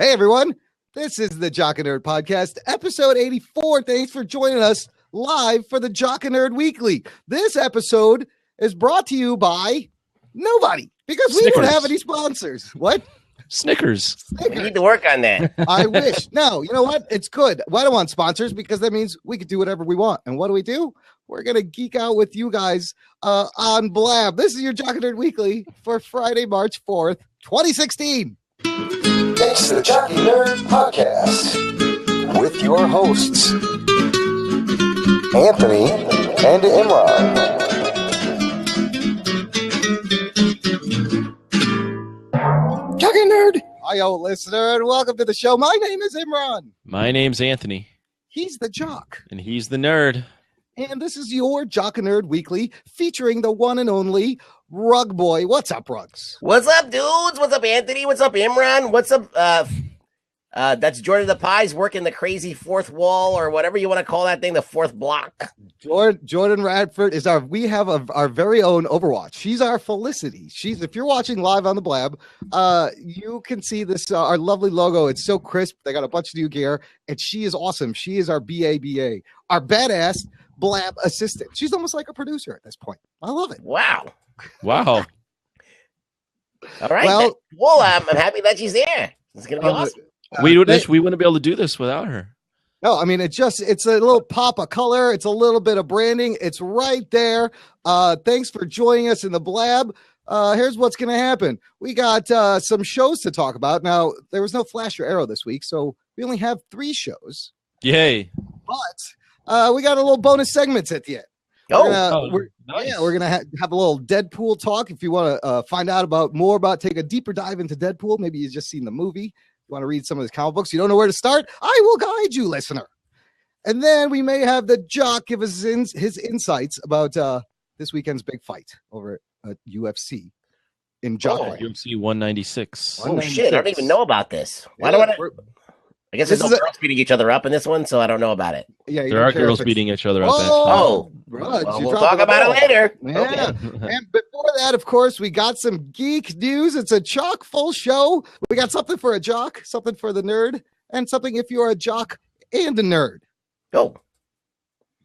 Hey, everyone. This is the Jock and Nerd Podcast, episode 84. Thanks for joining us live for the Jock and Nerd Weekly. This episode is brought to you by nobody because we don't have any sponsors. What? Snickers. We need to work on that. I wish. No, you know what? It's good. Well, I don't want sponsors because that means we could do whatever we want. And what do? We're going to geek out with you guys on Blab. This is your Jock and Nerd Weekly for Friday, March 4th, 2016. It's the Jock and Nerd Podcast with your hosts, Anthony and Imran. Jock and Nerd. Hi, old listener, and welcome to the show. My name is Imran. My name's Anthony. He's the jock. And he's the nerd. And this is your Jock and Nerd Weekly featuring the one and only Rug Boy. What's up, Rugs? What's up, dudes? What's up, Anthony? What's up, Imran? What's up? That's Jordan the Pies working the crazy fourth wall or whatever you want to call that thing, the fourth block. Jordan Radford is we have our very own Overwatch. She's our Felicity. If you're watching live on the Blab, you can see this, our lovely logo. It's so crisp. They got a bunch of new gear, and she is awesome. She is our BABA, our badass Blab assistant. She's almost like a producer at this point. I love it. Wow. Wow. All right. Well, I'm happy that she's there. It's going to be awesome. We wouldn't be able to do this without her. No, I mean, it's a little pop of color. It's a little bit of branding. It's right there. Thanks for joining us in the Blab. Here's what's going to happen. We got some shows to talk about. Now, there was no Flash or Arrow this week, so we only have 3 shows. Yay. But we got a little bonus segments at the end. Nice. We're gonna have a little Deadpool talk. If you want to find out take a deeper dive into Deadpool, maybe you've just seen the movie. You want to read some of his comic books, you don't know where to start, I will guide you, listener. And then we may have the Jock give us his insights about this weekend's big fight over at UFC in Jock. UFC 196. Oh shit! I don't even know about this. I guess there's no girls beating each other up in this one, so I don't know about it. Yeah, there are girls beating each other up. We'll talk about it later. Yeah. Okay. And before that, of course, we got some geek news. It's a chock full show. We got something for a jock, something for the nerd, and something if you're a jock and a nerd.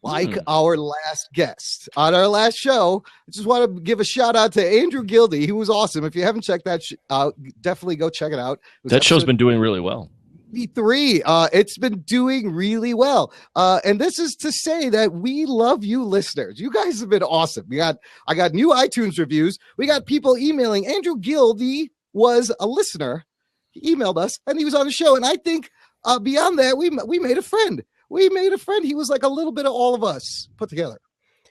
Like our last guest on our last show, I just want to give a shout out to Andrew Gildy. He was awesome. If you haven't checked that out, definitely go check it out. That show's been doing really well. 3. It's been doing really well. And this is to say that we love you listeners. You guys have been awesome. I got new iTunes reviews. We got people emailing. Andrew Gildy was a listener. He emailed us and he was on the show. And I think beyond that, we made a friend. He was like a little bit of all of us put together.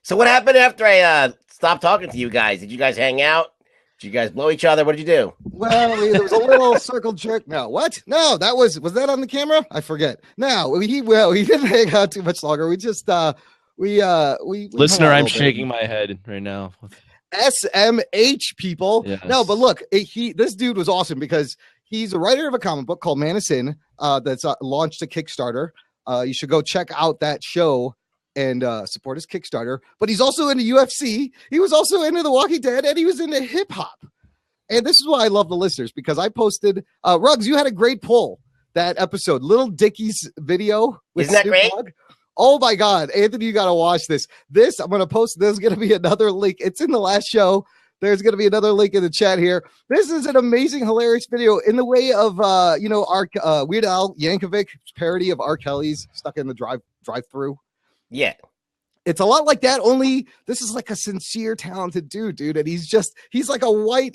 So what happened after I stopped talking to you guys? Did you guys hang out? Did you guys blow each other? What did you do? Well, there was a little circle jerk. No, what? No, was that on the camera? I forget. No, he didn't hang out too much longer. We just we listener, I'm shaking my head right now. SMH people. Yes. No, but look, this dude was awesome because he's a writer of a comic book called Man of Sin that's launched a Kickstarter. You should go check out that show and support his Kickstarter. But he's also into UFC. He was also into The Walking Dead, and he was into hip hop. And this is why I love the listeners, because I posted Ruggs. You had a great poll that episode, Little Dickie's video. Isn't that great? Oh my God, Anthony, you got to watch this. I'm going to post. There's going to be another link. It's in the last show. There's going to be another link in the chat here. This is an amazing, hilarious video in the way of our Weird Al Yankovic's parody of R. Kelly's Stuck in the Drive-Thru. Yeah. It's a lot like that, only this is like a sincere, talented dude, and he's like a white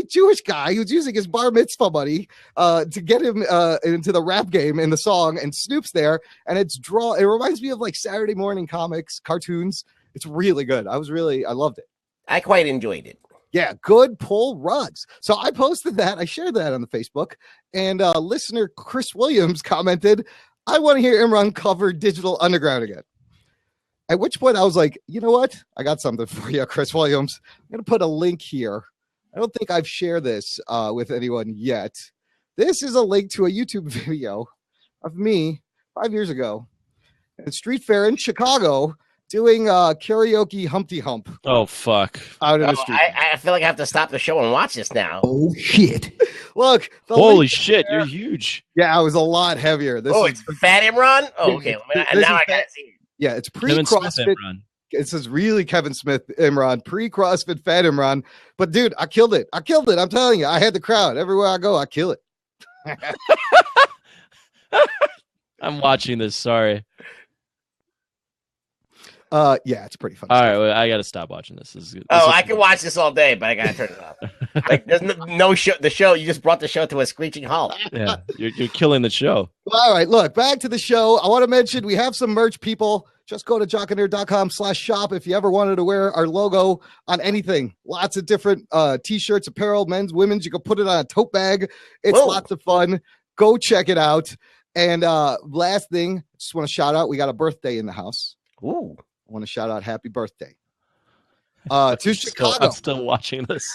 Jewish guy who's using his bar mitzvah money to get him into the rap game in the song, and Snoop's there, and it reminds me of like Saturday morning comics, cartoons. It's really good. I loved it. I quite enjoyed it. Yeah, good pull, Rugs. So I posted that, I shared that on the Facebook, and listener Chris Williams commented, I want to hear Imran cover Digital Underground again. At which point I was like, you know what? I got something for you, Chris Williams. I'm going to put a link here. I don't think I've shared this with anyone yet. This is a link to a YouTube video of me 5 years ago at a street fair in Chicago doing karaoke Humpty Hump Oh fuck! out in the street. I feel like I have to stop the show and watch this now. Oh shit! Look, Holy shit! You're huge. Yeah, I was a lot heavier. This is it's Fat Imran. Oh, okay. And now I gotta see it. Yeah, it's Kevin Smith pre-CrossFit. Imran. This is really Kevin Smith Imran, pre-CrossFit Fat Imran. But dude, I killed it. I'm telling you, I had the crowd everywhere I go. I kill it. I'm watching this. Sorry. Yeah, it's pretty fun. All right, well, I got to stop watching this. I can watch this all day, but I gotta turn it off. Like, there's no show. The show, you just brought the show to a screeching halt. Yeah, you're killing the show. All right, look, back to the show. I want to mention we have some merch, people. Just go to jockandnerd.com/shop if you ever wanted to wear our logo on anything. Lots of different t-shirts, apparel, men's, women's. You can put it on a tote bag. It's lots of fun. Go check it out. And last thing, just want to shout out, we got a birthday in the house. Ooh. I want to shout out happy birthday to Chicago. I'm still watching this.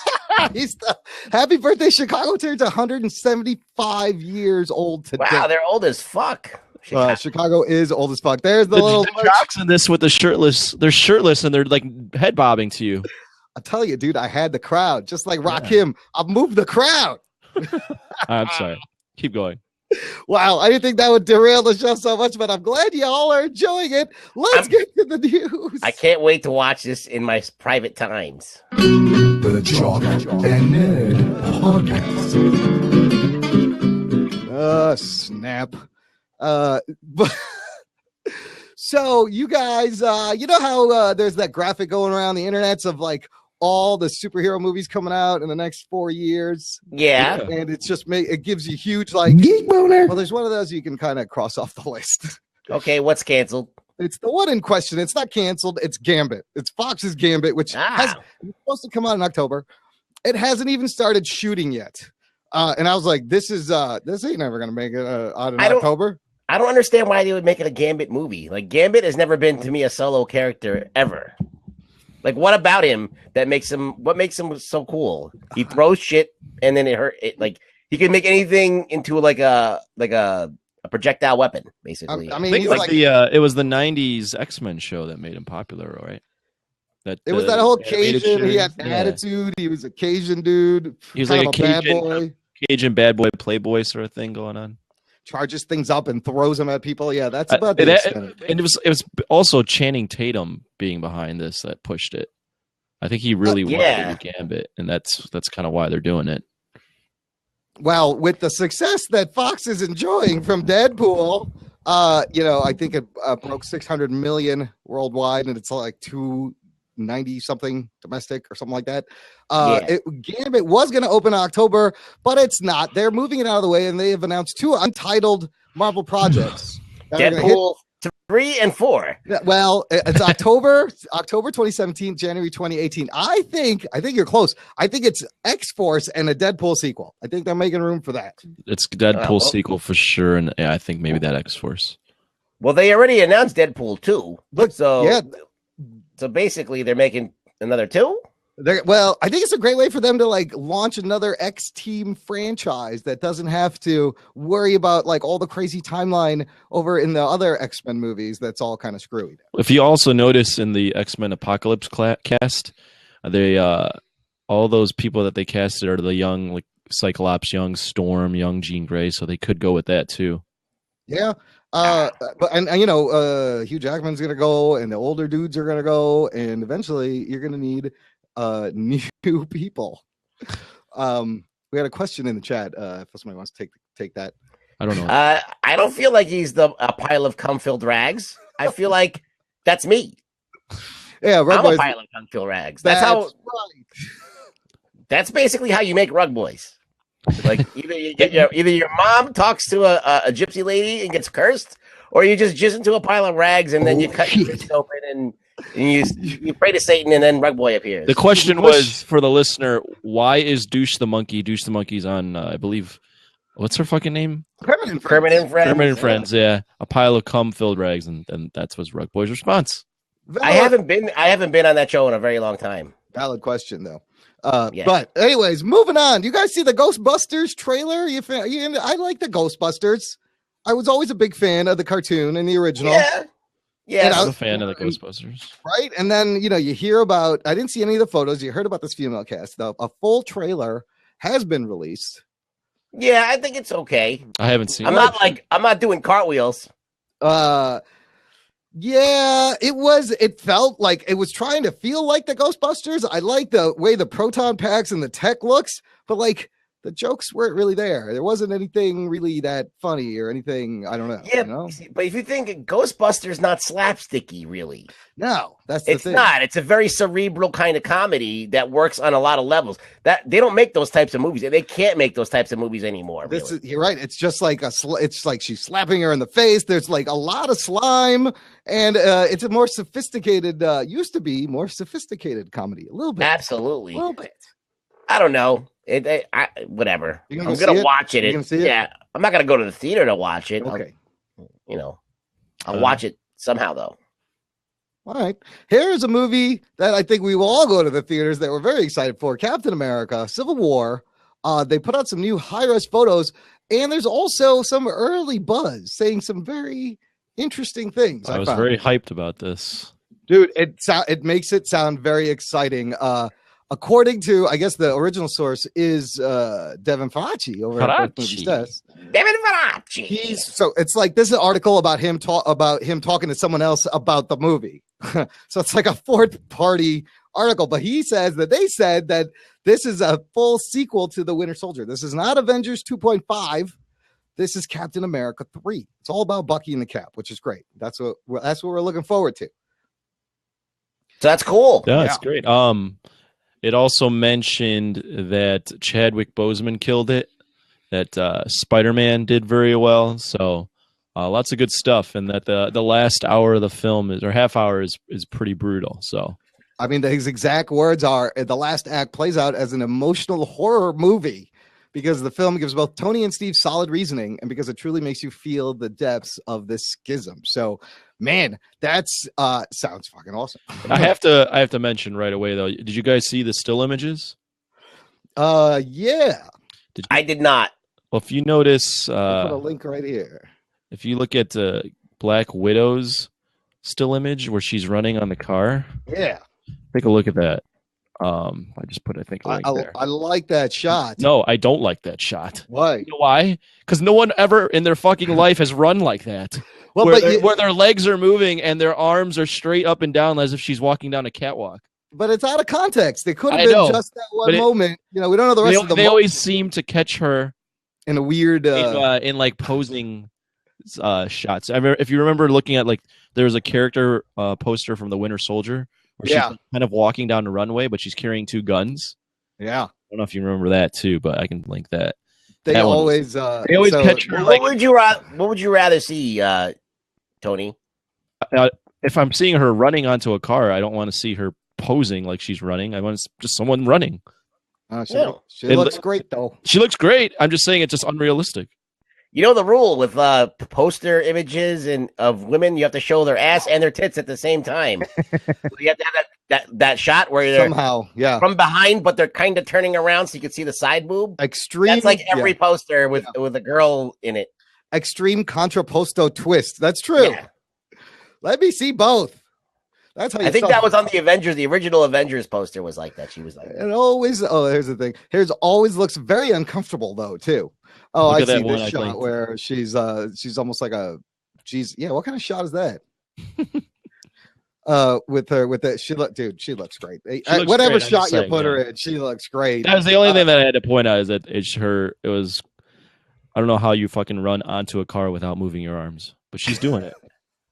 Happy birthday, Chicago turns 175 years old today. Wow, they're old as fuck. Chicago is old as fuck. There's the little jocks in this with the shirtless. They're shirtless and they're like head bobbing to you. I tell you, dude, I had the crowd just like Rakim. I've moved the crowd. I'm sorry. Keep going. Wow, I didn't think that would derail the show so much, but I'm glad you all are enjoying it. Let's get to the news. I can't wait to watch this in my private times. The Jock and Nerd Podcast. Snap. But so you guys, you know how there's that graphic going around the internets of like all the superhero movies coming out in the next 4 years. Yeah. And it's just it gives you huge like geek boner. Well, there's one of those you can kind of cross off the list. Okay, what's canceled? It's the one in question. It's not canceled. It's Gambit. It's Fox's Gambit, which it's supposed to come out in October. It hasn't even started shooting yet. And I was like, this ain't never gonna make it out in October. I don't understand why they would make it a Gambit movie. Like, Gambit has never been to me a solo character ever. Like, what about him that makes him? What makes him so cool? He throws shit, and then it hurt. Like, he can make anything into like a projectile weapon, basically. I mean, he's like it was the '90s X-Men show that made him popular, right? It was that whole Cajun. He had attitude. He was a Cajun dude. He was like a Cajun bad boy, playboy sort of thing going on. Charges things up and throws them at people. Yeah, that's about the extent. And it was also Channing Tatum being behind this that pushed it. I think he really wanted to Gambit, and that's kind of why they're doing it. Well, with the success that Fox is enjoying from Deadpool, I think it broke 600 million worldwide, and it's like 290 something domestic or something like that. Gambit was going to open in October, but it's not. They're moving it out of the way, and they have announced 2 untitled Marvel projects. Deadpool 3 and 4. Well, it's October 2017, January 2018. I think you're close. I think it's X-Force and a Deadpool sequel. I think they're making room for that. It's Deadpool sequel for sure, and I think maybe that X-Force. Well, they already announced Deadpool 2. So basically they're making another 2? Well, I think it's a great way for them to like launch another X-Team franchise that doesn't have to worry about like all the crazy timeline over in the other X-Men movies. That's all kind of screwy. If you also notice in the X-Men Apocalypse cast, they all those people that they casted are the young like Cyclops, young Storm, young Jean Grey, so they could go with that too. Yeah. But Hugh Jackman's gonna go, and the older dudes are gonna go, and eventually you're gonna need new people. We had a question in the chat. If somebody wants to take that, I don't know. I don't feel like he's a pile of cum-filled rags. I feel like that's me. Yeah, I'm a pile of cum-filled rags. That's how. Right. That's basically how you make rug boys. Like either your mom talks to a gypsy lady and gets cursed, or you just jizz into a pile of rags and then you cut your wrist open and you pray to Satan and then rug boy appears. The question was for the listener: why is Douche the Monkey? Douche the Monkey's on, I believe. What's her fucking name? Permanent Friends. Yeah, a pile of cum-filled rags, and that was Rug Boy's response. I haven't been on that show in a very long time. Valid question though. But anyways, moving on. You guys see the Ghostbusters trailer? I like the Ghostbusters. I was always a big fan of the cartoon and the original. Yeah. Yeah, I was a fan of the Ghostbusters. Right. And then, you hear about, I didn't see any of the photos. You heard about this female cast, though. A full trailer has been released. Yeah, I think it's okay. I haven't seen I'm not doing cartwheels. Yeah, it felt like it was trying to feel like the Ghostbusters. I like the way the proton packs and the tech looks, but like the jokes weren't really there. There wasn't anything really that funny or anything. I don't know. Yeah, but if you think Ghostbusters not slapsticky, really. No, that's the thing. It's not. It's a very cerebral kind of comedy that works on a lot of levels. That they don't make those types of movies. They can't make those types of movies anymore. Really. You're right. It's just like it's like she's slapping her in the face. There's like a lot of slime, and it's a more sophisticated. Used to be more sophisticated comedy. A little bit. Absolutely. A little bit. I don't know. Whatever. I'm gonna watch it. Yeah, I'm not gonna go to the theater to watch it. Okay. I'll watch it somehow though. All right. Here's a movie that I think we will all go to the theaters that we're very excited for. Captain America: Civil War. They put out some new high-res photos, and there's also some early buzz saying some very interesting things. I was very hyped about this. Dude, it makes it sound very exciting. According to, I guess the original source is Devin Faraci over at Movie Stats. Devin Faraci. So it's like this is an article about him talking to someone else about the movie. So it's like a fourth party article, but he says that they said that this is a full sequel to The Winter Soldier. This is not Avengers 2.5. This is Captain America 3. It's all about Bucky and the Cap, which is great. That's what we're looking forward to. So that's cool. Yeah, it's great. It also mentioned that Chadwick Boseman killed it, that Spider-Man did very well. So lots of good stuff, and that the last hour of the film or half hour is pretty brutal. So, I mean, his exact words are, the last act plays out as an emotional horror movie because the film gives both Tony and Steve solid reasoning, and because it truly makes you feel the depths of this schism. So, man, that's sounds fucking awesome. I have to mention right away though. Did you guys see the still images? Yeah. I did not. Well, if you notice, I'll put a link right here. If you look at Black Widow's still image where she's running on the car, yeah, take a look at that. I just put, I think, a link there. I like that shot. No, I don't like that shot. Why? You know why? Because no one ever in their fucking life has run like that. Well, where their legs are moving and their arms are straight up and down as if she's walking down a catwalk. But it's out of context. It could have been just that one moment. We don't know the rest of the. They always seem to catch her in a weird, in like posing shots. I mean, if you remember looking at there was a character poster from The Winter Soldier where she's kind of walking down the runway, but she's carrying two guns. Yeah, I don't know if you remember that too, but I can link that. They always catch her. What would you rather see, Tony? If I'm seeing her running onto a car, I don't want to see her posing like she's running. I want just someone running. She looks great, though. She looks great. I'm just saying it's just unrealistic. You know the rule with poster images of women, you have to show their ass and their tits at the same time. You have to have that shot where they're somehow, from behind, but they're kind of turning around so you can see the side boob. Extreme. That's like every poster with a girl in it. Extreme contrapposto twist. That's true. Yeah. Let me see both. That's how I think that was on the Avengers. The original Avengers poster was like that. She was like, it always. Oh, here's the thing. Here's always looks very uncomfortable though too. Oh, I see this shot where she's almost like a. Yeah, what kind of shot is that? With that, she looks great. Whatever shot you put her in, she looks great. That was the only thing that I had to point out is that it was. I don't know how you fucking run onto a car without moving your arms, but she's doing it.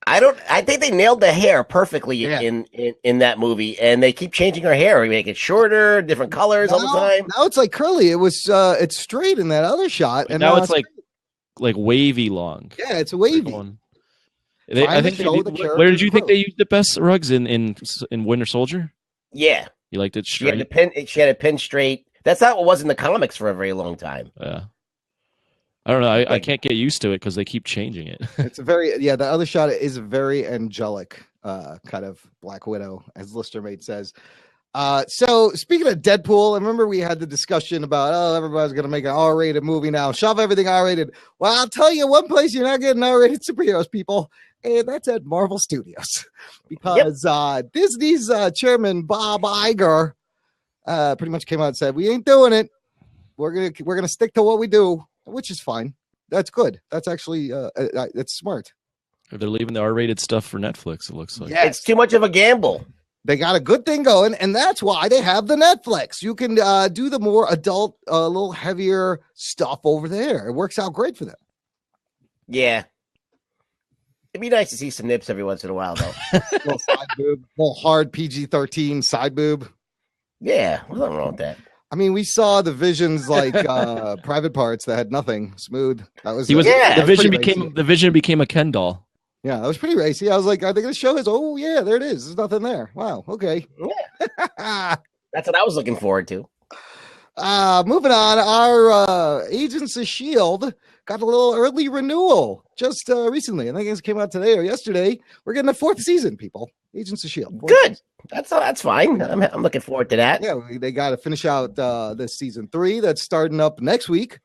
I think they nailed the hair perfectly in that movie, and they keep changing her hair. We make it shorter, different colors all the time. Now it's like curly. It was it's straight in that other shot, and now it's like wavy long. Yeah, it's wavy. I think where did you think they used the best rugs in Winter Soldier? Yeah, you liked it straight. She had a pin straight. That's not what was in the comics for a very long time. Yeah. I don't know. I can't get used to it because they keep changing it. It's the other shot is very angelic, kind of Black Widow, as Listermate says. So speaking of Deadpool, I remember we had the discussion about, everybody's going to make an R-rated movie now. Shove everything R-rated. Well, I'll tell you one place you're not getting R-rated superheroes, people, and that's at Marvel Studios. Because Disney's chairman, Bob Iger, pretty much came out and said, we ain't doing it. We're gonna stick to what we do, which is fine. That's good. That's actually it's smart. They're leaving the R-rated stuff for Netflix, it looks like. Yeah, it's too much of a gamble. They got a good thing going, and that's why they have the Netflix. You can do the more adult, a little heavier stuff over there. It works out great for them. Yeah. It'd be nice to see some nips every once in a while, though. Little side boob, little hard PG-13 side boob. Yeah, what's wrong with that? I mean, we saw the Vision's like private parts that had nothing smooth. That was the Vision became a Ken doll. Yeah, that was pretty racy. I was like, are they going to show his? Oh yeah, there it is. There's nothing there. Wow. Okay. Yeah. That's what I was looking forward to. Moving on, our Agents of S.H.I.E.L.D. got a little early renewal just recently. I think it came out today or yesterday. We're getting a 4th season, people. Agents of S.H.I.E.L.D. Good. That's fine. I'm looking forward to that. Yeah, they got to finish out this season 3 that's starting up next week,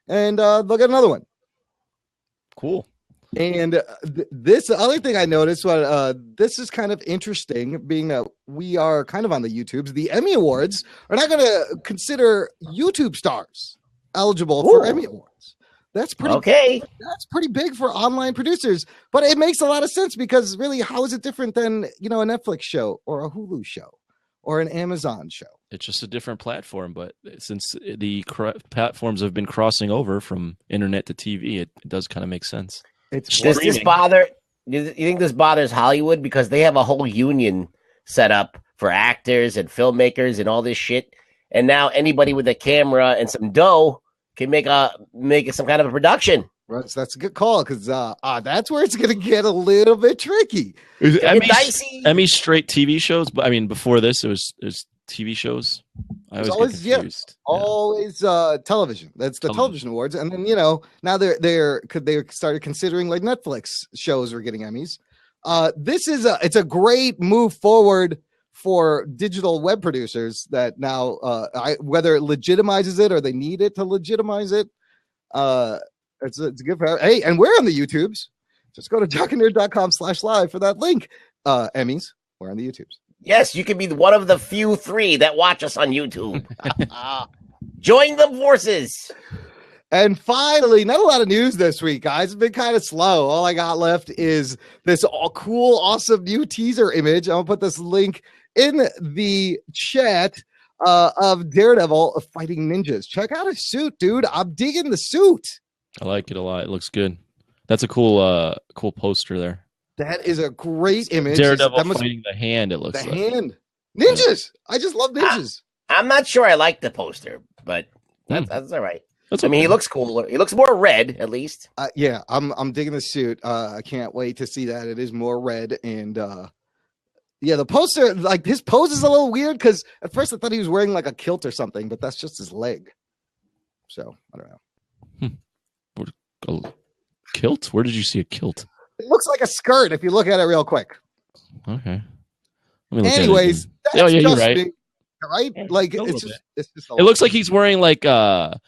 and they'll get another one. Cool. And this other thing I noticed, this is kind of interesting, being that we are kind of on the YouTubes. The Emmy Awards are not going to consider YouTube stars eligible for Emmy Awards. That's pretty okay. That's pretty big for online producers, but it makes a lot of sense because really, how is it different than a Netflix show or a Hulu show or an Amazon show? It's just a different platform, but since the platforms have been crossing over from internet to TV, it does kind of make sense. Does this bother? You think this bothers Hollywood because they have a whole union set up for actors and filmmakers and all this shit, and now anybody with a camera and some dough can make some kind of a production. Right, so that's a good call because that's where it's going to get a little bit tricky. Emmy straight TV shows, but I mean, before this, it was TV shows. I always get confused. Always television. That's the television awards, and then now they started considering like Netflix shows are getting Emmys. This is it's a great move forward for digital web producers that now whether it legitimizes it or they need it to legitimize it. It's good for hey, and we're on the YouTubes. Just go to jockandnerd.com/live for that link. Emmys, we're on the YouTubes. Yes, you can be one of the few 3 that watch us on YouTube. Join the forces. And finally, not a lot of news this week, guys. It's been kind of slow. All I got left is this cool, awesome new teaser image. I'm going to put this link in the chat of Daredevil fighting ninjas. Check out his suit, dude. I'm digging the suit. I like it a lot. It looks good. That's a cool poster there. That is a great image. Daredevil fighting the hand, it looks like. Hand. Ninjas. I just love ninjas. I'm not sure I like the poster, but that's all right. I mean, he looks cooler. He looks more red, at least. Yeah, I'm digging the suit. I can't wait to see that. It is more red. And the poster, like his pose is a little weird because at first I thought he was wearing like a kilt or something, but that's just his leg. So, I don't know. A kilt? Where did you see a kilt? It looks like a skirt if you look at it real quick. Okay. Anyways, that's you're right. Me, right? Like it's just it looks like he's wearing like what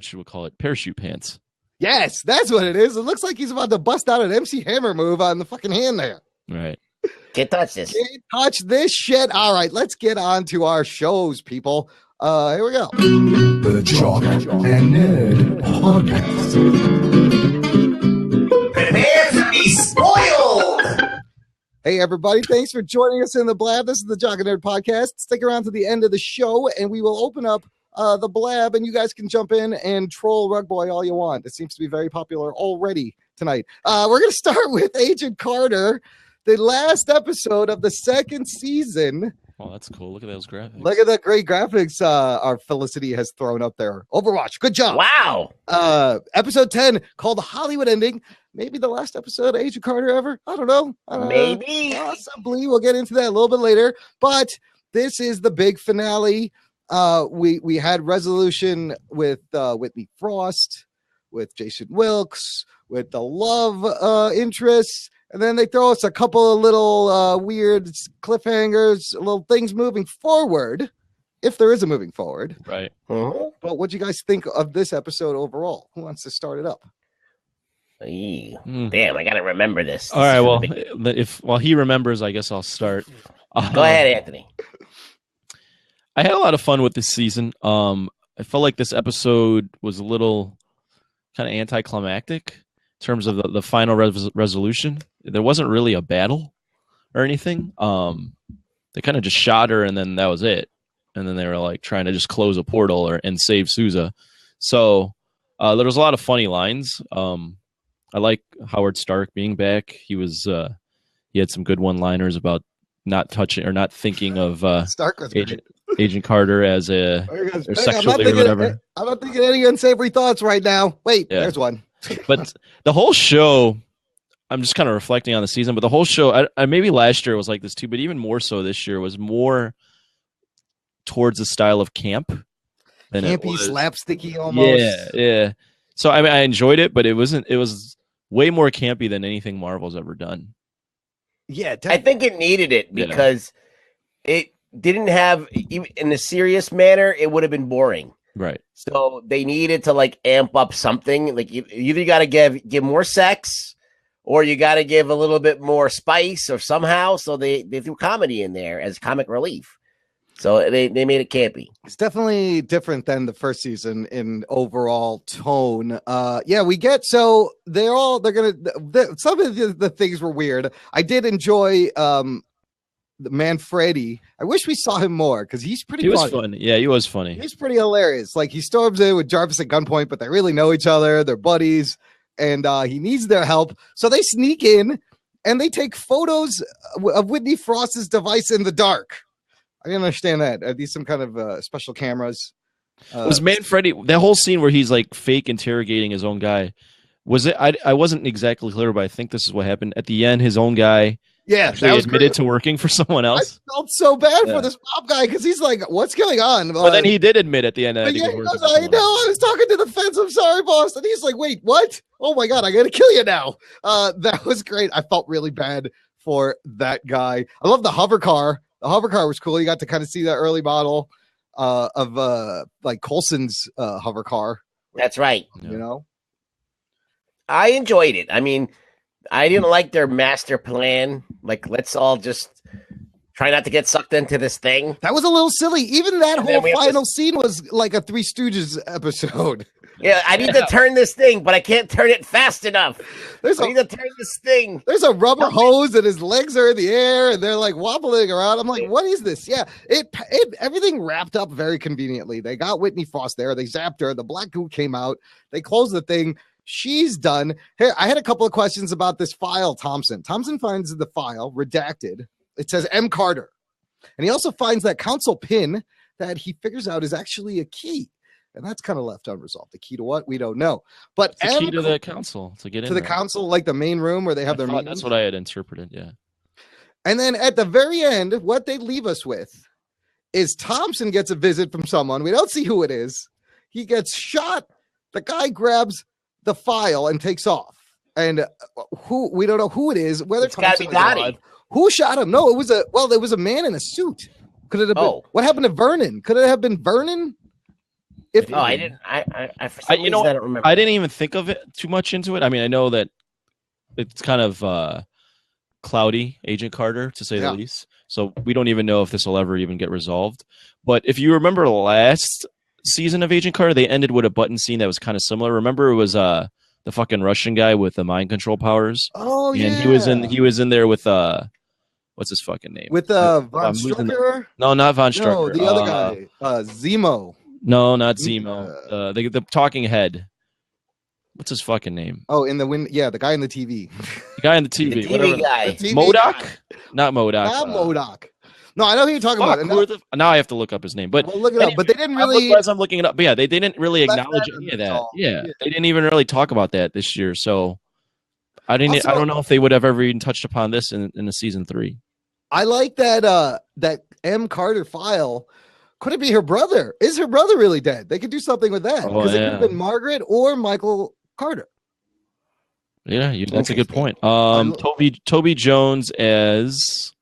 should we call it? Parachute pants. Yes, that's what it is. It looks like he's about to bust out an MC Hammer move on the fucking hand there. Right. Can't touch this. Can't touch this shit. All right, let's get on to our shows, people. Here we go. The Jock and Nerd Podcast. Prepare to be spoiled. Hey, everybody. Thanks for joining us in the Blab. This is the Jock and Nerd Podcast. Stick around to the end of the show, and we will open up the Blab, and you guys can jump in and troll Rug Boy all you want. It seems to be very popular already tonight. We're going to start with Agent Carter, the last episode of the 2nd season. Oh, that's cool. Look at those graphics. Look at the great graphics our Felicity has thrown up there. Overwatch. Good job. Wow. Episode 10 called The Hollywood Ending. Maybe the last episode of Agent Carter ever. I don't know. Maybe. Possibly. We'll get into that a little bit later. But this is the big finale. We had resolution with Whitney Frost. with Jason Wilkes, with the love interests. And then they throw us a couple of little weird cliffhangers, little things moving forward, if there is a moving forward. Right. But what do you guys think of this episode overall? Who wants to start it up? Damn, I got to remember this. All right, well, while he remembers, I guess I'll start. Go ahead, Anthony. I had a lot of fun with this season. I felt like this episode was a little kind of anticlimactic in terms of the final resolution. There wasn't really a battle or anything. They kind of just shot her, and then that was it. And then they were like trying to just close a portal and save Sousa. So there was a lot of funny lines. I like Howard Stark being back. He had some good one-liners about not touching or not thinking of Stark was Agent Carter as or sexually or whatever. I'm not thinking any unsavory thoughts right now. Wait, there's one. But the whole show, I'm just kind of reflecting on the season, but the whole show, I maybe last year was like this too, but even more so this year was more towards the style of camp. Campy, slapsticky almost. Yeah. So I mean, I enjoyed it, but it was way more campy than anything Marvel's ever done. Yeah, I think it needed it because it didn't have, even in a serious manner, it would have been boring. Right. So they needed to like amp up something. Like you either got to give more sex, or you got to give a little bit more spice, or somehow. So they threw comedy in there as comic relief. So they made it campy. It's definitely different than the first season in overall tone. We get, so they're gonna, some of the things were weird. I did enjoy the Manfredi. I wish we saw him more because he's pretty funny. Was funny. Yeah, he was funny. He's pretty hilarious. Like he storms in with Jarvis at gunpoint, but they really know each other. They're buddies, and he needs their help. So they sneak in and they take photos of Whitney Frost's device in the dark. I didn't understand that. Are these some kind of special cameras? Was Manfredi, that whole scene where he's like fake interrogating his own guy, was it? I wasn't exactly clear, but I think this is what happened. At the end, his own guy actually admitted to working for someone else. I felt so bad for this mob guy because he's like, what's going on? But then he did admit at the end that I was talking to the fence. I'm sorry, boss. And he's like, wait, what? Oh my God, I got to kill you now. That was great. I felt really bad for that guy. I love the hover car. The hover car was cool. You got to kind of see that early model of like Coulson's hover car. That's right. You know, I enjoyed it. I mean, I didn't like their master plan. Like, let's all just try not to get sucked into this thing. That was a little silly. Even that whole final scene was like a Three Stooges episode. Yeah, I need to turn this thing, but I can't turn it fast enough. I need to turn this thing. There's a rubber hose and his legs are in the air and they're like wobbling around. I'm like, what is this? Yeah, everything wrapped up very conveniently. They got Whitney Frost there. They zapped her. The black goo came out. They closed the thing. She's done. Here, I had a couple of questions about this file, Thompson. Thompson finds the file redacted. It says M. Carter. And he also finds that console pin that he figures out is actually a key. And that's kind of left unresolved. The key to what? We don't know. But the key to the council to get in to the council, like the main room where they have their meetings. That's what I had interpreted. Yeah. And then at the very end, what they leave us with is Thompson gets a visit from someone. We don't see who it is. He gets shot. The guy grabs the file and takes off. And we don't know who it is. Whether it's got to be Gotti. Who shot him? No, it was a man in a suit. Could it have been? What happened to Vernon? Could it have been Vernon? I didn't. I for some reason, I don't remember. I didn't even think of it too much into it. I mean, I know that it's kind of cloudy, Agent Carter, to say the least. So we don't even know if this will ever even get resolved. But if you remember last season of Agent Carter, they ended with a button scene that was kind of similar. Remember, it was the fucking Russian guy with the mind control powers. Oh yeah, and he was in there with what's his fucking name? With Von Strucker? No, not Von Strucker. No, the other guy, Zemo. No, not Zemo. The talking head. What's his fucking name? Oh, in the wind. Yeah, the guy in the TV. The guy in the TV. The TV guy. MODOK? Not MODOK. Not MODOK. No, I know who you're talking about. Now I have to look up his name. But look it up. But they didn't really. As I'm looking it up, but yeah, they didn't really acknowledge any of that. Yeah, they didn't even really talk about that this year. So I don't know if they would have ever even touched upon this in the season 3. I like that. That M. Carter file. Could it be her brother? Is her brother really dead? They could do something with that because it could have been Margaret or Michael Carter. Yeah, that's a good point. Toby Jones as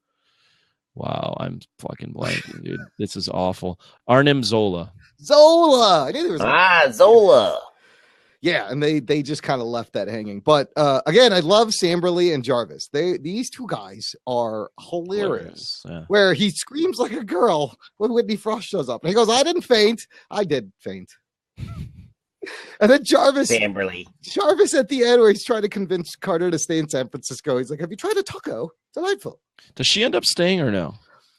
I'm fucking blanking, dude. This is awful. Arnim Zola. I knew there was Zola. Yeah, and they just kind of left that hanging. But again, I love Samberly and Jarvis. These two guys are hilarious. Yeah. Where he screams like a girl when Whitney Frost shows up. And he goes, I didn't faint. I did faint. And then Jarvis at the end, where he's trying to convince Carter to stay in San Francisco. He's like, have you tried a taco? Delightful. Does she end up staying or no?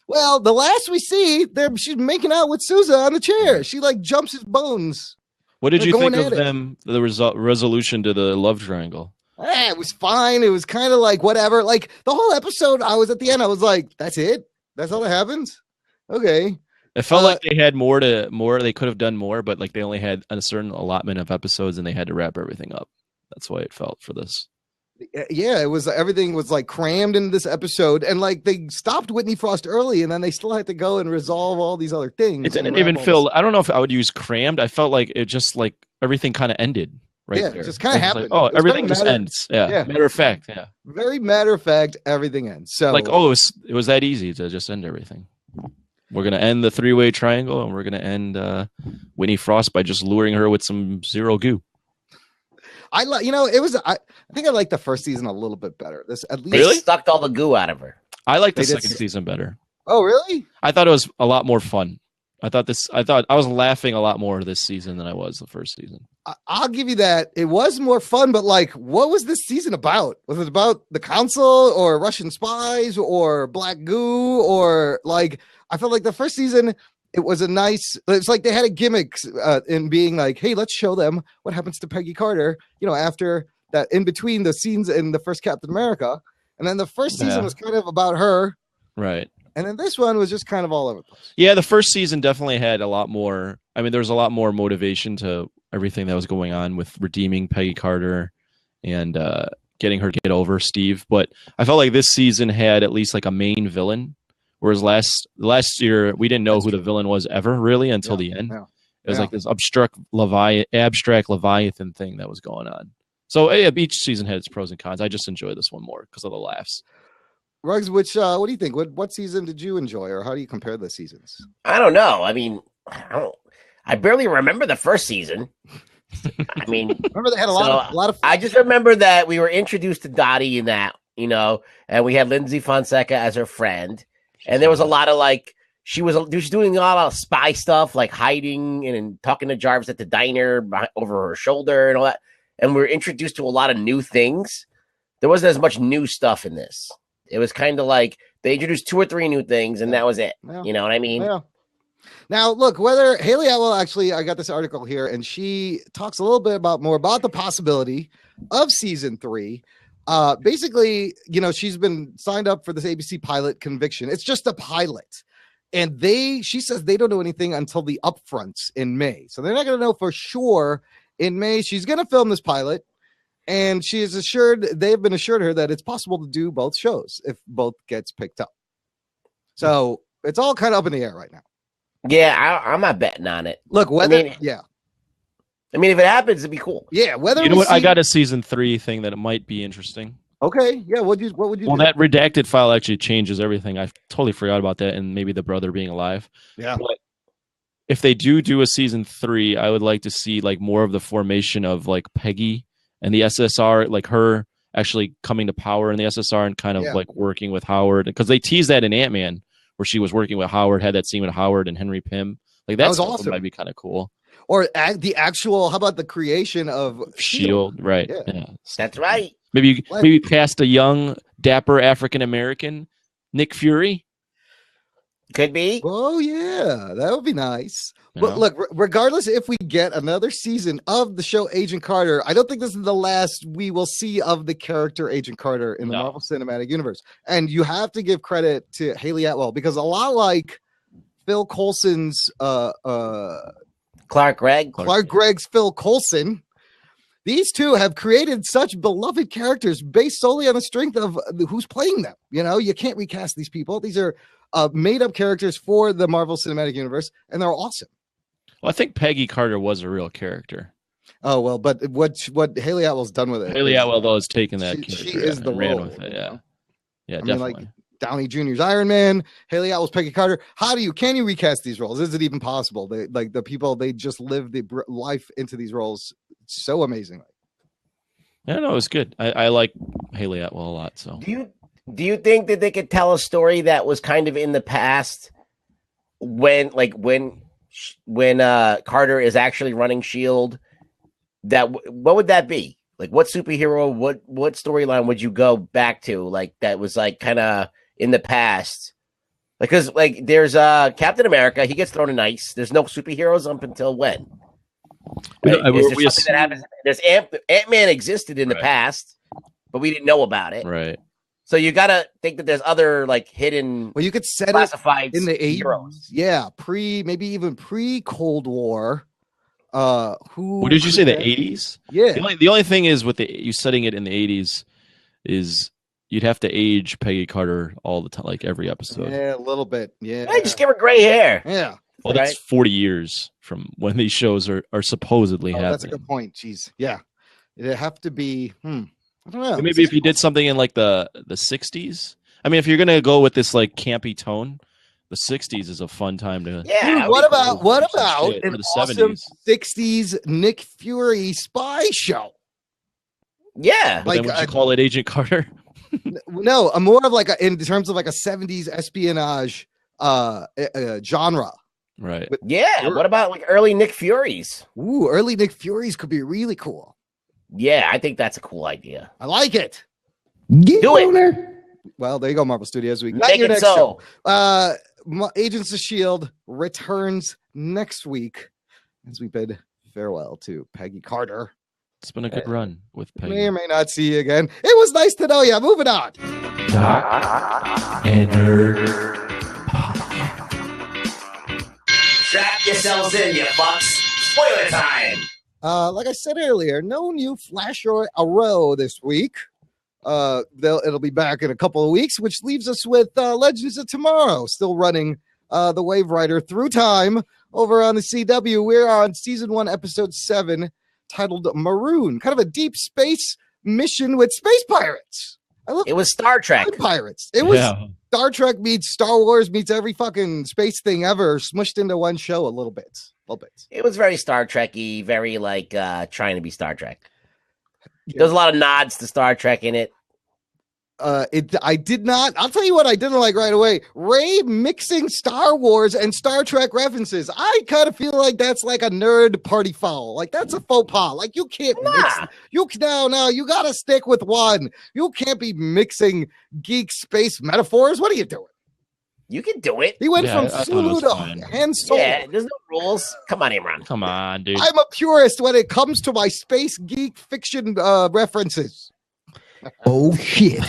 Well, the last we see, she's making out with Sousa on the chair. She like jumps his bones. What did you think of them? The resolution to the love triangle. It was fine. It was kind of like whatever. Like the whole episode, I was at the end. I was like, "That's it. That's all that happens." Okay. It felt like they had more. They could have done more, but like they only had a certain allotment of episodes, and they had to wrap everything up. That's why it felt for this. Yeah, it was. Everything was like crammed in this episode, and like they stopped Whitney Frost early, and then they still had to go and resolve all these other things. It didn't even feel. I don't know if I would use crammed. I felt like it just like everything kind of ended right there. It just kind of happened. Like, everything just ends. Yeah. Matter of fact. Yeah. Very matter of fact. Everything ends. So like, it was that easy to just end everything. We're gonna end the three-way triangle, and we're gonna end Whitney Frost by just luring her with some zero goo. I think I like the first season a little bit better. They sucked all the goo out of her. I like the second season better. Oh, really? I thought it was a lot more fun. I thought I was laughing a lot more this season than I was the first season. I'll give you that. It was more fun, but like, what was this season about? Was it about the council or Russian spies or black goo or like? I felt like the first season. It was it's like they had a gimmick in being like, hey, let's show them what happens to Peggy Carter, after that, in between the scenes in the first Captain America. And then the first season was kind of about her. Right. And then this one was just kind of all over the place. Yeah, the first season definitely had a lot more. I mean, there was a lot more motivation to everything that was going on with redeeming Peggy Carter and getting her to get over Steve. But I felt like this season had at least like a main villain. Whereas last year, we didn't know who the villain was ever, really, until the end. Yeah. It was like this abstract Leviathan thing that was going on. So each season had its pros and cons. I just enjoy this one more because of the laughs. Ruggs, what do you think? What season did you enjoy, or how do you compare the seasons? I don't know. I mean, I barely remember the first season. I mean, remember they had a lot of. I just remember that we were introduced to Dottie in that, and we had Lindsay Fonseca as her friend. And there was a lot of like she was doing a lot of spy stuff, like hiding and talking to Jarvis at the diner over her shoulder and all that. And we were introduced to a lot of new things. There wasn't as much new stuff in this. It was kind of like they introduced 2 or 3 new things, and that was it. Yeah. You know what I mean? Yeah. Now, look, whether Haley Atwell, actually, I got this article here, and she talks a little bit more about the possibility of season 3. Basically, she's been signed up for this ABC pilot Conviction. It's just a pilot. And she says they don't know anything until the upfronts in May. So they're not going to know for sure in May. She's going to film this pilot. And they've been assured her that it's possible to do both shows if both gets picked up. So it's all kind of up in the air right now. Yeah, I'm not betting on it. Look, I mean, if it happens, it'd be cool. Yeah, I got a season 3 thing that it might be interesting. Okay, yeah. What would you? Well, that redacted file actually changes everything. I totally forgot about that, and maybe the brother being alive. Yeah. But if they do a season 3, I would like to see like more of the formation of like Peggy and the SSR, like her actually coming to power in the SSR and kind of like working with Howard, because they teased that in Ant-Man where she was working with Howard, had that scene with Howard and Henry Pym. Like that was awesome. Might be kind of cool. Or the actual, how about the creation of S.H.I.E.L.D., right. Yeah. That's right. Maybe cast a young, dapper African-American, Nick Fury. Could be. Oh, yeah. That would be nice. But look, regardless if we get another season of the show Agent Carter, I don't think this is the last we will see of the character Agent Carter in the Marvel Cinematic Universe. And you have to give credit to Haley Atwell, because a lot like Phil Coulson's Clark Gregg's Phil Coulson, these two have created such beloved characters based solely on the strength of who's playing them. You can't recast these people. These are made up characters for the Marvel Cinematic Universe, and they're awesome. Well, I think Peggy Carter was a real character. Oh well, but what Haley Atwell's done with it? Haley Atwell though has taken that. She is the ran role with it. Yeah, yeah, I definitely. mean, like Downey Jr.'s Iron Man, Haley Atwell's Peggy Carter. Can you recast these roles? Is it even possible? The people they just live the life into these roles so amazingly. Yeah, no, it was good. I like Haley Atwell a lot. So do you think that they could tell a story that was kind of in the past when Carter is actually running S.H.I.E.L.D.? What would that be? Like, what superhero, what storyline would you go back to? Like, that was like kind of in the past, because like there's Captain America, he gets thrown in ice. There's no superheroes up until when? Right? Something that happens. There's Ant-Man existed in the past, but we didn't know about it. Right. So you gotta think that there's other like hidden. Well, you could set classified it in the 80s. heroes. Yeah, maybe even pre-Cold War. What did you say? The 80s? Yeah. The only thing is with you setting it in the 80s is you'd have to age Peggy Carter all the time, like every episode. Yeah, a little bit. Yeah. Hey, just give her gray hair. Yeah. Well, that's 40 years from when these shows are supposedly happening. That's a good point. Jeez. Yeah. It'd have to be. I don't know. Maybe if you did something in like the 60s. I mean, if you're gonna go with this like campy tone, the 60s is a fun time to. Yeah. Dude, what about in an the awesome 70s 60s Nick Fury spy show? Yeah. But then would you call it Agent Carter? No, more of like in terms of like a 70s espionage genre. Right. But yeah. What about like early Nick Furies? Ooh, early Nick Furies could be really cool. Yeah, I think that's a cool idea. I like it. Do it. Well, there you go, Marvel Studios. We got Make your it next so. show. Agents of S.H.I.E.L.D. returns next week as we bid farewell to Peggy Carter. It's been a good run with Peggy. May or may not see you again. It was nice to know you. Moving on. Strap yourselves in, you fucks. Spoiler time. Like I said earlier, no new Flash or Arrow this week. It'll be back in a couple of weeks, which leaves us with Legends of Tomorrow, still running the Wave Rider through time over on the CW. We're on season 1, episode 7, titled Maroon. Kind of a deep space mission with space pirates. It was Star Trek pirates. It was Star Trek meets Star Wars meets every fucking space thing ever smushed into one show a little bit. It was very Star Trek-y, very like trying to be Star Trek. There's a lot of nods to Star Trek in it. I did not. I'll tell you what I didn't like right away. Ray mixing Star Wars and Star Trek references. I kind of feel like that's like a nerd party foul. Like that's a faux pas. Like you can't mix. You gotta stick with one. You can't be mixing geek space metaphors. What are you doing? You can do it. He went from Sulu to Han Solo. Yeah, there's no rules. Come on, Imran. Come on, dude. I'm a purist when it comes to my space geek fiction references. Oh shit!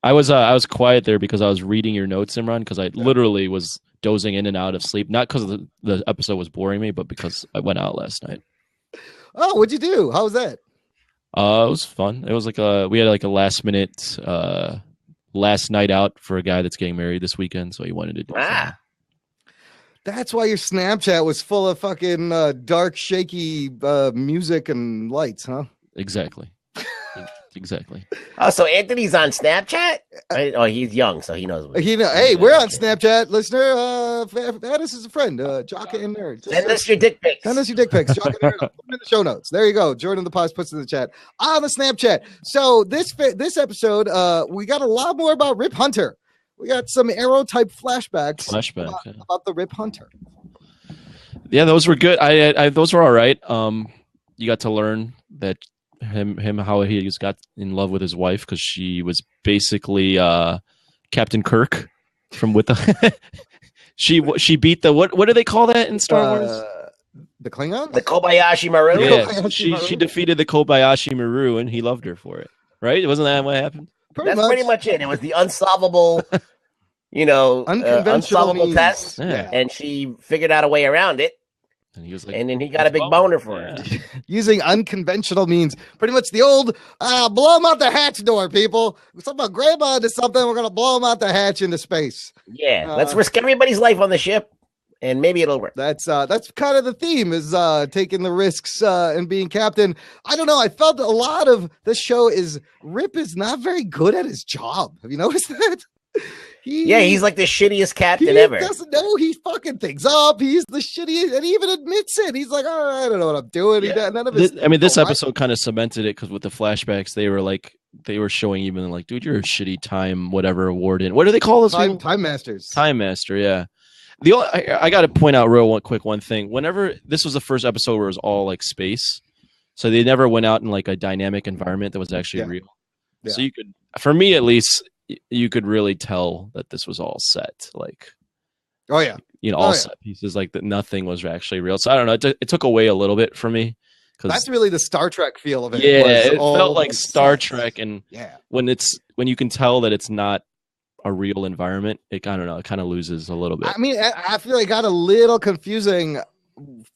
I was quiet there because I was reading your notes, Imran, because I literally was dozing in and out of sleep. Not because the episode was boring me, but because I went out last night. Oh, what'd you do? How was that? It was fun. It was like we had like a last minute last night out for a guy that's getting married this weekend, so he wanted to do something. That's why your Snapchat was full of fucking dark, shaky music and lights, huh? Exactly. Exactly. Oh, so Anthony's on Snapchat? Oh, he's young, so he knows. Hey, we're on Snapchat, listener. Add us as a friend, Jocka and Nerd. Send us your dick pics. Send us your dick pics. Jocka and Nerd. Put them in the show notes. There you go. Jordan the Paz puts in the chat on the Snapchat. So this episode, we got a lot more about Rip Hunter. We got some Arrow type flashbacks about the Rip Hunter. Yeah, those were good. Those were all right. You got to learn that him how he just got in love with his wife because she was basically Captain Kirk from with the she beat the what do they call that in Star Wars? The Klingon? The Kobayashi Maru? Yeah, she defeated the Kobayashi Maru and he loved her for it. Right? Wasn't that what happened? That's pretty much it. It was the unsolvable unsolvable test. Yeah. And she figured out a way around it. And he was like, and then he got a big boner for her. Using unconventional means. Pretty much the old, blow him out the hatch door, people. Somebody grandma did something, we're going to blow him out the hatch into space. Yeah, let's risk everybody's life on the ship and maybe it'll work. That's kind of the theme, is taking the risks and being captain. I don't know. I felt a lot of the show is Rip is not very good at his job. Have you noticed that? He's like the shittiest captain he ever. Doesn't know. He fucking things up. He's the shittiest, and he even admits it. He's like, I don't know what I'm doing. Yeah. None of his, this episode kind of cemented it, because with the flashbacks, they were showing even like, dude, you're a shitty time whatever warden. What do they call those people? Time masters. Time master, yeah. I got to point out one thing. Whenever this was the first episode where it was all like space, so they never went out in like a dynamic environment that was actually real. Yeah. So you could, for me at least, you could really tell that this was all set. Like, all set pieces. Like that, nothing was actually real. So I don't know. It took away a little bit for me. That's really the Star Trek feel of it. Yeah, it felt like Star Trek, and when you can tell that it's not a real environment, it kind of loses a little bit. I mean, I feel like it got a little confusing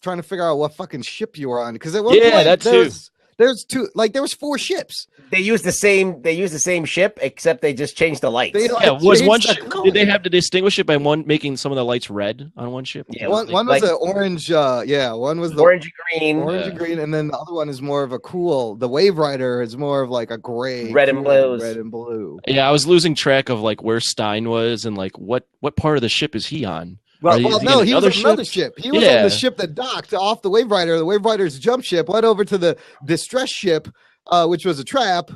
trying to figure out what fucking ship you were on, because at one point that too. There's two, like there was 4 ships. They used the same ship, except they just changed the lights. Was one ship? Did they have to distinguish it by making some of the lights red on one ship? Yeah, one was the orange. One was the orange and green, and then the other one is more of a cool. The Wave Rider is more of like a gray, red and blue. Yeah, I was losing track of like where Stein was and like what part of the ship is he on. Well, no, he was on another ship. He was on the ship that docked off the Wave Rider. The Wave Rider's jump ship went over to the distress ship, which was a trap,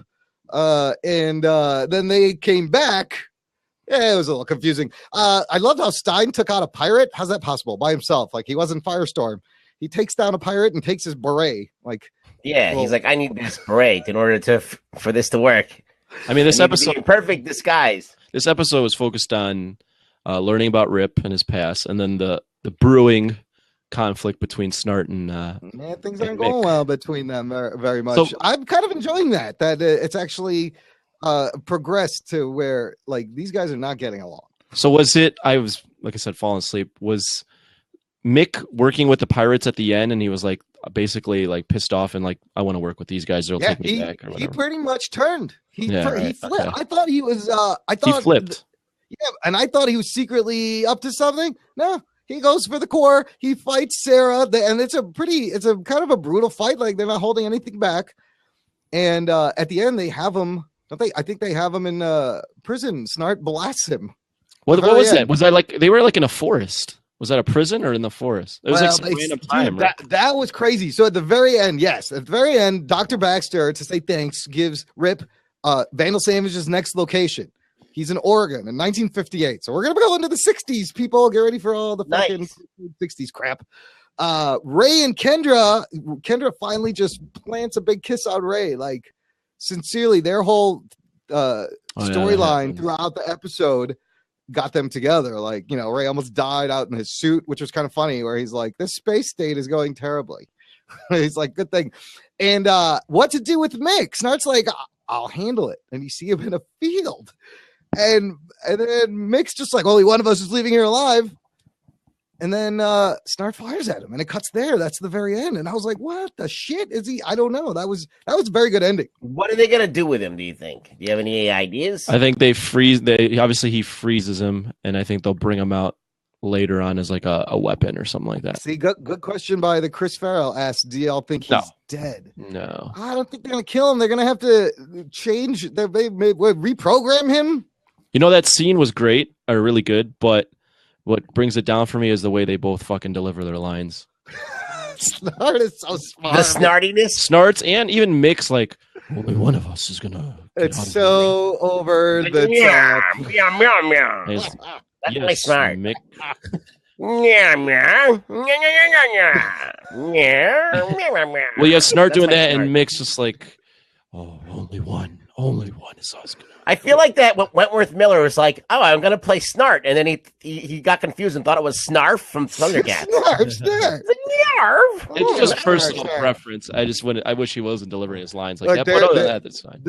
and then they came back. Yeah, it was a little confusing. I loved how Stein took out a pirate. How's that possible? By himself. Like, he wasn't Firestorm. He takes down a pirate and takes his beret. Like, he's like, I need this beret in order for this to work. I mean, this episode, perfect disguise. This episode was focused on learning about Rip and his past, and then the brewing conflict between Snart and things aren't going well between them very much. So, I'm kind of enjoying that it's actually progressed to where like these guys are not getting along. So was it? I was, like I said, falling asleep. Was Mick working with the pirates at the end, and he was like basically like pissed off and like, I want to work with these guys. They'll take me back. Or whatever. He pretty much turned. He flipped. Okay. I thought he was. He flipped. Yeah, and I thought he was secretly up to something. No, he goes for the core. He fights Sarah, and it's a kind of a brutal fight. Like, they're not holding anything back. And at the end, they have him. Don't they? I think they have him in prison. Snart blasts him. What was that? Was that like they were like in a forest? Was that a prison or in the forest? It was like some random time. Dude, that was crazy. So at the very end, Dr. Baxter, to say thanks, gives Rip Vandal Savage's next location. He's in Oregon in 1958. So we're going to go into the 60s, people. Get ready for all the fucking 60s crap. Ray and Kendra finally just plants a big kiss on Ray. Like, sincerely, their whole storyline throughout the episode got them together. Like, Ray almost died out in his suit, which was kind of funny, where he's like, this space state is going terribly. He's like, good thing. And what to do with Mick? Snart's like, I'll handle it. And you see him in a field. And then Mick's just like, only one of us is leaving here alive. And then Snart fires at him, and it cuts there. That's the very end. And I was like, what the shit is he? I don't know. That was a very good ending. What are they going to do with him, do you think? Do you have any ideas? I think they freeze. Obviously he freezes him, and I think they'll bring him out later on as like a weapon or something like that. See, good question by the Chris Farrell asked, do y'all think he's dead? No. I don't think they're going to kill him. They're going to have to change. They reprogram him. That scene was great, or really good, but what brings it down for me is the way they both fucking deliver their lines. Snart is so smart. The snartiness? Snarts, and even Mick's like, only one of us is gonna. It's so over the top. Meow, meow, meow. That's my snart. Mick. Meow, meow. Meow. Well, yeah, Snart doing that, and Mick's just like, oh, only one is us gonna. I feel like that Wentworth Miller was like, oh, I'm going to play Snart. And then he got confused and thought it was Snarf from Thundercats. Snarf. It's just personal preference. I wish he wasn't delivering his lines like that. But other than that, that's fine.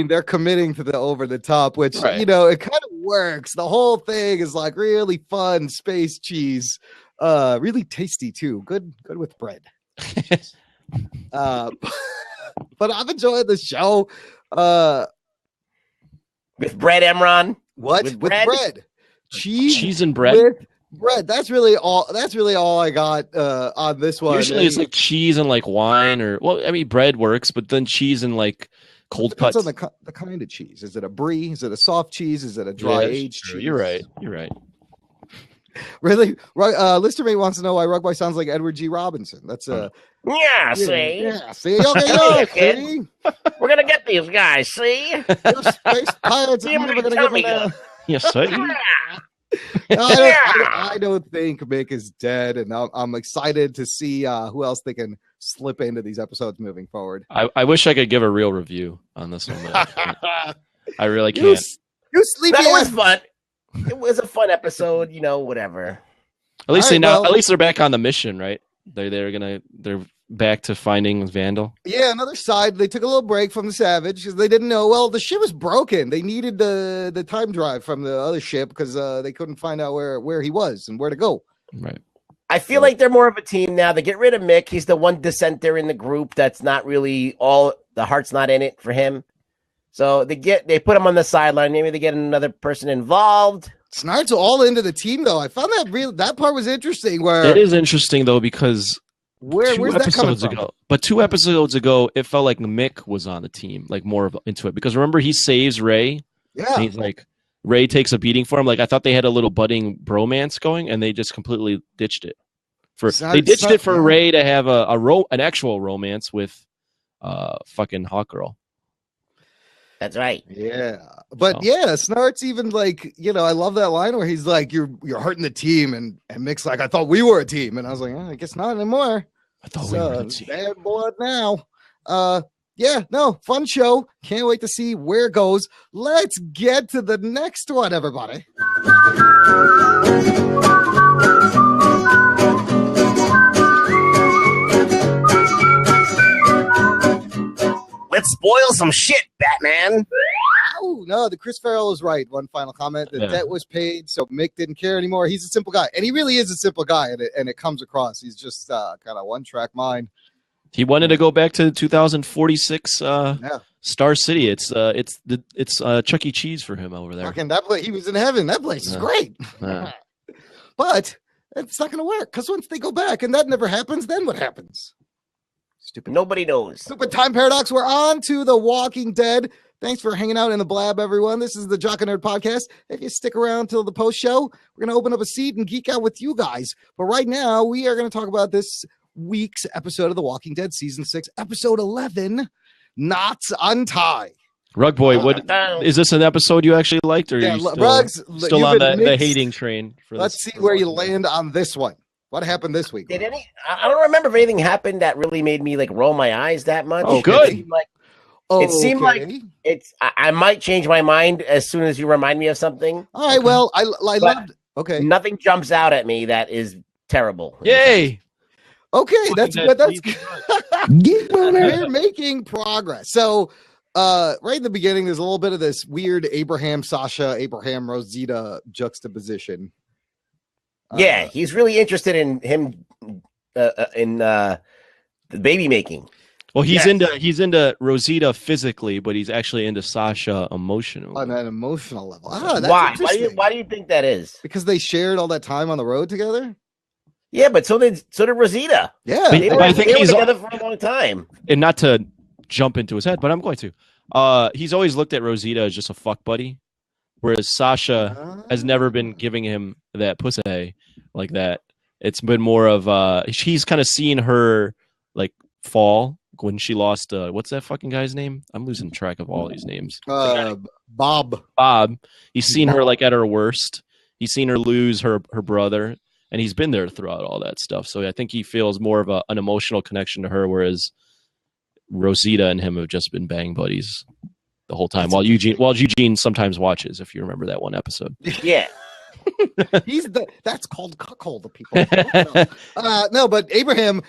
They're committing to the over the top, which, it kind of works. The whole thing is like really fun space cheese. Really tasty, too. Good with bread. But I've enjoyed the show. With bread, Emron? What? With bread. Cheese and bread? Brett, that's really all I got on this one. Usually it's like cheese and like wine, or well, I mean bread works, but then cheese and like cold cuts. On the kind of cheese. Is it a brie? Is it a soft cheese? Is it a dry aged cheese? You're right. Really? Right. Listermate wants to know why Rug Boy sounds like Edward G. Robinson. That's see. See. Okay, see. We're gonna get these guys. See. Space pirates. See, we're gonna get them. Yes, sir. I don't think Mick is dead, and I'm excited to see who else they can slip into these episodes moving forward. I wish I could give a real review on this one. I really can't. You sleepy That was fun. It was a fun episode, whatever. At least at least they're back on the mission, right? They're back to finding Vandal. Yeah, another side. They took a little break from the Savage because they didn't know. Well, the ship was broken. They needed the time drive from the other ship because they couldn't find out where he was and where to go. Right. I feel like they're more of a team now. They get rid of Mick. He's the one dissenter in the group that's not really the heart's not in it for him. So they put him on the sideline. Maybe they get another person involved. Snart's all into the team though. I found that part was interesting. Where it is interesting though because where's that coming from? But 2 episodes ago, it felt like Mick was on the team, like more into it. Because remember, he saves Ray. Yeah. And he's like, Ray takes a beating for him. Like I thought they had a little budding bromance going, and they just completely ditched it. They ditched it for Ray to have an actual romance with fucking Hawkgirl. That's right. Yeah. But Snart's even like, I love that line where he's like, you're hurting the team, and Mick's like, I thought we were a team. And I was like, I guess not anymore. I thought we were a team. Bad blood now. Fun show. Can't wait to see where it goes. Let's get to the next one, everybody. Let's spoil some shit, Batman. Oh, no, the Chris Farrell is right. One final comment. The debt was paid, so Mick didn't care anymore. He's a simple guy. And he really is a simple guy, and it comes across. He's just kind of one-track mind. He wanted to go back to 2046 Star City. It's Chuck E. Cheese for him over there. Fucking that place, he was in heaven. That place is great. But it's not going to work because once they go back and that never happens, then what happens? Stupid. Nobody knows. Stupid time paradox. We're on to The Walking Dead. Thanks for hanging out in the blab, everyone. This is the Jock and Nerd podcast. If you stick around till the post show, we're going to open up a seat and geek out with you guys. But right now, we are going to talk about this week's episode of The Walking Dead, season 6, episode 11, Knots Untie. Rug Boy, is this an episode you actually liked, or are you still on the hating train? Let's see where you land on this one. What happened this week? I don't remember if anything happened that really made me like roll my eyes that much. Oh, good. It seemed like I might change my mind as soon as you remind me of something. All right. Well, I loved. Okay. Nothing jumps out at me that is terrible. Yay. Okay, that's we're making progress. So, right in the beginning, there's a little bit of this weird Abraham Rosita juxtaposition. Yeah, he's really interested in him in the baby making. Well, he's into Rosita physically, but he's actually into Sasha emotionally. On an emotional level. That's why do you think that is? Because they shared all that time on the road together? Yeah, but so did Rosita. Yeah. They were together for a long time. And not to jump into his head, but I'm going to. He's always looked at Rosita as just a fuck buddy, whereas Sasha has never been giving him that pussy like that. It's been more of he's kind of seen her like fall when she lost what's that fucking guy's name? I'm losing track of all these names. Bob. He's seen her like at her worst. He's seen her lose her brother, and he's been there throughout all that stuff. So I think he feels more of an emotional connection to her, whereas Rosita and him have just been bang buddies the whole time. While Eugene sometimes watches, if you remember that one episode. Yeah. That's called cuckold to people. No, but Abraham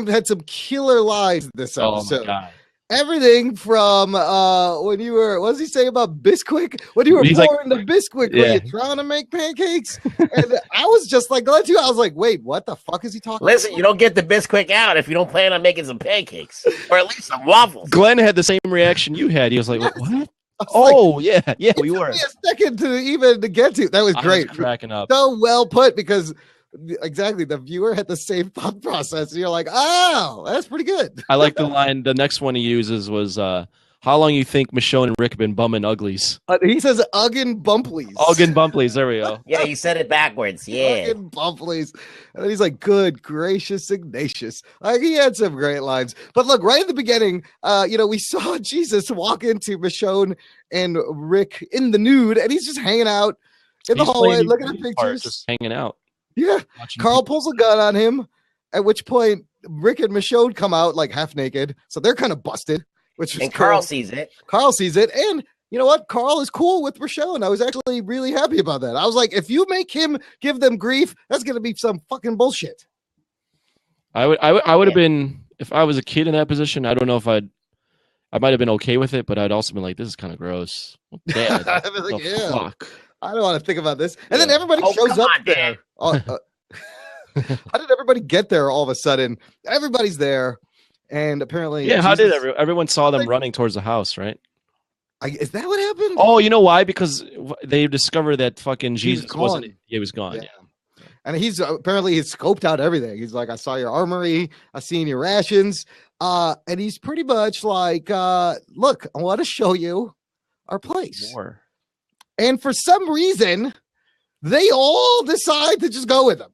had some killer lines this episode. Oh my God. Everything from when you were, what does he say about Bisquick? When you were pouring the Bisquick, were you trying to make pancakes? And I was just like, I was like, wait, what the fuck is he talking Listen, about? You don't get the Bisquick out if you don't plan on making some pancakes or at least some waffles. Glenn had the same reaction you had. He was like, what? Oh yeah, we were. A second to even to get to. That was great. Cracking up. So well put because exactly the viewer had the same thought process. And you're like, oh, that's pretty good. I like the line. The next one he uses was, "How long you think Michonne and Rick have been bumming uglies?" He says Uggan Bumplies. Uggan Bumplies. There we go. Yeah, he said it backwards. Yeah. Uggan Bumplies. And then he's like, good gracious Ignatius. Like, he had some great lines. But look, right at the beginning, we saw Jesus walk into Michonne and Rick in the nude, and he's just hanging out in the hallway, looking at pictures. Just hanging out. Yeah. Carl pulls a gun on him, at which point Rick and Michonne come out like half naked. So they're kind of busted. And Carl sees it. Carl sees it. And you know what? Carl is cool with Michonne. I was actually really happy about that. I was like, if you make him give them grief, that's going to be some fucking bullshit. I would have been, if I was a kid in that position, I don't know if I might have been okay with it, but I'd also been like, this is kind of gross. Dad, fuck? I don't want to think about this. And then everybody shows up there. How did everybody get there all of a sudden? Everybody's there. And apparently, how did everyone saw them running towards the house, right? Is that what happened? Oh, you know why? Because they discovered that fucking Jesus wasn't. He was gone. Yeah. And he's scoped out everything. He's like, I saw your armory, I seen your rations, and he's pretty much like, look, I want to show you our place. More. And for some reason, they all decide to just go with him.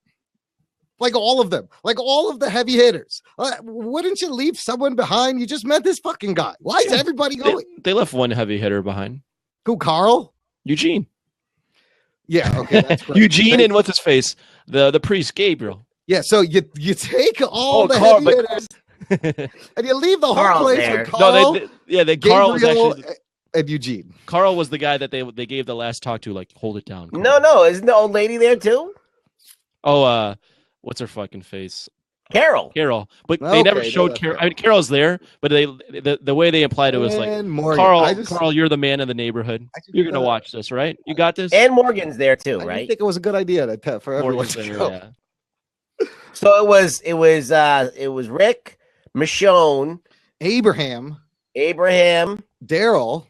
Like all of them, like all of the heavy hitters. Wouldn't you leave someone behind? You just met this fucking guy. Why is everybody going? They left one heavy hitter behind. Who, Carl? Eugene. Yeah, okay, that's great. Eugene and what's his face? The priest, Gabriel. Yeah, so you take all the heavy hitters and you leave the whole place with Carl. Carl was actually and Eugene. Carl was the guy that they gave the last talk to, like, hold it down. Carl. No, isn't the old lady there too? Oh, what's her fucking face? Carol. But they never showed Carol. I mean, Carol's there, but the way they implied it was like, Morgan. Carl, you're the man of the neighborhood. You're gonna watch this, right? You got this. And Morgan's there too, right? I think it was a good idea for everyone to go. Yeah. So it was Rick, Michonne, Abraham, Daryl,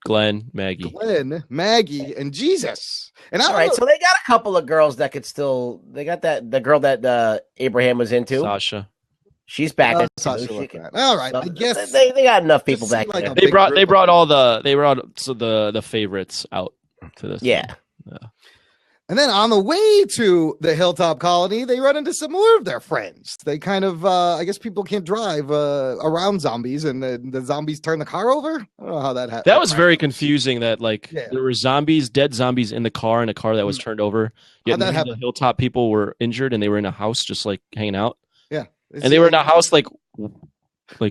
Glenn, Maggie, and Jesus. And all right, so they got a couple of girls that could still. They got the girl that Abraham was into, Sasha. She's back. All right, so I guess they got enough people back there. They brought all the favorites out to this. Yeah. And then on the way to the Hilltop Colony, they run into some more of their friends. They kind of, I guess people can't drive around zombies, and the zombies turn the car over. I don't know how that happened. That was very confusing. That there were dead zombies in the car that was turned over. Yet none of the Hilltop people were injured, and they were in a house just like hanging out. Yeah, and they were in a house like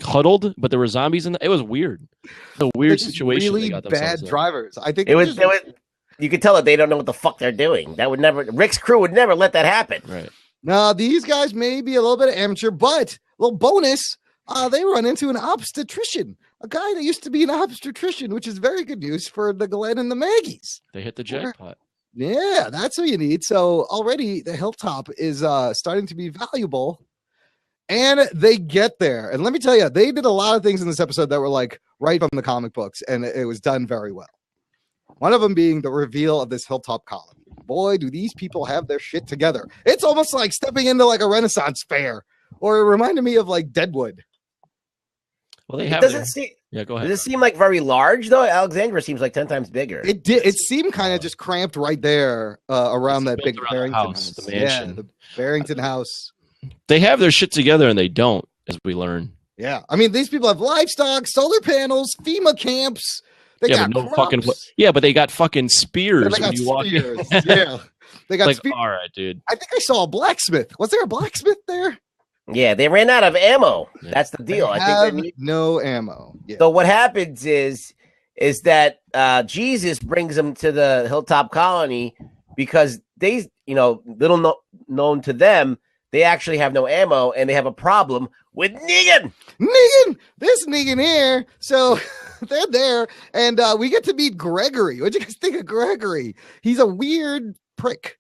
huddled, but there were zombies in. It was weird. It's a weird situation. Really bad drivers. I think it was. You could tell that they don't know what the fuck they're doing. That would never. Rick's crew would never let that happen. Right. Now these guys may be a little bit amateur, but little bonus. They run into an obstetrician, a guy that used to be an obstetrician, which is very good news for the Glenn and the Maggies. They hit the jackpot. Yeah, that's what you need. So already the Hilltop is starting to be valuable, and they get there. And let me tell you, they did a lot of things in this episode that were like right from the comic books, and it was done very well. One of them being the reveal of this Hilltop Colony. Boy, do these people have their shit together. It's almost like stepping into like a Renaissance fair, or it reminded me of like Deadwood. Well, they have. Yeah, go ahead. Does it seem like very large though? Alexandria seems like 10 times bigger. It did. It seemed kind of just cramped right there around that big Barrington house, the mansion, the Barrington house. They have their shit together, and they don't, as we learn. Yeah, I mean, these people have livestock, solar panels, FEMA camps. They got but they got fucking spears when you walk in. They got spears. All right, dude. I think I saw a blacksmith. Was there a blacksmith there? Yeah, they ran out of ammo. Yeah. That's the deal. I think they need no ammo. Yeah. So what happens is that Jesus brings them to the Hilltop Colony because they, little known to them, they actually have no ammo and they have a problem with Negan. This Negan here. So they're there, and we get to meet Gregory. What'd you guys think of Gregory? He's a weird prick.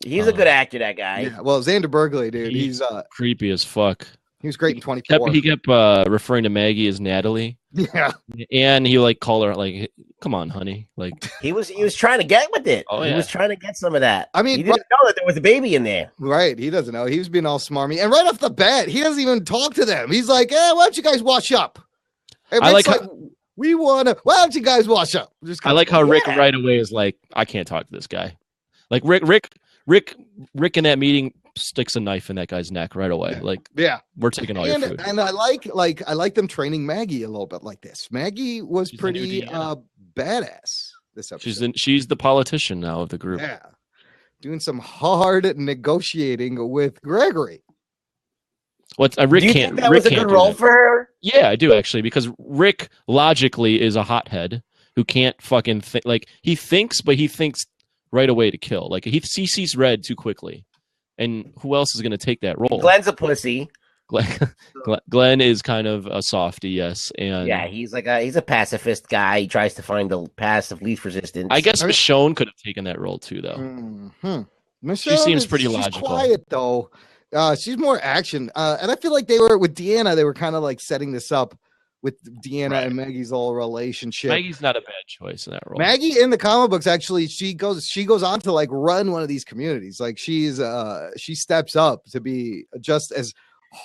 He's a good actor, that guy. Yeah, well, Xander Berkeley, dude. He's creepy as fuck. He was great in 24. He kept referring to Maggie as Natalie. Yeah. And he like called her like, "Come on, honey." Like he was trying to get with it. Oh, he yeah. was trying to get some of that. I mean, he didn't know that there was a baby in there. Right. He doesn't know. He was being all smarmy. And right off the bat, he doesn't even talk to them. He's like, why don't you guys wash up? And I like why don't you guys wash up? I like how Rick right away is like, I can't talk to this guy. Like Rick in that meeting sticks a knife in that guy's neck right away. Like, yeah, we're taking all your food. And I like them training Maggie a little bit like this. Maggie was pretty badass this episode. She's the politician now of the group. Yeah, doing some hard negotiating with Gregory. Rick do you can't. Think that Rick was a good role for her? Yeah, I do actually, because Rick logically is a hothead who can't fucking think. Like he thinks, but he thinks right away to kill. Like he sees red too quickly. And who else is going to take that role? Glenn's a pussy. Glenn is kind of a softie, yes. And yeah, he's a pacifist guy. He tries to find the path of least resistance. I guess Michonne could have taken that role too, though. Mm-hmm. She seems pretty logical. She's quiet though. She's more action. And I feel like they were with Deanna. They were kind of like setting this up with Deanna and Maggie's whole relationship. Maggie's not a bad choice in that role. Maggie in the comic books, actually, she goes on to like run one of these communities. Like she steps up to be just as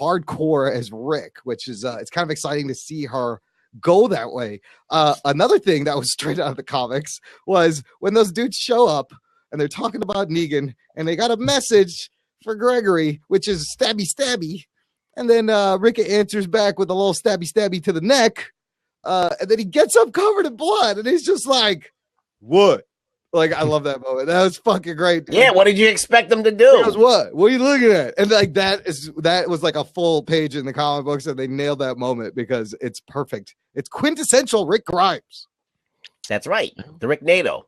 hardcore as Rick, which is it's kind of exciting to see her go that way. Another thing that was straight out of the comics was when those dudes show up and they're talking about Negan and they got a message for Gregory, which is stabby. And then Rick answers back with a little stabby to the neck. And then he gets up covered in blood. And he's just like, what? Like, I love that moment. That was fucking great. Dude. Yeah, what did you expect them to do? He goes, what? What are you looking at? And like that was like a full page in the comic books. And they nailed that moment because it's perfect. It's quintessential Rick Grimes. That's right. The Rick NATO.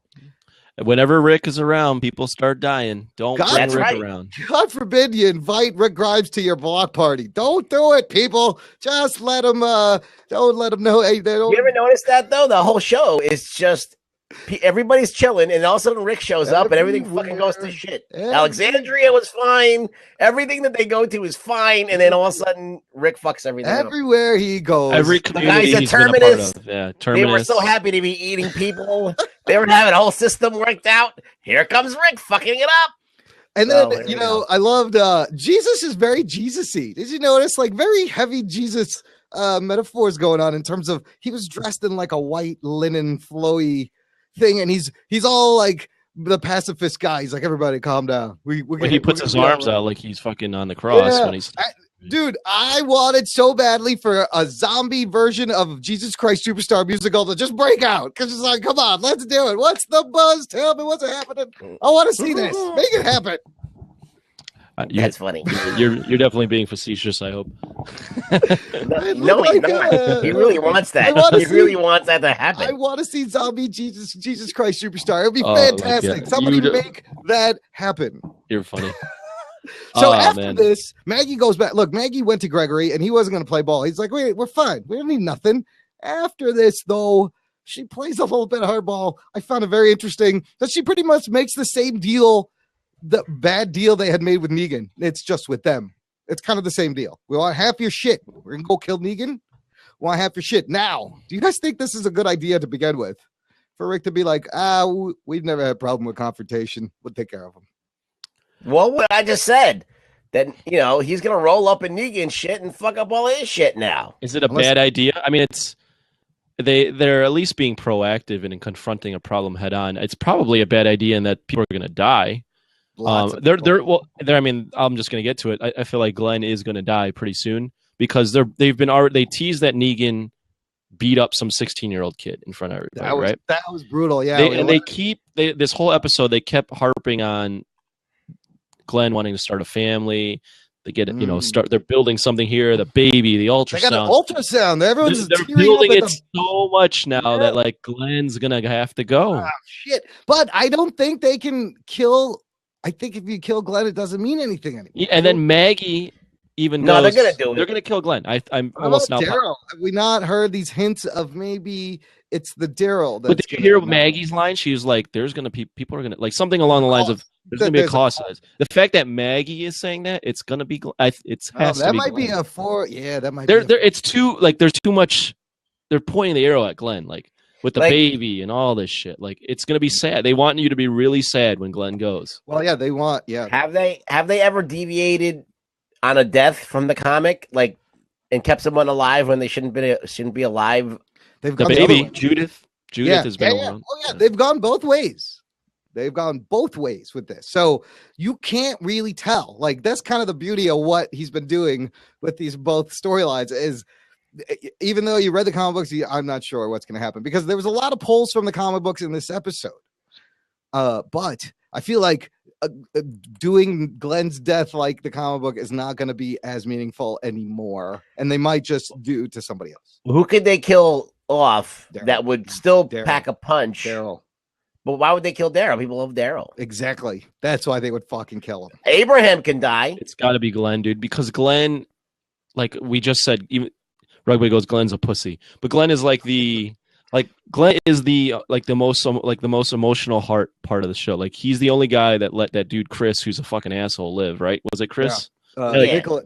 Whenever Rick is around, people start dying. Don't bring Rick around. God forbid you invite Rick Grimes to your block party. Don't do it, people. Just let him. Don't let him know. Hey, they don't. You ever notice that though? The whole show is just everybody's chilling, and all of a sudden Rick shows up, and everything fucking goes to shit. Alexandria was fine. Everything that they go to is fine, and then all of a sudden Rick fucks everything. Everywhere he goes, every community he's been a part of. Yeah, Terminus. They were so happy to be eating people. They were having a whole system worked out. Here comes Rick fucking it up. And then, I loved Jesus is very Jesus-y. Did you notice? Like very heavy Jesus metaphors going on in terms of he was dressed in like a white linen flowy thing, and he's all like the pacifist guy. He's like, everybody calm down. When he puts his arms out like he's fucking on the cross when he's dude, I wanted so badly for a zombie version of Jesus Christ Superstar musical to just break out. Because it's like, come on, let's do it. What's the buzz? Tell me what's happening. I want to see this. Make it happen. That's funny. You're definitely being facetious, I hope. No, he's not. He really wants that. He really wants that to happen. I want to see zombie Jesus Christ Superstar. It would be fantastic. Somebody make that happen. You're funny. So after this, Maggie goes back. Look, Maggie went to Gregory, and he wasn't going to play ball. He's like, wait, we're fine. We don't need nothing. After this, though, she plays a little bit of hardball. I found it very interesting that she pretty much makes the same deal, the bad deal they had made with Negan. It's just with them. It's kind of the same deal. We want half your shit. We're going to go kill Negan. We want half your shit. Now, do you guys think this is a good idea to begin with? For Rick to be like, we've never had a problem with confrontation. We'll take care of him. Well, what I just said, that he's gonna roll up in Negan shit and fuck up all his shit now. Is it a bad idea? I mean, they're at least being proactive and in confronting a problem head on. It's probably a bad idea in that people are gonna die. I'm just gonna get to it. I feel like Glenn is gonna die pretty soon because they teased that Negan beat up some 16-year-old kid in front of everybody. Right? That was brutal. Yeah, this whole episode they kept harping on Glenn wanting to start a family. They get they're building something here, the baby, the ultrasound. They got an ultrasound. Everyone's they're building it so much now that like Glenn's gonna have to go. Oh, shit. But I don't think they can kill. I think if you kill Glenn, it doesn't mean anything anymore. Yeah, and then Maggie even goes, they're gonna do it. They're gonna kill Glenn. I'm almost now. Daryl? Have we not heard these hints of maybe it's the Daryl. But did you hear Maggie's line? She was like, "There's gonna be people are gonna like something along the lines of there's gonna be a cost to this." The fact that Maggie is saying that it's gonna be, it's has that to be might Glenn. be a four. Yeah, that might. There, it's too like there's too much. They're pointing the arrow at Glenn, like with the baby and all this shit. Like it's gonna be sad. They want you to be really sad when Glenn goes. Well, yeah, they want. Yeah. Have they ever deviated on a death from the comic, like, and kept someone alive when they shouldn't be alive? They've the gone baby, Judith has been around. Oh yeah, they've gone both ways. They've gone both ways with this. So you can't really tell. Like that's kind of the beauty of what he's been doing with these both storylines is even though you read the comic books, I'm not sure what's going to happen because there was a lot of polls from the comic books in this episode. But I feel like doing Glenn's death like the comic book is not going to be as meaningful anymore. And they might just do to somebody else. Who could they kill off Daryl. that would still Daryl. pack a punch? Daryl. But why would they kill Daryl? People love Daryl. Exactly. That's why they would fucking kill him. Abraham can die. It's got to be Glenn, dude, because Glenn, like we just said, even Rugby goes, Glenn's a pussy, but Glenn is Glenn is the most emotional heart part of the show. Like he's the only guy that let that dude Chris, who's a fucking asshole, live. Right? Was it Chris? Yeah.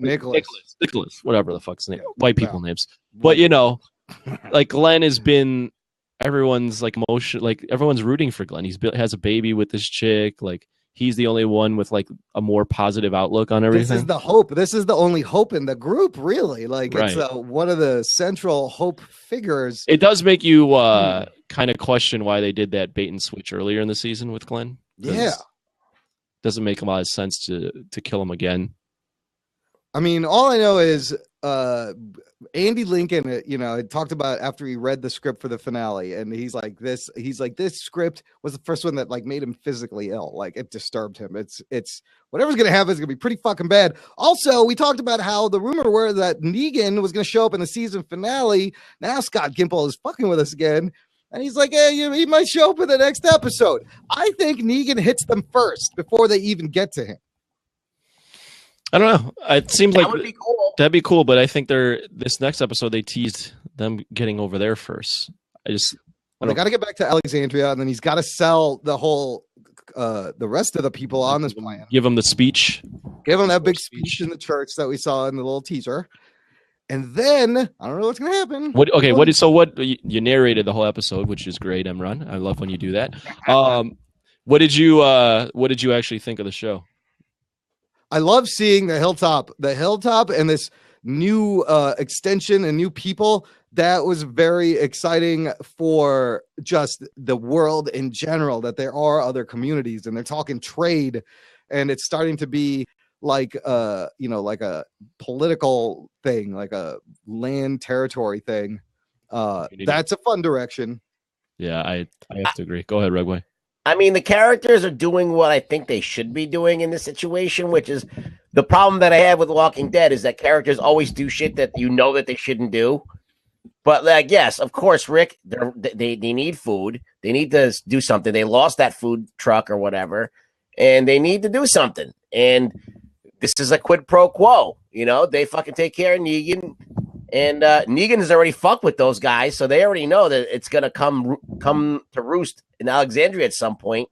Nicholas, whatever the fuck's name, white people names. But like Glenn has been everyone's like emotion, like everyone's rooting for Glenn. Has a baby with this chick. Like he's the only one with like a more positive outlook on everything. This is the hope. This is the only hope in the group, really. Like right. It's one of the central hope figures. It does make you kind of question why they did that bait and switch earlier in the season with Glenn. Yeah, doesn't make a lot of sense to kill him again. I mean, all I know is Andy Lincoln, had talked about after he read the script for the finale, and he's like, this script was the first one that like made him physically ill. Like it disturbed him. It's whatever's going to happen is going to be pretty fucking bad. Also, we talked about how the rumor were that Negan was going to show up in the season finale. Now Scott Gimple is fucking with us again. And he's like, hey, he might show up in the next episode. I think Negan hits them first before they even get to him. I don't know. It seems like would be cool. That'd be cool, but I think this next episode they teased them getting over there first. They got to get back to Alexandria, and then he's got to sell the whole, the rest of the people on this plan. Give them the speech. Give them that big speech in the church that we saw in the little teaser, and then I don't know what's gonna happen. What you narrated the whole episode, which is great, Emron. I love when you do that. What did you actually think of the show? I love seeing the hilltop, and this new extension and new people. That was very exciting for just the world in general, that there are other communities and they're talking trade, and it's starting to be like like a political thing, like a land territory thing. That's a fun direction. Yeah, I have to agree. Go ahead, Rugway. I mean, the characters are doing what I think they should be doing in this situation, which is the problem that I have with Walking Dead is that characters always do shit that that they shouldn't do. But like, yes, of course, Rick, they need food. They need to do something. They lost that food truck or whatever, and they need to do something. And this is a quid pro quo. They fucking take care of Negan. And Negan has already fucked with those guys, so they already know that it's gonna come to roost in Alexandria at some point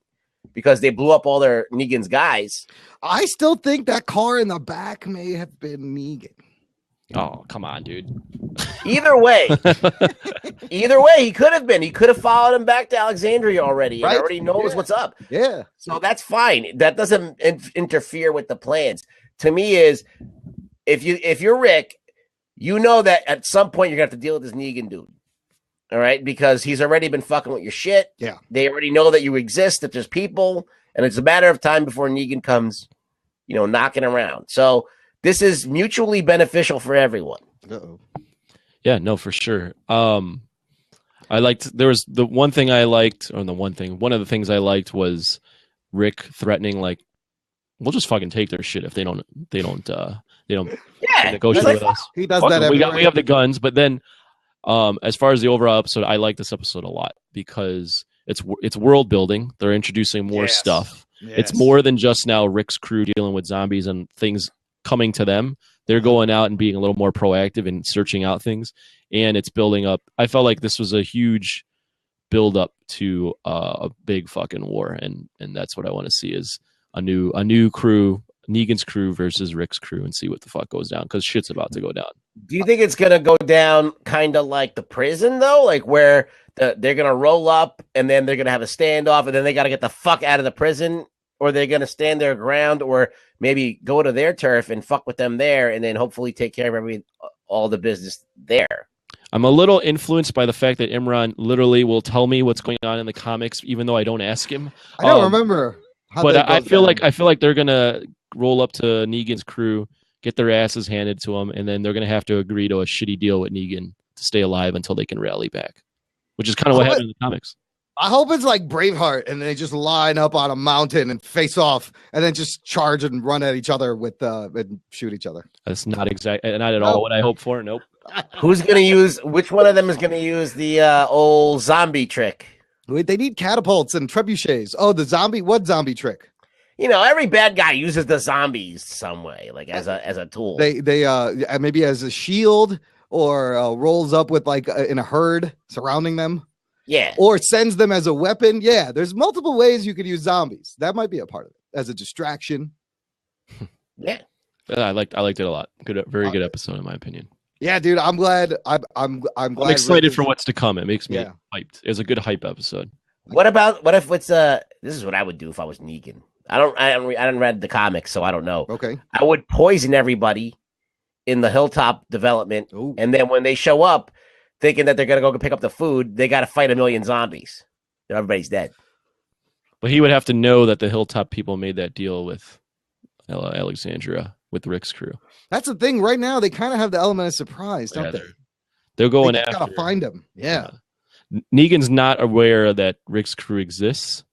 because they blew up all their Negan's guys. I still think that car in the back may have been Negan. Oh, come on, dude. Either way, he could have been. He could have followed him back to Alexandria already. Right? And already knows what's up. Yeah. So that's fine. That doesn't interfere with the plans. To me, is if you're Rick. You know that at some point you're going to have to deal with this Negan dude. All right? Because he's already been fucking with your shit. Yeah. They already know that you exist, that there's people, and it's a matter of time before Negan comes, knocking around. So this is mutually beneficial for everyone. Uh-oh. Yeah, no, for sure. One of the things I liked was Rick threatening, like, we'll just fucking take their shit if they don't negotiate with us. He does that. We have the guns, but then as far as the overall episode, I like this episode a lot because it's world building. They're introducing more stuff. Yes. It's more than just now Rick's crew dealing with zombies and things coming to them. They're going out and being a little more proactive and searching out things, and it's building up. I felt like this was a huge build up to a big fucking war, and that's what I want to see is a new crew, Negan's crew versus Rick's crew, and see what the fuck goes down, because shit's about to go down. Do you think it's gonna go down kind of like the prison though, like where they're gonna roll up and then they're gonna have a standoff and then they gotta get the fuck out of the prison, or they're gonna stand their ground, or maybe go to their turf and fuck with them there, and then hopefully take care of all the business there? I'm a little influenced by the fact that Imran literally will tell me what's going on in the comics, even though I don't ask him. I don't remember. But I feel like they're gonna roll up to Negan's crew, get their asses handed to them, and then they're gonna have to agree to a shitty deal with Negan to stay alive until they can rally back, which is kind of what happened in the comics. I hope it's like Braveheart, and they just line up on a mountain and face off, and then just charge and run at each other and shoot each other. That's not at all what I hope for. Nope. Which one of them is gonna use the old zombie trick? Wait, they need catapults and trebuchets. Oh, what zombie trick? Every bad guy uses the zombies some way, like as a tool. They maybe as a shield, or rolls up with in a herd surrounding them. Yeah. Or sends them as a weapon. Yeah, there's multiple ways you could use zombies. That might be a part of it as a distraction. Yeah. I liked it a lot. Very good episode in my opinion. Yeah, dude, I'm glad. I'm glad. I'm excited for what's to come. It makes me hyped. It was a good hype episode. What if it's this is what I would do if I was Negan. I didn't read the comics, so I don't know. Okay. I would poison everybody in the Hilltop development. Ooh. And then when they show up thinking that they're going to go pick up the food, they got to fight 1 million zombies. Everybody's dead. But he would have to know that the Hilltop people made that deal with Alexandria, with Rick's crew. That's the thing. Right now, they kind of have the element of surprise, don't they? They're going they after. Gotta find him. Yeah. Negan's not aware that Rick's crew exists,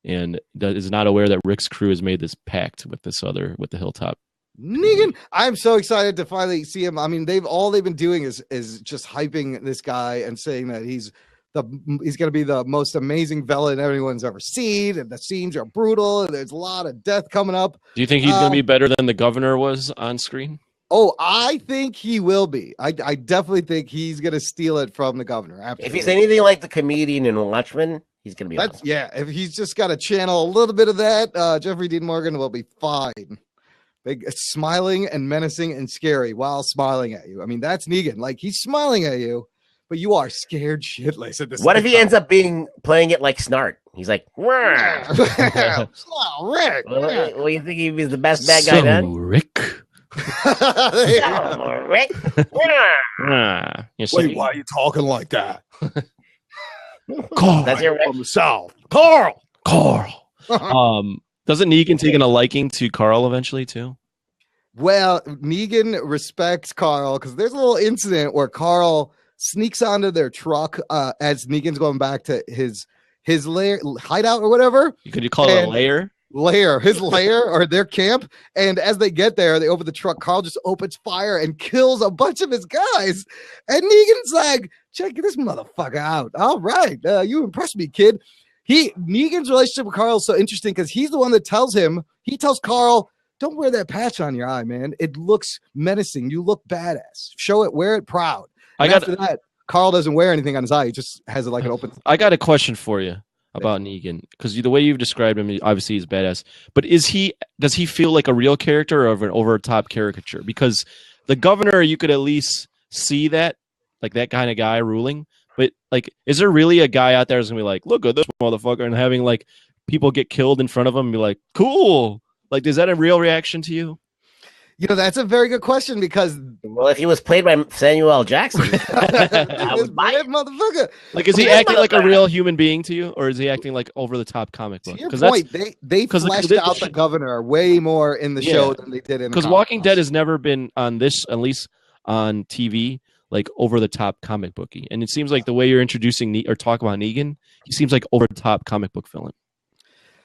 and is not aware that Rick's crew has made this pact with the Hilltop. Negan, I'm so excited to finally see him. I mean, they've been doing is just hyping this guy and saying that he's going to be the most amazing villain everyone's ever seen, and the scenes are brutal, and there's a lot of death coming up. Do you think he's going to be better than the governor was on screen? Oh, I think he will be. I definitely think he's going to steal it from the governor. Absolutely. If he's anything like the comedian in Watchmen, he's going to be awesome. Yeah, if he's just got to channel a little bit of that, Jeffrey Dean Morgan will be fine. Big, smiling and menacing and scary while smiling at you. I mean, that's Negan. Like, he's smiling at you, but you are scared shitless at this. What if he ends up playing it like Snart? He's like, Rick. Well, you think he's the best bad guy then? Rick. Rick. Wait, why are you talking like that? Carl, that's your from the South. Carl. Doesn't Negan take a liking to Carl eventually too? Well, Negan respects Carl because there's a little incident where Carl sneaks onto their truck as Negan's going back to his lair, hideout or whatever. Could you call it a lair? His lair or their camp. And as they get there, they open the truck. Carl just opens fire and kills a bunch of his guys. And Negan's like, check this motherfucker out. All right. You impressed me, kid. Negan's relationship with Carl is so interesting because he's the one that tells Carl, don't wear that patch on your eye, man. It looks menacing. You look badass. Show it, wear it proud. After that, Carl doesn't wear anything on his eye. He just has it like an open. I got a question for you about Negan, because the way you've described him, obviously he's badass. But does he feel like a real character or an over-the-top caricature? Because the governor, you could at least see that, like that kind of guy ruling. But like, is there really a guy out there who's gonna be like, look at this motherfucker, and having like people get killed in front of him and be like, cool? Like, is that a real reaction to you? You know, that's a very good question because, well, if he was played by Samuel L. Jackson, motherfucker. Like, is he acting like a real human being to you, or is he acting like over the top comic book? Because they fleshed out the governor way more in the show than they did in. Because Walking Dead has never been on this, at least on TV, like over the top comic booky, and it seems like the way you're introducing or talk about Negan, he seems like over the top comic book villain.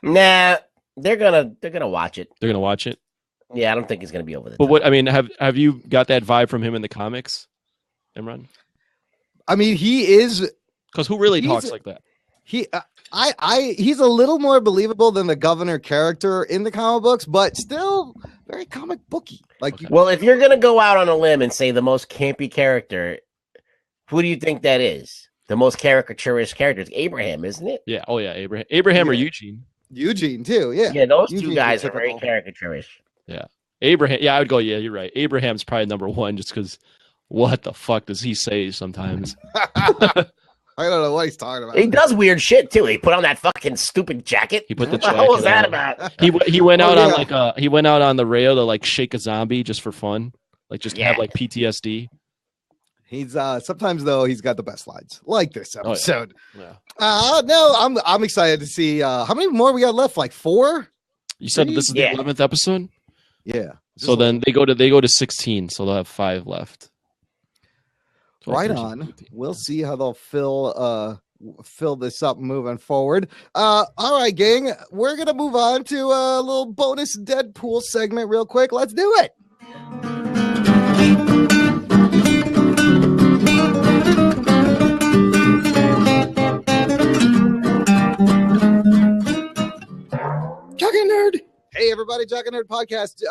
Nah, they're gonna watch it. They're gonna watch it. Yeah, I don't think it's going to be over the top. But what, I mean, have you got that vibe from him in the comics, Imran? I mean, he is, because who really talks like that? He's a little more believable than the governor character in the comic books, but still very comic booky. Like, okay. Well, if you're going to go out on a limb and say the most campy character, who do you think that is? the most caricaturish characters. Abraham, isn't it? Yeah. Oh yeah, Abraham or Yeah. Eugene. Eugene too. Yeah. Yeah, those Eugene's two guys are very typical. caricaturish. Yeah. Abraham. Yeah, I would go. Yeah, you're right. Abraham's probably number one, just because. What the fuck does he say sometimes? I don't know what he's talking about. He does weird shit too. He put on that fucking stupid jacket. He put the What was that jacket on. about? He went out Oh, on yeah. like he went out on the rail to like shake a zombie just for fun, like just to have Yeah. like PTSD. He's sometimes though he's got the best lines, like this Oh, yeah. episode. Yeah. No, I'm excited to see how many more we got left. Like 4. You said this is Yeah. the 11th episode, Yeah. so then they go to 16, so they'll have 5 left. 12, Right 13, on. 14. We'll see how they'll fill this up moving forward. All right, gang. We're gonna move on to a little bonus Deadpool segment real quick. Let's do it. Jock and Nerd. Hey everybody, Jock and Nerd podcast.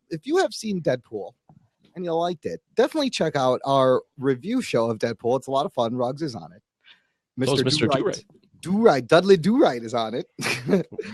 If you have seen Deadpool and you liked it, definitely check out our review show of Deadpool. It's a lot of fun. Ruggs is on it. Mr. Do-Right. Do-Right. Dudley Do-Right is on it.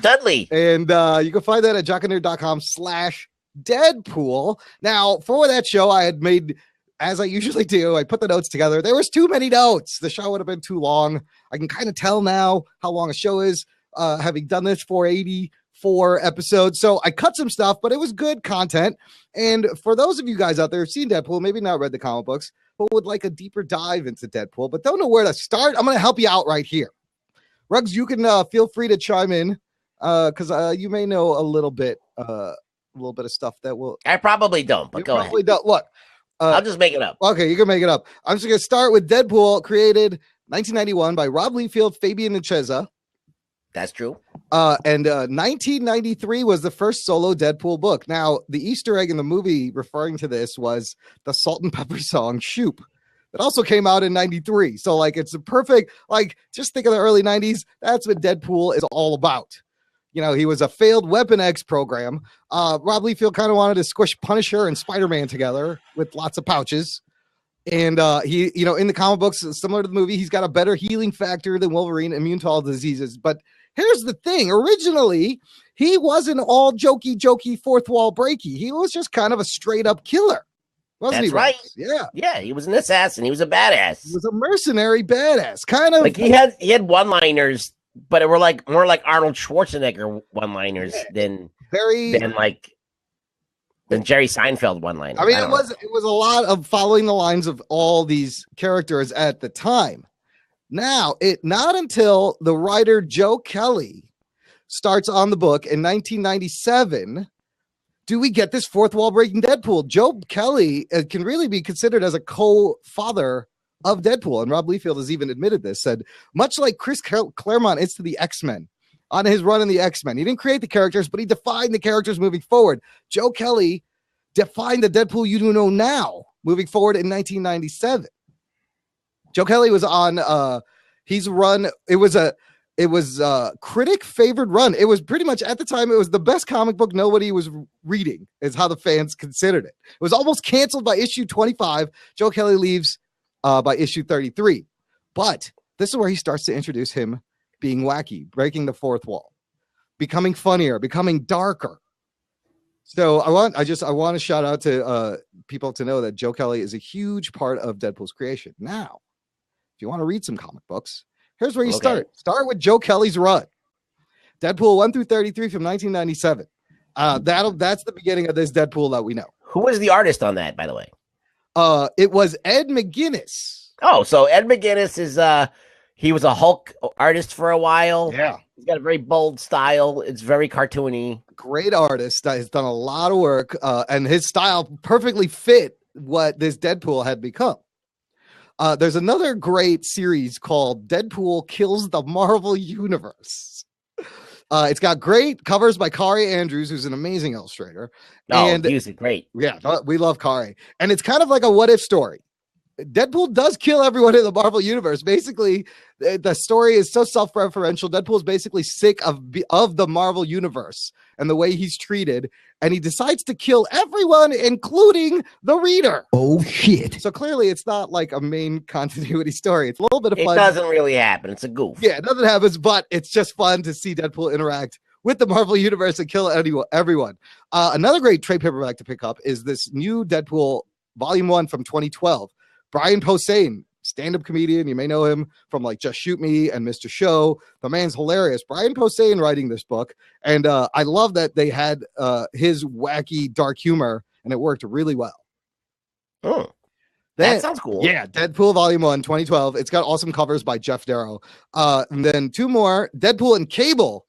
Dudley. And you can find that at jockandnerd.com/Deadpool. Now, for that show, I had made, as I usually do, I put the notes together. There was too many notes. The show would have been too long. I can kind of tell now how long a show is, having done this for 84 episodes. So I cut some stuff, but it was good content. And for those of you guys out there who've seen Deadpool, maybe not read the comic books, but would like a deeper dive into Deadpool, but don't know where to start, I'm going to help you out right here. Ruggs, you can feel free to chime in because you may know a little bit of stuff that will. I probably don't, but You go ahead. probably don't. Look, I'll just make it up. okay, you can make it up. I'm just going to start with Deadpool, created 1991 by Rob Liefeld, Fabian Nicieza. That's true. And 1993 was the first solo Deadpool book. Now, the Easter egg in the movie referring to this was the Salt and Pepper song Shoop. It also came out in 93. So, like, it's a perfect, like, just think of the early 90s. That's what Deadpool is all about. You know, he was a failed Weapon X program. Rob Liefeld kind of wanted to squish Punisher and Spider-Man together with lots of pouches. And he, you know, in the comic books, similar to the movie, he's got a better healing factor than Wolverine, immune to all diseases. But here's the thing. Originally, he wasn't all jokey, fourth wall breaky. He was just kind of a straight up killer. Wasn't That's he? right. Ruggs? Yeah. Yeah, he was an assassin. He was a badass. He was a mercenary badass. Kind of Like he had one-liners, but it were like more like Arnold Schwarzenegger one-liners than Jerry Seinfeld one-liners. I mean, it was a lot of following the lines of all these characters at the time. Now, not until the writer Joe Kelly starts on the book in 1997 do we get this fourth wall breaking Deadpool. Joe Kelly can really be considered as a co-father of Deadpool, and Rob Liefeld has even admitted this, said, much like Chris Claremont is to the X-Men on his run in the X-Men. He didn't create the characters, but he defined the characters moving forward. Joe Kelly defined the Deadpool you do know now moving forward in 1997. Joe Kelly was on he's run, it was critic favored run. It was pretty much at the time, it was the best comic book nobody was reading, is how the fans considered it. It was almost canceled by issue 25. Joe Kelly leaves by issue 33. But this is where he starts to introduce him being wacky, breaking the fourth wall, becoming funnier, becoming darker. So I want to shout out to people to know that Joe Kelly is a huge part of Deadpool's creation. Now, if you want to read some comic books, here's where you start. Start with Joe Kelly's run. Deadpool 1 through 33 from 1997. That's the beginning of this Deadpool that we know. Who was the artist on that, by the way? It was Ed McGuinness. Oh, so Ed McGuinness is he was a Hulk artist for a while. Yeah. He's got a very bold style. It's very cartoony. Great artist that has done a lot of work, and his style perfectly fit what this Deadpool had become. There's another great series called Deadpool Kills the Marvel Universe. It's got great covers by Kari Andrews, who's an amazing illustrator. Oh, and he's great. yeah, we love Kari. And it's kind of like a what if story. Deadpool does kill everyone in the Marvel universe. Basically, the story is so self-referential. Deadpool is basically sick of the Marvel universe and the way he's treated, and he decides to kill everyone, including the reader. Oh shit. So clearly it's not like a main continuity story. It's a little bit of fun. It doesn't really happen. It's a goof. Yeah, nothing happens, but it's just fun to see Deadpool interact with the Marvel universe and kill everyone. Another great trade paperback to pick up is this new Deadpool Volume 1 from 2012. Brian Posehn, stand-up comedian. You may know him from like Just Shoot Me and Mr. Show. The man's hilarious. Brian Posehn writing this book. And I love that they had his wacky dark humor, and it worked really well. Oh, that sounds cool. Yeah, Deadpool Volume 1, 2012. It's got awesome covers by Jeff Darrow. And then two more, Deadpool and Cable,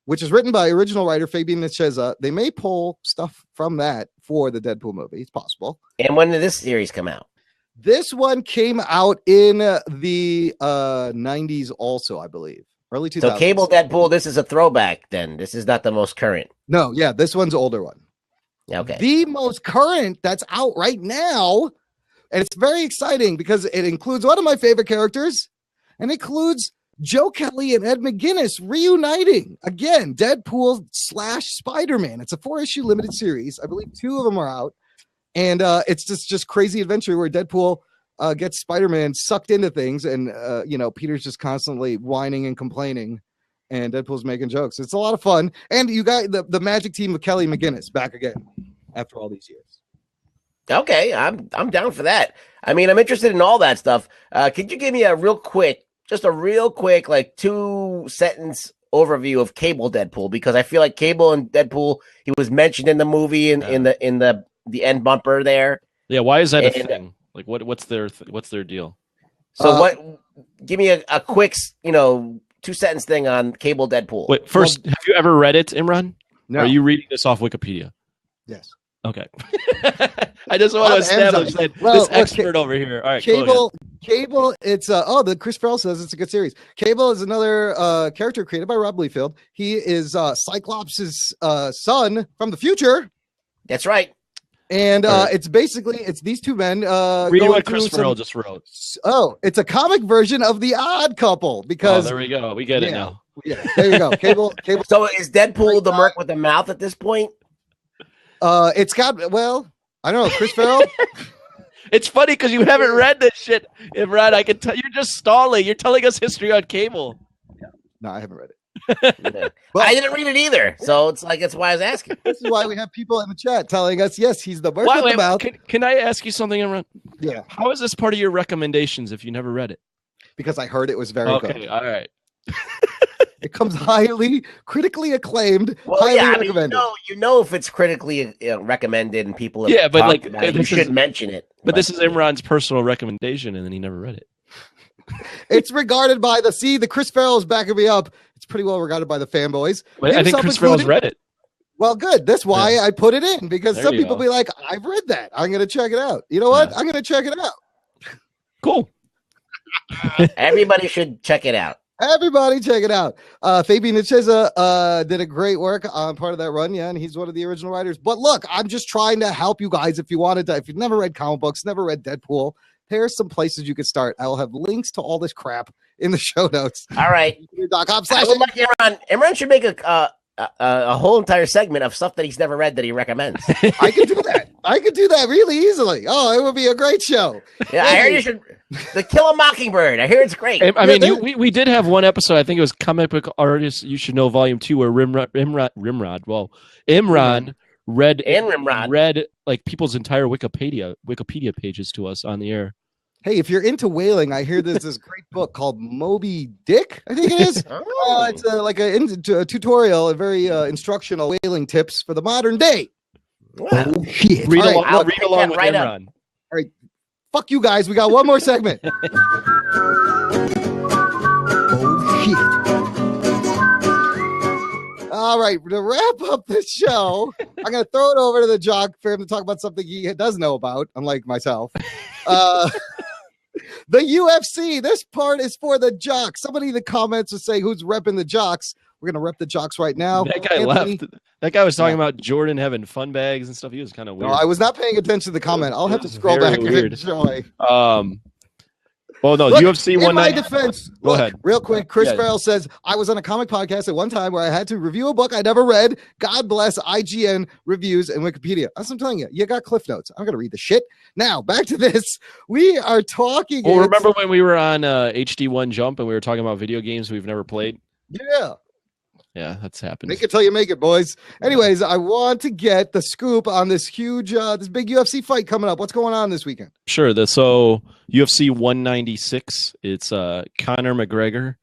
which is written by original writer Fabian Nicieza. They may pull stuff from that for the Deadpool movie. It's possible. And when did this series come out? This one came out in the 90s also, I believe. Early 2000s. So Cable Deadpool, this is a throwback then. This is not the most current. No, yeah, this one's older one. Okay. The most current that's out right now, and it's very exciting because it includes one of my favorite characters, and it includes Joe Kelly and Ed McGuinness reuniting again. Deadpool / Spider-Man. It's a 4-issue limited series. I believe 2 of them are out, and it's just crazy adventure where Deadpool gets Spider-Man sucked into things, and Peter's just constantly whining and complaining, and Deadpool's making jokes. It's a lot of fun, and you got the magic team of Kelly McGuinness back again after all these years. Okay, I'm down for that. I mean, I'm interested in all that stuff. Could you give me a real quick, like 2-sentence overview of Cable Deadpool? Because I feel like Cable and Deadpool, he was mentioned in the movie in the end bumper there. Yeah, why is that a thing? Like, what's their deal? So give me a quick, 2-sentence thing on Cable Deadpool. Wait, first, have you ever read it, Imran? No. Or are you reading this off Wikipedia? Yes. Okay. I just want to establish that this expert over here. All right, Cable. It's the Chris Farrell says it's a good series. Cable is another character created by Rob Liefeld. He is Cyclops' son from the future. That's right. And it's these two men. Read what Chris Farrell just wrote. Oh, it's a comic version of The Odd Couple because. Oh, there we go. We get it now. Yeah, there you go. Cable. So is Deadpool the merc with the mouth at this point? It's got, I don't know, Chris Farrell. It's funny because you haven't read this shit, Imran. I can tell you're just stalling. You're telling us history on Cable. No, I haven't read it. But I didn't read it either, so it's like that's why I was asking. This is why we have people in the chat telling us, yes, he's the merc with the mouth. Can I ask you something, Imran? Yeah. How is this part of your recommendations if you never read it? Because I heard it was very good. Okay, all right. It comes highly critically acclaimed, highly recommended. You know if it's critically recommended and people have but you should mention it. But this is Imran's personal recommendation, and then he never read it. It's regarded by the Chris Farrell is backing me up. It's pretty well regarded by the fanboys. But I think Chris Farrell's read it. Well, good. That's why I put it in, because some people be like, I've read that. I'm going to check it out. You know what? I'm going to check it out. Cool. Everybody should check it out. Everybody check it out. Fabian Nicieza did a great work on part of that run, and he's one of the original writers. But look, I'm just trying to help you guys. If you've never read comic books, never read Deadpool, here's some places you could start. I will have links to all this crap in the show notes. All right. Imran should make a whole entire segment of stuff that he's never read that he recommends. I could do that. I could do that really easily. Oh, it would be a great show. Yeah, I heard you should. The Kill a Mockingbird. I hear it's great. I mean, we did have one episode. I think it was Comic Book Artists You Should Know Volume 2, where Imran read like people's entire Wikipedia pages to us on the air. Hey, if you're into whaling, I hear there's this great book called Moby Dick, I think it is. It's like a tutorial, a very instructional whaling tips for the modern day. Wow. Oh, shit. Read along with Imran. All right. Fuck you guys. We got one more segment. Oh, shit. All right. To wrap up this show, I'm going to throw it over to the jock for him to talk about something he does know about, unlike myself. The UFC. This part is for the jocks. Somebody in the comments is saying who's repping the jocks. We're gonna rep the jocks right now. That guy left. That guy was talking about Jordan having fun bags and stuff. He was kind of weird. No, I was not paying attention to the comment. I'll have to scroll back and enjoy. Well, no, Look, UFC in my 190. defense, Go ahead. Real quick. Chris Farrell says, I was on a comic podcast at one time where I had to review a book I never read. God bless IGN reviews and Wikipedia. That's what I'm telling you. You got cliff notes. I'm going to read the shit. Now, back to this. We are talking. Well, remember when we were on HD1 Jump and we were talking about video games we've never played? Yeah. Yeah, that's happened. Make it till you make it, boys. Anyways, I want to get the scoop on this huge, this big UFC fight coming up. What's going on this weekend? Sure. So UFC 196, it's Conor McGregor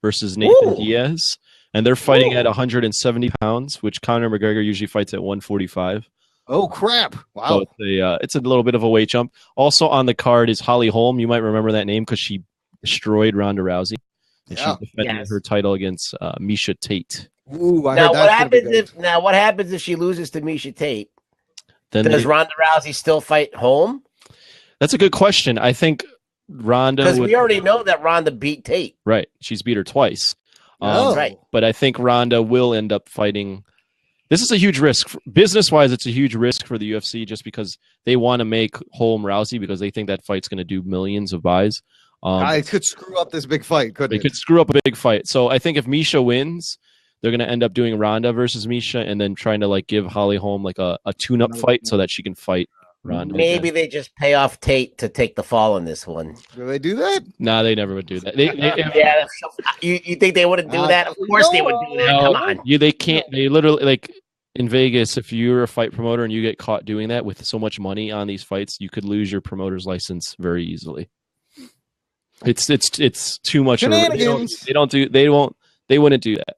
versus Nathan Diaz, and they're fighting at 170 pounds, which Conor McGregor usually fights at 145. Oh crap! Wow, so it's a little bit of a weight jump. Also on the card is Holly Holm. You might remember that name because she destroyed Ronda Rousey. And she's defending her title against Miesha Tate. Ooh, what happens if she loses to Miesha Tate? Then does Ronda Rousey still fight Holm? That's a good question. I think Ronda, because we already know that Ronda beat Tate. Right, she's beat her twice. Right, but I think Ronda will end up fighting. This is a huge risk business-wise. It's a huge risk for the UFC just because they want to make Holm Rousey because they think that fight's going to do millions of buys. I could screw up this big fight, couldn't they? Could screw up a big fight. So I think if Miesha wins, they're going to end up doing Ronda versus Miesha and then trying to like give Holly Holm like a tune-up fight so that she can fight Ronda. Maybe they just pay off Tate to take the fall in this one. Do they do that? Nah, they never would do that. You think they wouldn't do that? Of course they would do that. No, come on. They can't. They literally like in Vegas. If you're a fight promoter and you get caught doing that with so much money on these fights, you could lose your promoter's license very easily. It's too much. They wouldn't do that.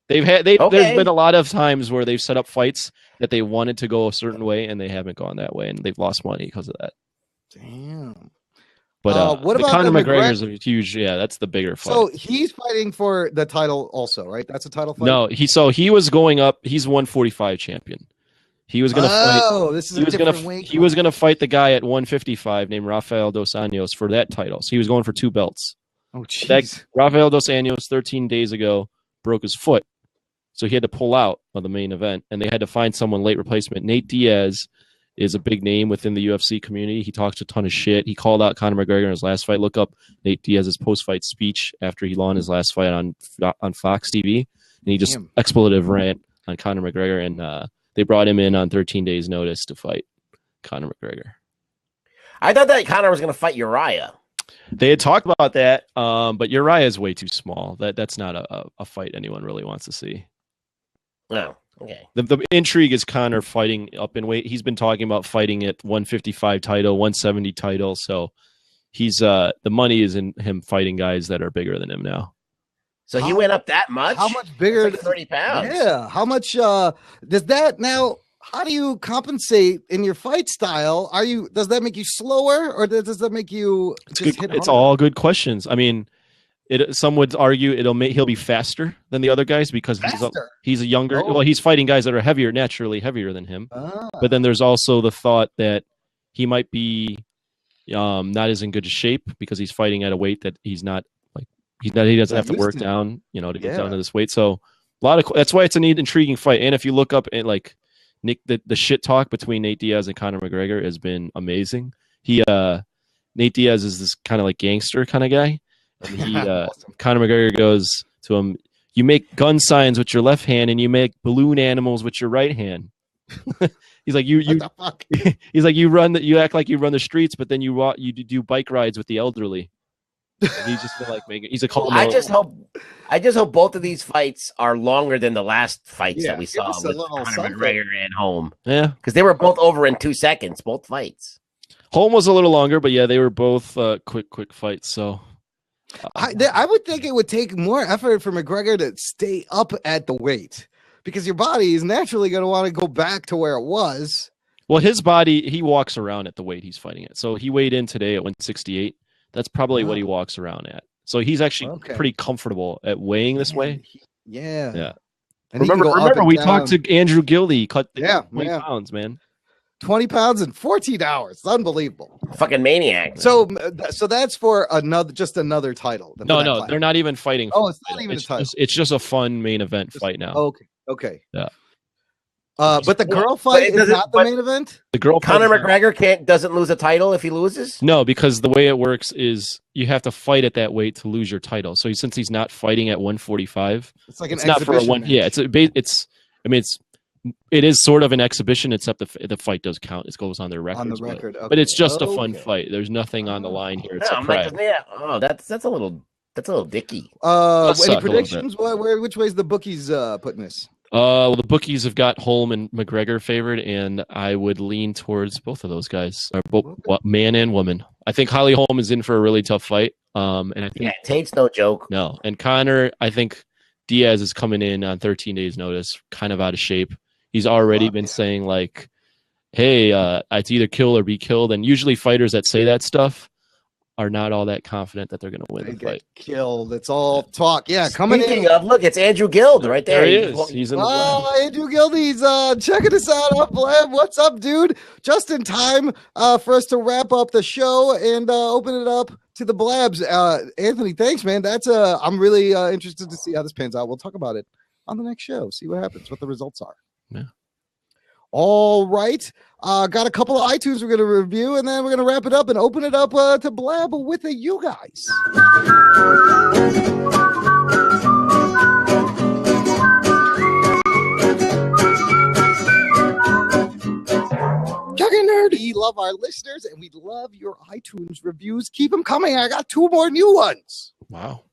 There's been a lot of times where they've set up fights that they wanted to go a certain way and they haven't gone that way and they've lost money because of that. Damn. But what about Conor McGregor's a huge? Yeah, that's the bigger fight. So he's fighting for the title also, right? That's a title fight. No, he was going up. He's 145 champion. He was going to fight. Oh, this is a different weight. He was going to fight the guy at 155 named Rafael Dos Anjos for that title. So he was going for 2 belts. Oh, jeez. Rafael Dos Anjos 13 days ago broke his foot, so he had to pull out of the main event, and they had to find someone late replacement. Nate Diaz is a big name within the UFC community. He talks a ton of shit. He called out Conor McGregor in his last fight. Look up Nate Diaz's post-fight speech after he won his last fight on Fox TV, and he just expletive rant on Conor McGregor, and they brought him in on 13 days' notice to fight Conor McGregor. I thought that Conor was going to fight Uriah. They had talked about that, but Uriah is way too small. That's not a fight anyone really wants to see. No. Okay. The intrigue is Conor fighting up in weight. He's been talking about fighting at 155 title, 170 title. So he's the money is in him fighting guys that are bigger than him now. So he went up that much? How much bigger? Like 30 pounds. Yeah. How much does that now? How do you compensate in your fight style? Does that make you slower or does that make you just hit It's all good questions. I mean, some would argue he'll be faster than the other guys because he's a younger. Well, he's fighting guys that are naturally heavier than him. But then there's also the thought that he might be not as in good shape because he's fighting at a weight that he doesn't have to work down, to get down to this weight. So that's why it's an intriguing fight. And if you look up at like Nick, the shit talk between Nate Diaz and Conor McGregor has been amazing. Nate Diaz is this kind of like gangster kind of guy. And awesome. Conor McGregor goes to him, "You make gun signs with your left hand and you make balloon animals with your right hand." He's like, he's like, you act like you run the streets, but then you do bike rides with the elderly. And he's just been like he's a call. I just hope both of these fights are longer than the last fights that we saw with Conor McGregor and Holm. Yeah, because they were both over in 2 seconds, both fights. Holm was a little longer, but yeah, they were both quick fights. So I would think it would take more effort for McGregor to stay up at the weight because your body is naturally going to want to go back to where it was. Well, his body, he walks around at the weight he's fighting at. So he weighed in today at 168. That's probably what he walks around at. So he's actually pretty comfortable at weighing this way. Yeah. And remember we talked to Andrew Gildy. He cut 20 pounds, man. 20 pounds in 14 hours. It's unbelievable. Fucking maniac. So that's for another title. No, they're not even fighting. Oh, it's not even a title. It's just a fun main event fight now. Okay. Yeah. But the girl fight is not the main event. The girl Conor McGregor doesn't lose a title if he loses. No, because the way it works is you have to fight at that weight to lose your title. So since he's not fighting at 145, it's like an not for a one. match. Yeah, it is sort of an exhibition, except the fight does count. It goes on their records. On the record, okay. But it's just a fun fight. There's nothing on the line here. It's that's a little dicky. Any predictions? Which way's the bookies putting this? Well, the bookies have got Holm and McGregor favored, and I would lean towards both of those guys, both man and woman. I think Holly Holm is in for a really tough fight. And I think Tate's no joke. No, and Conor, I think Diaz is coming in on 13 days' notice, kind of out of shape. He's already been saying like, "Hey, it's either kill or be killed." And usually, fighters that say that stuff are not all that confident that they're going to win the fight. Killed. It's all talk. Yeah, coming Speaking in. of, look, it's Andrew Guild right there. There he is. He's in the Blab. Andrew Guild, he's checking us out on Blab. What's up, dude? Just in time for us to wrap up the show and open it up to the Blabs. Anthony, thanks, man. I'm really interested to see how this pans out. We'll talk about it on the next show. See what happens, what the results are. Yeah. All right. Got a couple of iTunes we're going to review, and then we're going to wrap it up and open it up to Blab with you guys. Chucky Nerd, we love our listeners, and we love your iTunes reviews. Keep them coming. I got 2 more new ones. Wow.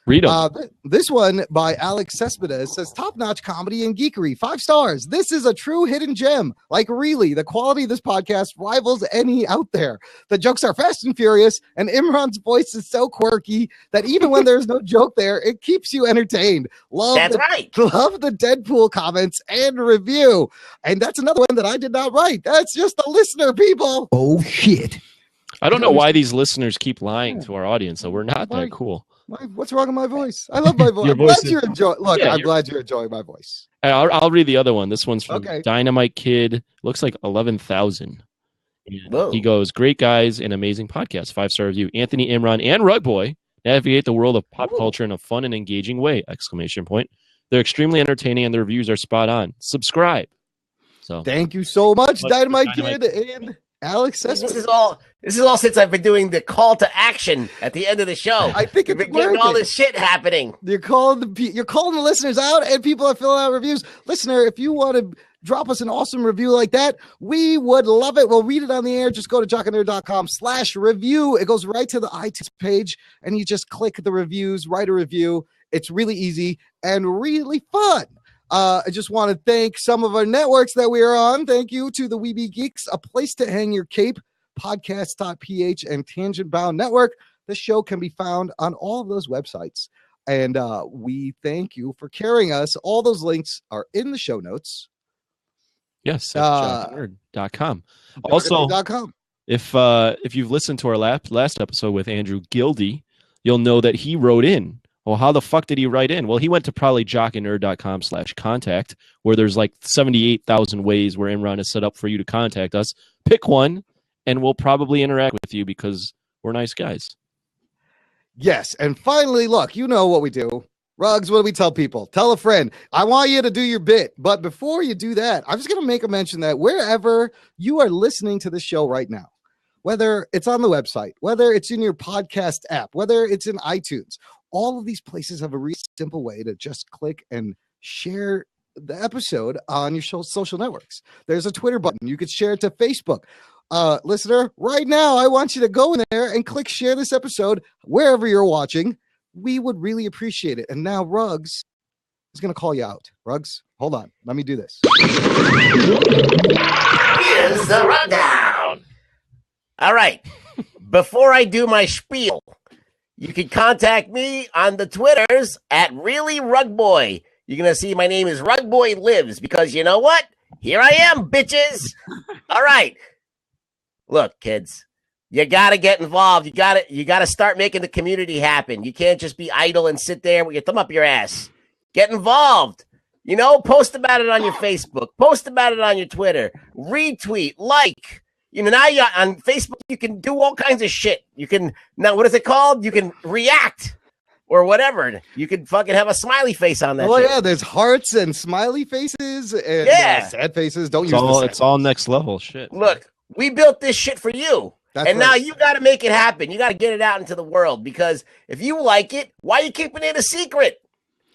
Read them. This one by Alex Cespedes says, top-notch comedy and geekery, 5 stars. This is a true hidden gem. Like, really, the quality of this podcast rivals any out there. The jokes are fast and furious, and Imran's voice is so quirky that even when there's no joke there, it keeps you entertained. Love the Deadpool comments and review. And that's another one that I did not write. That's just the listener, people. Oh, shit. I don't know why these listeners keep lying to our audience, so we're not that cool. What's wrong with my voice? I love my voice. I'm glad you're enjoying. Look, I'm glad you're enjoying my voice. I'll read the other one. This one's from Dynamite Kid. Looks like 11,000. He goes, "Great guys and amazing podcast. 5-star review. Anthony, Imran, and Rug Boy navigate the world of pop culture in a fun and engaging way!" Exclamation point. They're extremely entertaining, and the reviews are spot on. Subscribe. So thank you so much, Dynamite Kid and Alex. This is all since I've been doing the call to action at the end of the show. I think we've been getting all this shit happening. You're calling the listeners out, and people are filling out reviews. Listener, if you want to drop us an awesome review like that, we would love it. We'll read it on the air. Just go to jockandnerd.com/review. It goes right to the iTunes page, and you just click the reviews, write a review. It's really easy and really fun. I just want to thank some of our networks that we are on. Thank you to the Weeby Geeks, A Place to Hang Your Cape, Podcast.ph, and Tangent Bound Network. The show can be found on all of those websites. And we thank you for carrying us. All those links are in the show notes. Yes, at jockandnerd.com. Also, if you've listened to our last episode with Andrew Gildy, you'll know that he wrote in. Well, how the fuck did he write in? Well, he went to probably jockandnerd.com/contact, where there's like 78,000 ways where Imran is set up for you to contact us. Pick one, and we'll probably interact with you because we're nice guys. Yes, and finally, look, you know what we do. Ruggs, what do we tell people? Tell a friend. I want you to do your bit, but before you do that, I'm just going to make a mention that wherever you are listening to the show right now, whether it's on the website, whether it's in your podcast app, whether it's in iTunes, all of these places have a really simple way to just click and share the episode on your social networks. There's a Twitter button. You could share it to Facebook. Listener, right now, I want you to go in there and click share this episode wherever you're watching. We would really appreciate it. And now Ruggs is going to call you out. Ruggs, hold on. Let me do this. Here's the rundown. All right. Before I do my spiel, you can contact me on the Twitters at ReallyRugBoy. You're going to see my name is Rugboy Lives because you know what? Here I am, bitches. All right. Look, kids, you got to get involved. You got to start making the community happen. You can't just be idle and sit there with your thumb up your ass. Get involved. Post about it on your Facebook. Post about it on your Twitter. Retweet, like. Now on Facebook, you can do all kinds of shit. You can, now, what is it called? You can react or whatever. You can fucking have a smiley face on that. Oh, shit. yeah, there's hearts and smiley faces and sad faces. Don't it's all next level shit. Look, we built this shit for you. Now you got to make it happen. You got to get it out into the world, because if you like it, why are you keeping it a secret?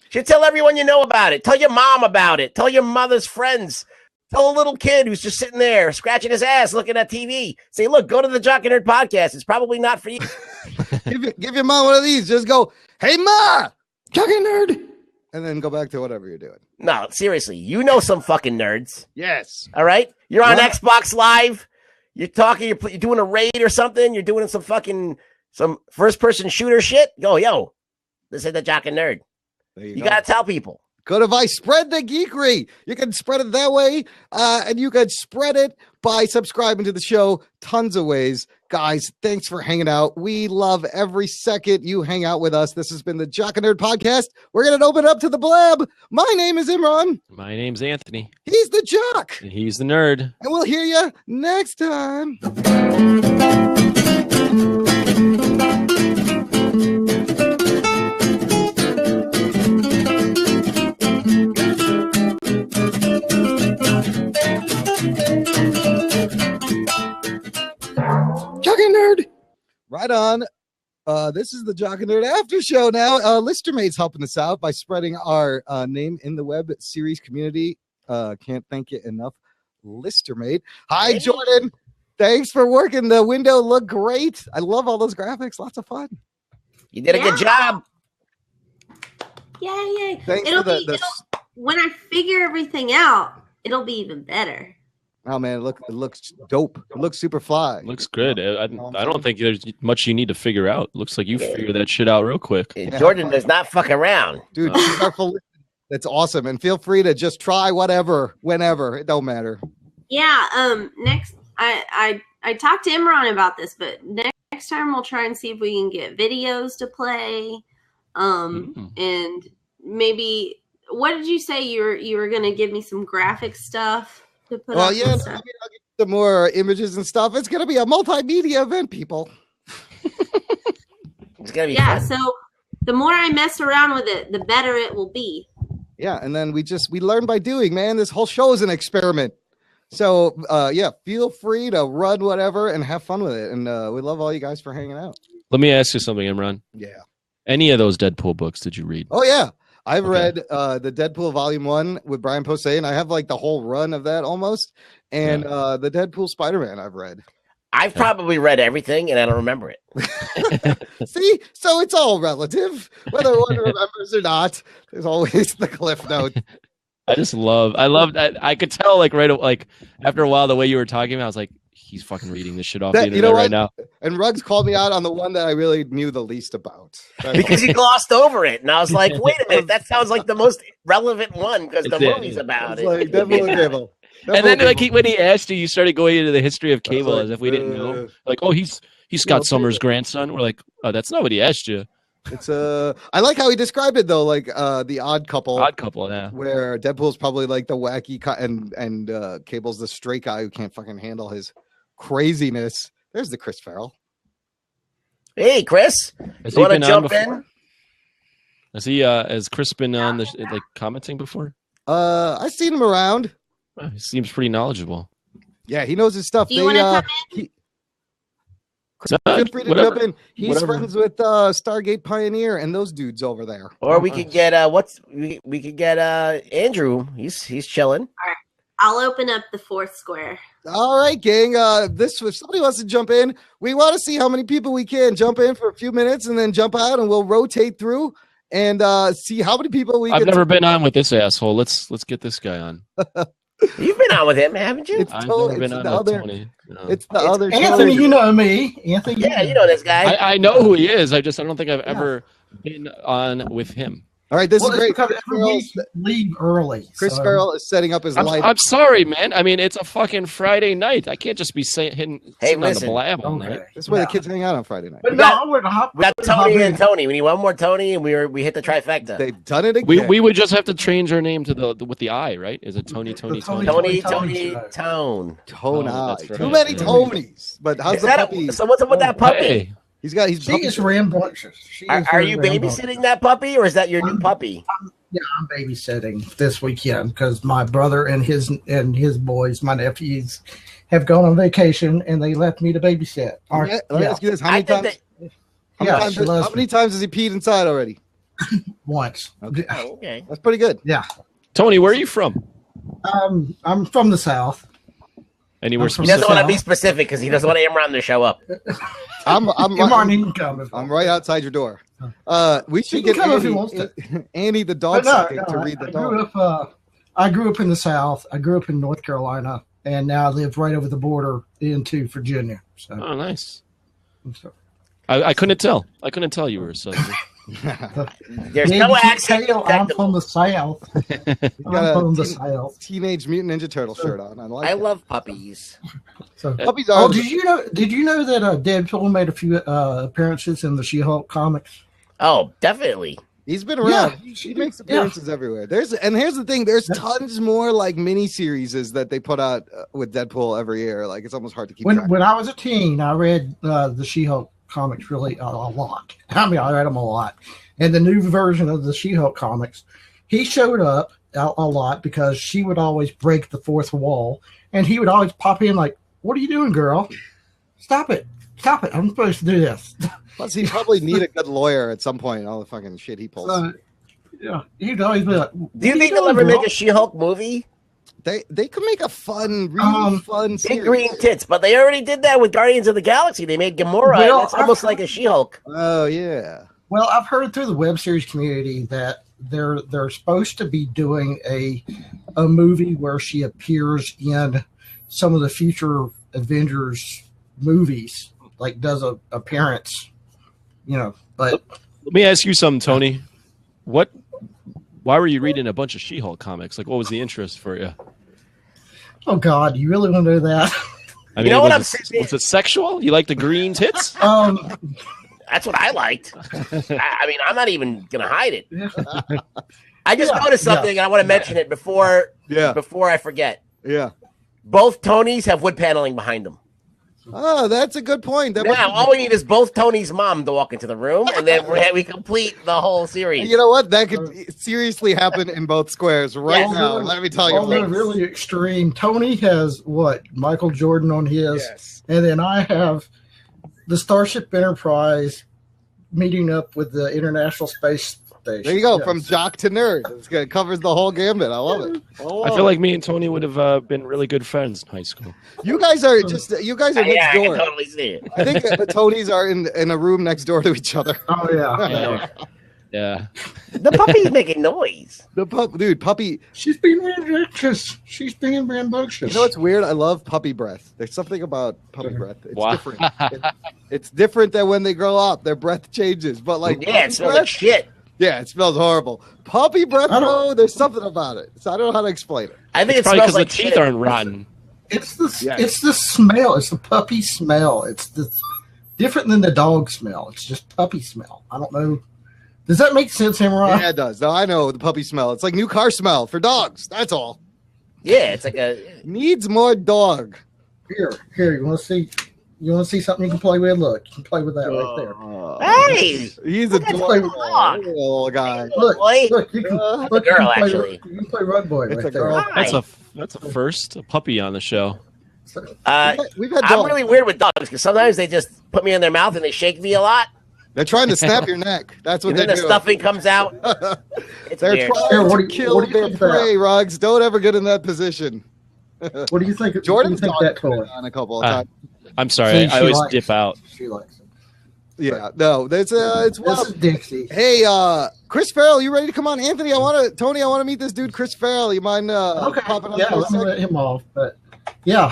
You should tell everyone you know about it. Tell your mom about it. Tell your mother's friends. Tell a little kid who's just sitting there scratching his ass looking at TV. Say, look, go to the Jock and Nerd podcast. It's probably not for you. give your mom one of these. Just go, hey, Ma, Jock and Nerd. And then go back to whatever you're doing. No, seriously. You know some fucking nerds. Yes. All right? You're on Xbox Live. You're talking. You're doing a raid or something. You're doing some first-person shooter shit. Go, yo, this is the Jock and Nerd. You got to tell people. Go to Vice, spread the geekery. You can spread it that way, and you can spread it by subscribing to the show. Tons of ways. Guys, thanks for hanging out. We love every second you hang out with us. This has been the Jock and Nerd podcast. We're going to open up to the blab. My name is Imran. My name's Anthony. He's the Jock. And he's the Nerd. And we'll hear you next time. Jock and Nerd. Right on. This is the Jock and Nerd after show now. Listermate's helping us out by spreading our name in the web series community. Can't thank you enough, Listermate. Hi, Jordan. Thanks for working the window. Look great. I love all those graphics. Lots of fun. You did a good job. Yay. Thanks when I figure everything out, it'll be even better. Oh man, it looks dope. It looks super fly. Looks good. I don't think there's much you need to figure out. Looks like you figured that shit out real quick. Jordan does not fuck around. Dude, that's awesome. And feel free to just try whatever, whenever. It don't matter. Yeah, next I talked to Imran about this, but next time we'll try and see if we can get videos to play. And maybe, what did you say you were gonna give me some graphic stuff? Well, yeah, I'll get some more images and stuff. It's gonna be a multimedia event, people. It's gonna be fun. So the more I mess around with it, the better it will be. Yeah, and then we learn by doing, man. This whole show is an experiment. So feel free to run whatever and have fun with it. And we love all you guys for hanging out. Let me ask you something, Imran. Yeah. Any of those Deadpool books did you read? Oh yeah. I've read the Deadpool Volume One with Brian Posehn, and I have like the whole run of that almost. And the Deadpool Spider-Man I've read. I've probably read everything, and I don't remember it. See? So it's all relative. Whether one remembers or not, there's always the cliff note. I could tell like after a while the way you were talking about, I was like, he's fucking reading this shit off the internet right now. And Ruggs called me out on the one that I really knew the least about. Because he glossed over it. And I was like, wait a minute, that sounds like the most relevent one because the movie's about it. Like Deadpool and Cable. And then when he asked you started going into the history of Cable as if we didn't know. Like, oh, he's Scott Summers' grandson. We're like, oh, that's not what he asked you. It's I like how he described it though, like the odd couple. Odd couple, yeah. Where Deadpool's probably like the wacky and Cable's the straight guy who can't fucking handle his craziness. There's the Chris Farrell. Hey, Chris. Has you want to jump in? Has Chris been on the commenting before? I've seen him around. He seems pretty knowledgeable. Yeah, he knows his stuff. Do you want to come in? Feel free to jump in. He's friends with Stargate Pioneer and those dudes over there. Or we could get we could get Andrew. He's chilling. All right. I'll open up the fourth square. All right, gang. If somebody wants to jump in, we want to see how many people we can jump in for a few minutes and then jump out, and we'll rotate through and see how many people we. I've never been on with this asshole. Let's get this guy on. You've been on with him, haven't you? I've never been on with Tony. No. It's the other Anthony. You know me, Anthony. Yeah, you know this guy. I know who he is. I don't think I've ever been on with him. All right, this is great. Because every week you leave early. Chris Farrell is setting up his life. I'm sorry, man. I mean, it's a fucking Friday night. I can't just be sitting on the blab all night. That's where the kids hang out on Friday night. But We got Tony and Tony. We need one more Tony, and we hit the trifecta. They've done it again. We would just have to change our name to with the I, right? Is it Tony? Tone. Tone. Oh, that's right. Too many Tonys. But how's the puppy? So what's up with that puppy? Hey. He's She is rambunctious. Are you babysitting that puppy, or is that your new puppy? Yeah, I'm babysitting this weekend because my brother and his boys, my nephews, have gone on vacation and they left me to babysit. Let me ask you this: how many times? How many times has he peed inside already? Once. Okay. Oh, okay, that's pretty good. Yeah. Tony, where are you from? I'm from the South. Anywhere specific? He doesn't want to be specific because he doesn't want Imran to show up. I'm right outside your door. We should get Annie the dog to read the dog. I grew up in the South. I grew up in North Carolina, and now I live right over the border into Virginia. So. Oh, nice. I couldn't tell. I couldn't tell you were a Southern. There's no accent. I'm from the South. I'm from the South. Teenage Mutant Ninja Turtle shirt on. I love puppies. So, puppies are. Did you know that Deadpool made a few appearances in the She-Hulk comics? Oh, definitely. He's been around. Yeah, he makes appearances everywhere. Here's the thing. There's tons more like mini series that they put out with Deadpool every year. Like it's almost hard to keep. When I was a teen, I read the She-Hulk comics really a lot. I mean, I read them a lot. And the new version of the She-Hulk comics, he showed up a lot because she would always break the fourth wall, and he would always pop in like, "What are you doing, girl? Stop it! I'm supposed to do this." Plus, he probably need a good lawyer at some point. All the fucking shit he pulls. Yeah, he'd always be like, "Do you think they'll ever make a She-Hulk movie?" They could make a really fun series. Big green tits, but they already did that with Guardians of the Galaxy. They made Gamora. Well, that's almost like a She-Hulk. Oh yeah. Well, I've heard through the web series community that they're supposed to be doing a movie where she appears in some of the future Avengers movies, like does a appearance. But let me ask you something, Tony. Why were you reading a bunch of She-Hulk comics? Like, what was the interest for you? Oh God, you really want to know that? I mean, was it sexual? You like the green tits? That's what I liked. I mean, I'm not even gonna hide it. I just noticed something, and I want to mention it before I forget. Yeah. Both Tonys have wood paneling behind them. Oh, that's a good point. Now, all we need is both Tony's mom to walk into the room, and then we complete the whole series. You know what? That could seriously happen in both squares right now. Let me tell you. They're really extreme. Tony has Michael Jordan on his, and then I have the Starship Enterprise meeting up with the International Space Station. There you go, from jock to nerd. It covers the whole gambit. I love it. I feel like me and Tony would have been really good friends in high school. You guys are next door. I can totally see it. I think the Tonys are in a room next door to each other. Oh yeah. Yeah. The puppy's making noise. Puppy. She's being rambunctious. You know what's weird? I love puppy breath. There's something about puppy breath. It's different. It's different than when they grow up. Their breath changes. But it smells like shit. Yeah, it smells horrible. Puppy breath, though, there's something about it. So I don't know how to explain it. I think it's probably because the teeth aren't rotten. It's the smell. It's the puppy smell. It's different than the dog smell. It's just puppy smell. I don't know. Does that make sense, Imran? Yeah, it does. No, I know the puppy smell. It's like new car smell for dogs. That's all. Yeah, it's like needs more dog. Here. You want to see? You want to see something you can play with? Look, you can play with that right there. Hey, he's a little guy. Look, you can. Look, girl, actually, you can play Rug Boy right there. That's a first, a puppy on the show. We've had dogs. I'm really weird with dogs because sometimes they just put me in their mouth and they shake me a lot. They're trying to snap your neck. That's what they're doing. The stuffing comes out. They're trying to kill their prey, Ruggs. Don't ever get in that position. What do you think? Jordan's that on a couple of times. I'm sorry. I always dip out. She likes it. Yeah, no, it's This is Dixie. Hey, Chris Farrell, you ready to come on? Anthony, Tony, I want to meet this dude, Chris Farrell. You mind popping up? Yeah, let me let him off. But yeah,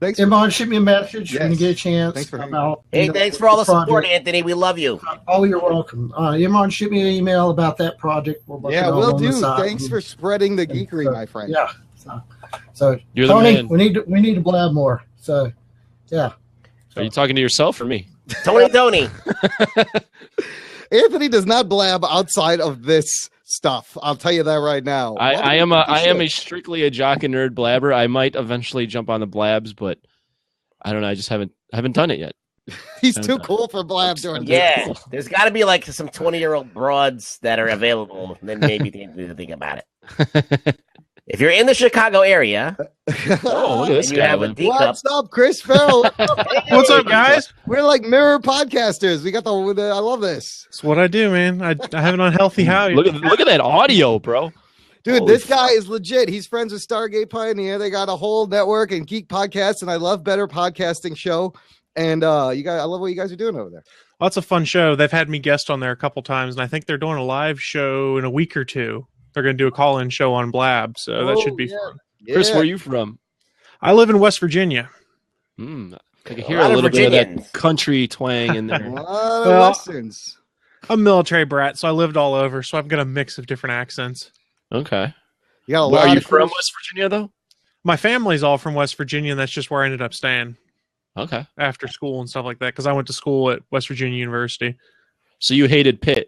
Thanks. Imran, shoot me a message when you Yes. get a chance. Thanks for hanging about, Hey, you know, thanks for all the support, project. Anthony. We love you. Oh, you're welcome. Imran, shoot me an email about that project. We'll look it Yeah, over will on the do. side. Thanks for spreading the geekery, my friend. Yeah. So You're the Tony, man. we need to blab more. So, yeah. Are you talking to yourself or me? Tony. Anthony does not blab outside of this stuff. I'll tell you that right now. I am a strictly a jock and nerd blabber. I might eventually jump on the blabs, but I don't know. I just haven't done it yet. He's too cool for blab doing Yeah, this. there's got to be like some 20-year-old broads that are available. Then maybe think about it. If you're in the Chicago area, Oh, look at this and you guy. have a D cup. What's up, Chris Farrell? What's up, guys? We're like mirror podcasters. We got the I love this. That's what I do, man. I have an unhealthy habit. Look at that audio, bro. Dude, Holy this guy is legit. He's friends with Stargate Pioneer. They got a whole network and geek podcasts, and I love Better Podcasting Show. And you guys, I love what you guys are doing over there. Well, it's a fun show. They've had me guest on there a couple times, and I think they're doing a live show in a week or two. They're going to do a call-in show on Blab, so that should be fun. Chris, Yeah. where are you from? I live in West Virginia. I can hear lot a of little bit of Virginians. that country twang in A there. lot of Well, westerns. I'm a military brat, so I lived all over, so I've got a mix of different accents. Okay. You got a Where lot are you of from, cool- West Virginia, though? My family's all from West Virginia, and that's just where I ended up staying Okay. after school and stuff like that, because I went to school at West Virginia University. So you hated Pitt.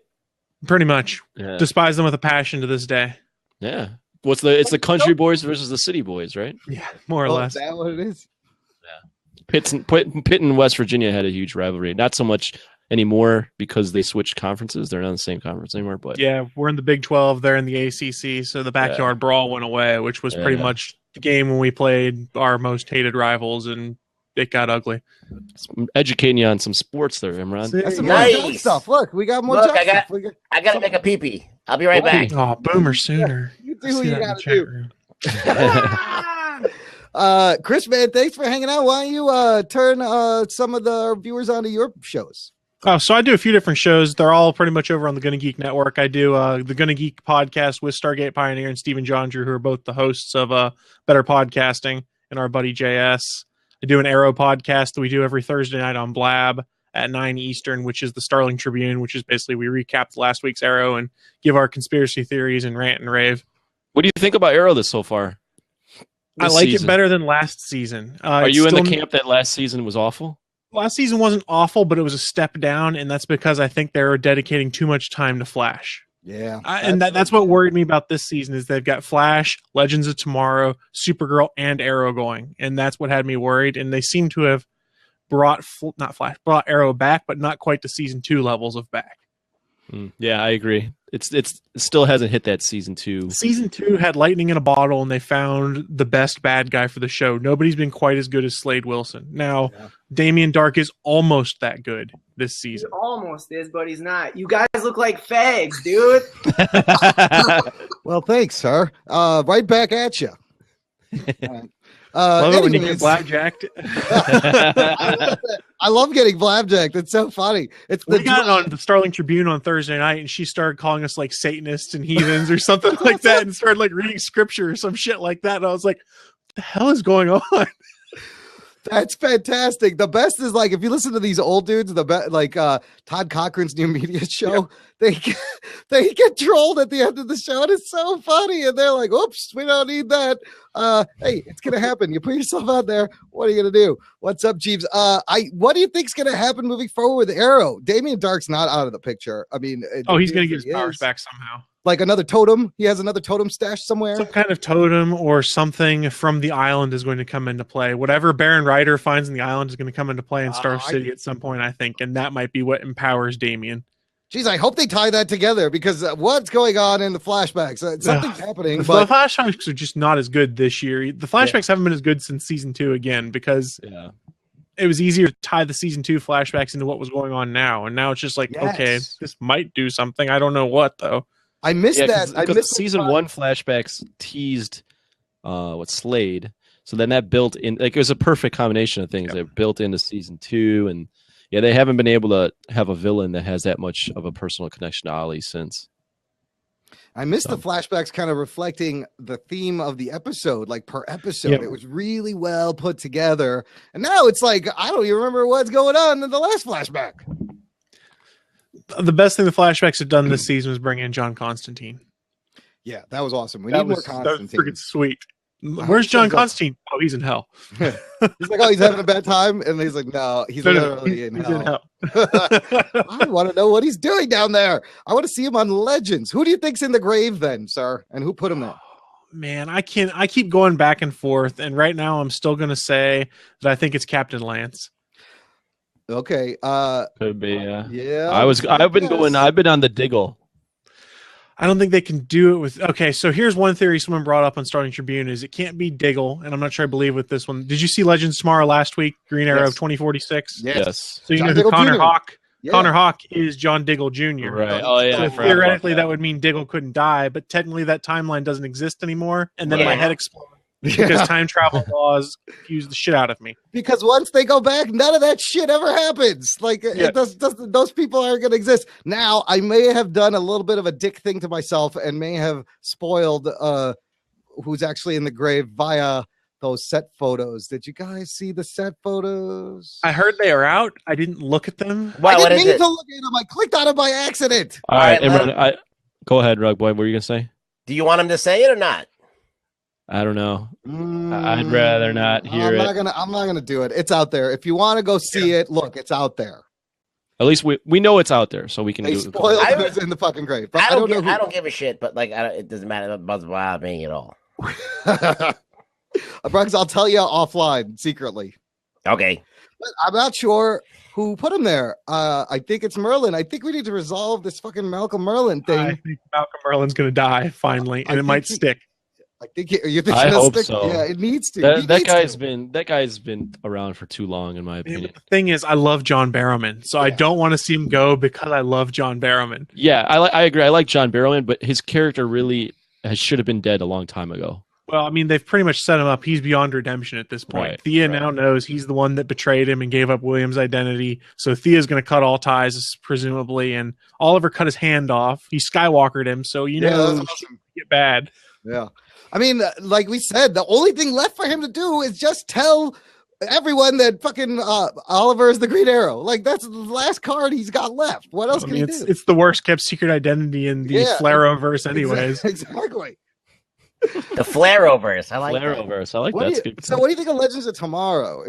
Pretty much. Yeah. Despise them with a passion to this day. Yeah. It's the country boys versus the city boys, right? Yeah, more or Oh, less. is that what it is? Pitt and West Virginia had a huge rivalry. Not so much anymore because they switched conferences. They're not in the same conference anymore. But Yeah, we're in the Big 12. They're in the ACC. So the backyard brawl went away, which was pretty Yeah. much the game when we played our most hated rivals, and it got ugly. I'm educating you on some sports there, Imran. That's some Nice. more joke stuff. Look, we got more Look, joke I got- stuff. We got- I got to make a pee-pee. I'll be right back. Oh, boomer sooner. You I do what see you that in the got to chat do. room. Chris, man, thanks for hanging out. Why don't you turn some of the viewers onto your shows? Oh, so I do a few different shows. They're all pretty much over on the Gonna Geek Network. I do the Gonna Geek podcast with Stargate Pioneer and Stephen Johndrew, who are both the hosts of Better Podcasting, and our buddy JS. I do an Arrow podcast that we do every Thursday night on Blab at 9 Eastern, which is the Starling Tribune, which is basically we recap last week's Arrow and give our conspiracy theories and rant and rave. What do you think about Arrow this so far? I This like season? it better than last season. Are It's you in the still- camp that last season was awful? Last season wasn't awful, but it was a step down, and that's because I think they're dedicating too much time to Flash. Yeah. And that's what worried me about this season is they've got Flash, Legends of Tomorrow, Supergirl, and Arrow going, and that's what had me worried. And they seem to have brought Arrow back, but not quite to season 2 levels of back. Yeah, I agree. It still hasn't hit that season 2. Season 2 had lightning in a bottle, and they found the best bad guy for the show. Nobody's been quite as good as Slade Wilson. Now, Damian Dark is almost that good this He season. almost is, but he's not. You guys look like fags, dude. Well, thanks, sir. Right back at you. Love it when you get blackjacked. I love getting blackjacked. It's so funny. It's the We got on the Starling Tribune on Thursday night, and she started calling us like Satanists and heathens or something like that, and started like reading scripture or some shit like that. And I was like, "What the hell is going on?" That's fantastic. The best is like if you listen to these old dudes, the best like Todd Cochran's new media show, they get trolled at the end of the show, and it's so funny. And they're like, "Oops, we don't need that." Hey, it's gonna happen. You put yourself out there. What are you gonna do? What's up, Jeeves? What do you think's gonna happen moving forward with Arrow? Damian Dark's not out of the picture. I mean, Oh, he's gonna get his he powers is. back somehow. Like another totem. He has another totem stashed somewhere. Some kind of totem or something from the island is going to come into play. Whatever Baron Ryder finds in the island is going to come into play in Star City at some point, I think, and that might be what empowers Damien. Jeez, I hope they tie that together because what's going on in the flashbacks? Something's happening. The But flashbacks are just not as good this year. The flashbacks haven't been as good since season 2 again because it was easier to tie the season 2 flashbacks into what was going on now, and now it's just like, okay, this might do something. I don't know what though. I missed that. I missed season 1 flashbacks teased Slade, so then that built in like it was a perfect combination of things that built into season 2, and yeah, they haven't been able to have a villain that has that much of a personal connection to Ollie since. I missed the flashbacks kind of reflecting the theme of the episode, like per episode. Yep. It was really well put together. And now it's like, I don't even remember what's going on in the last flashback. The best thing the flashbacks have done this season was bring in John Constantine. Yeah, that was awesome. We That need more was Constantine. freaking sweet. Where's John Constantine? Oh, he's in hell. He's like, oh, he's having a bad time. And he's like, no, he's literally in hell. I want to know what he's doing down there. I want to see him on Legends. Who do you think's in the grave then, sir? And who put him there? Man, I keep going back and forth, and right now I'm still going to say that I think it's Captain Lance. Okay. Could be, yeah. Yeah. I've been on the Diggle. I don't think they can do it with. Okay, so here's one theory someone brought up on Starting Tribune: is it can't be Diggle, and I'm not sure I believe with this one. Did you see Legends tomorrow last week? Green Arrow 2046. Yes. So you John know who Diggle Connor Jr. Hawk. Yeah. Connor Hawk is John Diggle Jr. Right. Oh yeah. So I forgot theoretically, about that would mean Diggle couldn't die, but technically that timeline doesn't exist anymore. And then my head exploded because time travel laws confuse the shit out of me. Because once they go back, none of that shit ever happens. Like those people aren't going to exist. Now, I may have done a little bit of a dick thing to myself and may have spoiled who's actually in the grave via those set photos. Did you guys see the set photos? I heard they are out. I didn't look at them. Wow, I what didn't is mean it? to look at them. I clicked on it by accident. All right, All right, Imran, go ahead, Rug Boy. What were you gonna say? Do you want him to say it or not? I don't know. I'd rather not hear I'm not gonna do it. It's out there. If you want to go see it, look, it's out there. At least we know it's out there, so we can They do spoiled it. who's in the fucking grave. But I don't know give a shit, but like it doesn't matter. It doesn't bother me at all. Bruggs, I'll tell you offline secretly. Okay. But I'm not sure who put him there. I think it's Merlin. I think we need to resolve this fucking Malcolm Merlin thing. I think Malcolm Merlin's going to die finally, and it might stick. I think you think I it'll hope stick? so. Yeah, it needs to. That guy's been around for too long, in my opinion. The thing is, I love John Barrowman, so I don't want to see him go because I love John Barrowman. Yeah, I agree. I like John Barrowman, but his character really should have been dead a long time ago. Well, I mean, they've pretty much set him up. He's beyond redemption at this point. Right, Thea now knows he's the one that betrayed him and gave up William's identity. So Thea's going to cut all ties, presumably, and Oliver cut his hand off. He Skywalkered him, so you know that's awesome. get bad. Yeah. I mean, like we said, the only thing left for him to do is just tell everyone that fucking Oliver is the Green Arrow. Like, that's the last card he's got left. What else can he do? It's the worst kept secret identity in the Flareoverse anyways. Exactly. The Flareoverse. I like Flareoverse. I like that. So what do you think of Legends of Tomorrow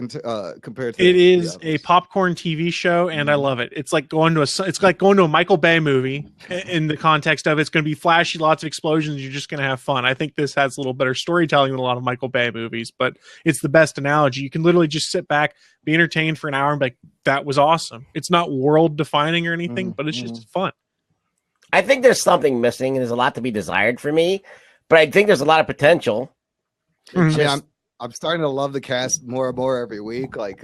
compared to it is a popcorn TV show, and I love it. It's like going to a Michael Bay movie in the context of it's going to be flashy, lots of explosions. You're just going to have fun. I think this has a little better storytelling than a lot of Michael Bay movies, but it's the best analogy. You can literally just sit back, be entertained for an hour, and be like, that was awesome. It's not world defining or anything, but it's just fun. I think there's something missing, and there's a lot to be desired for me. But I think there's a lot of potential. Yeah, I'm starting to love the cast more and more every week. Like,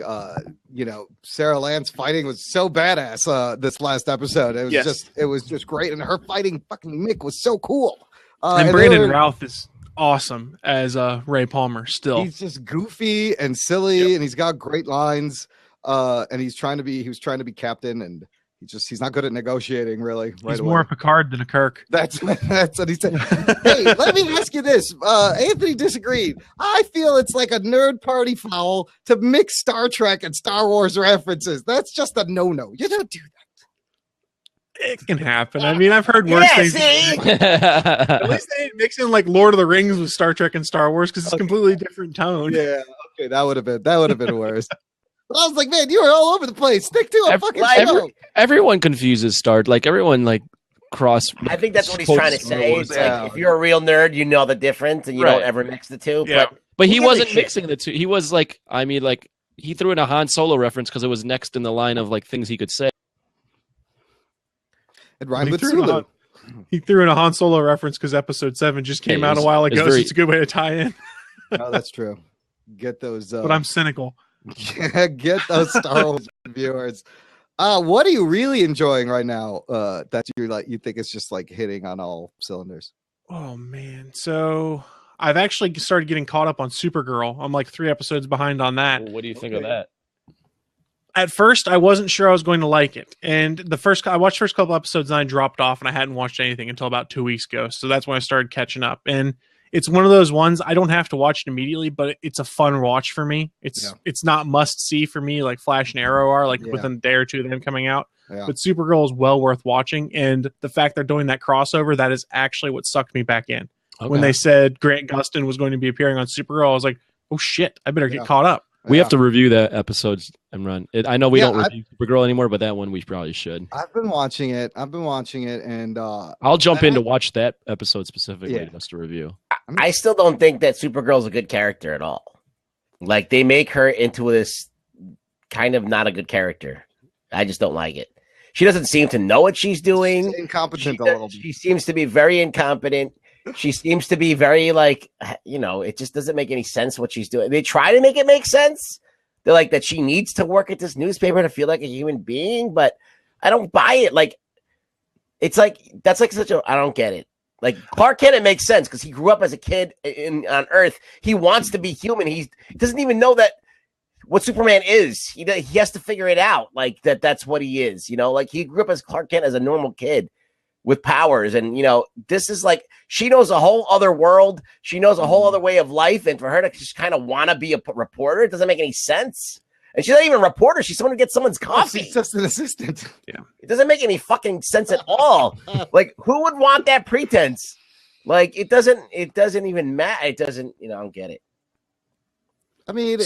Sarah Lance fighting was so badass this last episode. It was just great, and her fighting fucking Mick was so cool. And Brandon Routh is awesome as Ray Palmer. Still, he's just goofy and silly, and he's got great lines. And he was trying to be captain, and he's not good at negotiating, really. He's more a Picard than a Kirk. That's what he said. Hey, let me ask you this. Anthony disagreed. I feel it's like a nerd party foul to mix Star Trek and Star Wars references. That's just a no-no. You don't do that. It can happen. I mean, I've heard worse things. At least they didn't mix in like Lord of the Rings with Star Trek and Star Wars because it's a completely different tone. Yeah, okay, that would have been worse. But I was like, man, you were all over the place. Stick to a fucking show. Everyone confuses Star. Like everyone, like cross. I think that's what he's trying to say. It's like if you're a real nerd, you know the difference, and you don't ever mix the two. Yeah. But he wasn't mixing the two. He was like, he threw in a Han Solo reference because it was next in the line of like things he could say. It rhymed with Sulu. He threw in a Han Solo reference because Episode 7 just came out a while ago, so it's a good way to tie in. No, that's true. Get those. But I'm cynical. Get those Star Wars viewers. What are you really enjoying right now? That you think is just like hitting on all cylinders. Oh man, so I've actually started getting caught up on Supergirl. I'm like 3 episodes behind on that. Well, what do you think of that? at first I wasn't sure I was going to like it, and I watched the first couple episodes and I dropped off, and I hadn't watched anything until about 2 weeks ago. So that's when I started catching up, and it's one of those ones I don't have to watch it immediately, but it's a fun watch for me. It's not must see for me like Flash and Arrow are, like within a day or two of them coming out. Yeah. But Supergirl is well worth watching, and the fact they're doing that crossover, that is actually what sucked me back in. Okay. When they said Grant Gustin was going to be appearing on Supergirl, I was like, oh shit, I better get caught up. We have to review that episode and run. I know we don't review Supergirl anymore, but that one we probably should. I've been watching it, and I'll jump in to watch that episode specifically just to review. I still don't think that Supergirl's a good character at all. Like, they make her into this kind of not a good character. I just don't like it. She doesn't seem to know what she's doing. She's incompetent a little bit. She seems to be very incompetent. She seems to be very it just doesn't make any sense what she's doing. They try to make it make sense. They're like that she needs to work at this newspaper to feel like a human being, but I don't buy it. Like, it's like, that's like such a, I don't get it. Like, Clark Kent, it makes sense because he grew up as a kid on Earth. He wants to be human. He doesn't even know that what Superman is. He has to figure it out. Like, that's what he is. Like, he grew up as Clark Kent as a normal kid with powers, and this is like, she knows a whole other world, she knows a whole other way of life, and for her to just kind of want to be a reporter, it doesn't make any sense. And she's not even a reporter, she's someone who gets someone's coffee. She's just an assistant. Yeah, it doesn't make any fucking sense at all. Like, who would want that pretense? Like, it doesn't even matter. It doesn't, I don't get it. I mean,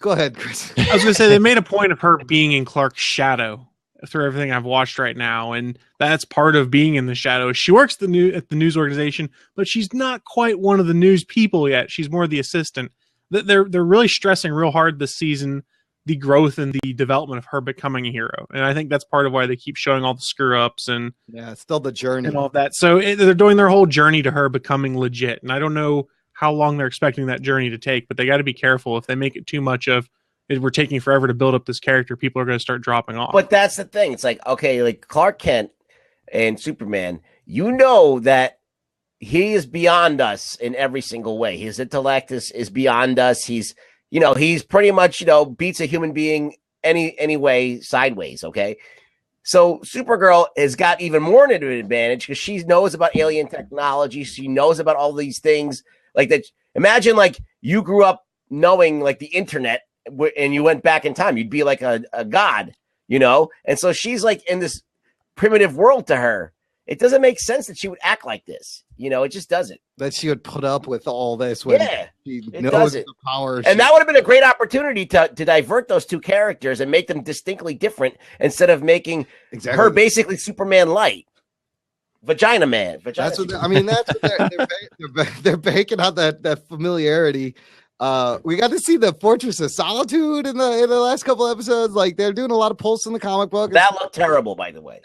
go ahead, Chris. I was gonna say, they made a point of her being in Clark's shadow through everything I've watched right now, and that's part of being in the shadows. She works at the news organization, but she's not quite one of the news people yet. She's more the assistant. They're really stressing real hard this season the growth and the development of her becoming a hero, and I think that's part of why they keep showing all the screw ups and it's still the journey and all of that. So they're doing their whole journey to her becoming legit, and I don't know how long they're expecting that journey to take, but they got to be careful. If they make it too much of we're taking forever to build up this character, people are going to start dropping off. But that's the thing. It's like, okay, like Clark Kent and Superman, that he is beyond us in every single way. His intellect is beyond us. He's pretty much, beats a human being any way sideways. Okay. So Supergirl has got even more of an advantage because she knows about alien technology. She knows about all these things like that. Imagine like you grew up knowing like the internet, and you went back in time, you'd be like a god, And so she's like in this primitive world to her. It doesn't make sense that she would act like this. It just doesn't. That she would put up with all this when she knows the power. And that would have been a great opportunity to divert those two characters and make them distinctly different instead of making her basically Superman light. Vagina Man. That's what they're banking on that familiarity. We got to see the Fortress of Solitude in the last couple episodes. Like, they're doing a lot of pulse in the comic book. That looked terrible, by the way.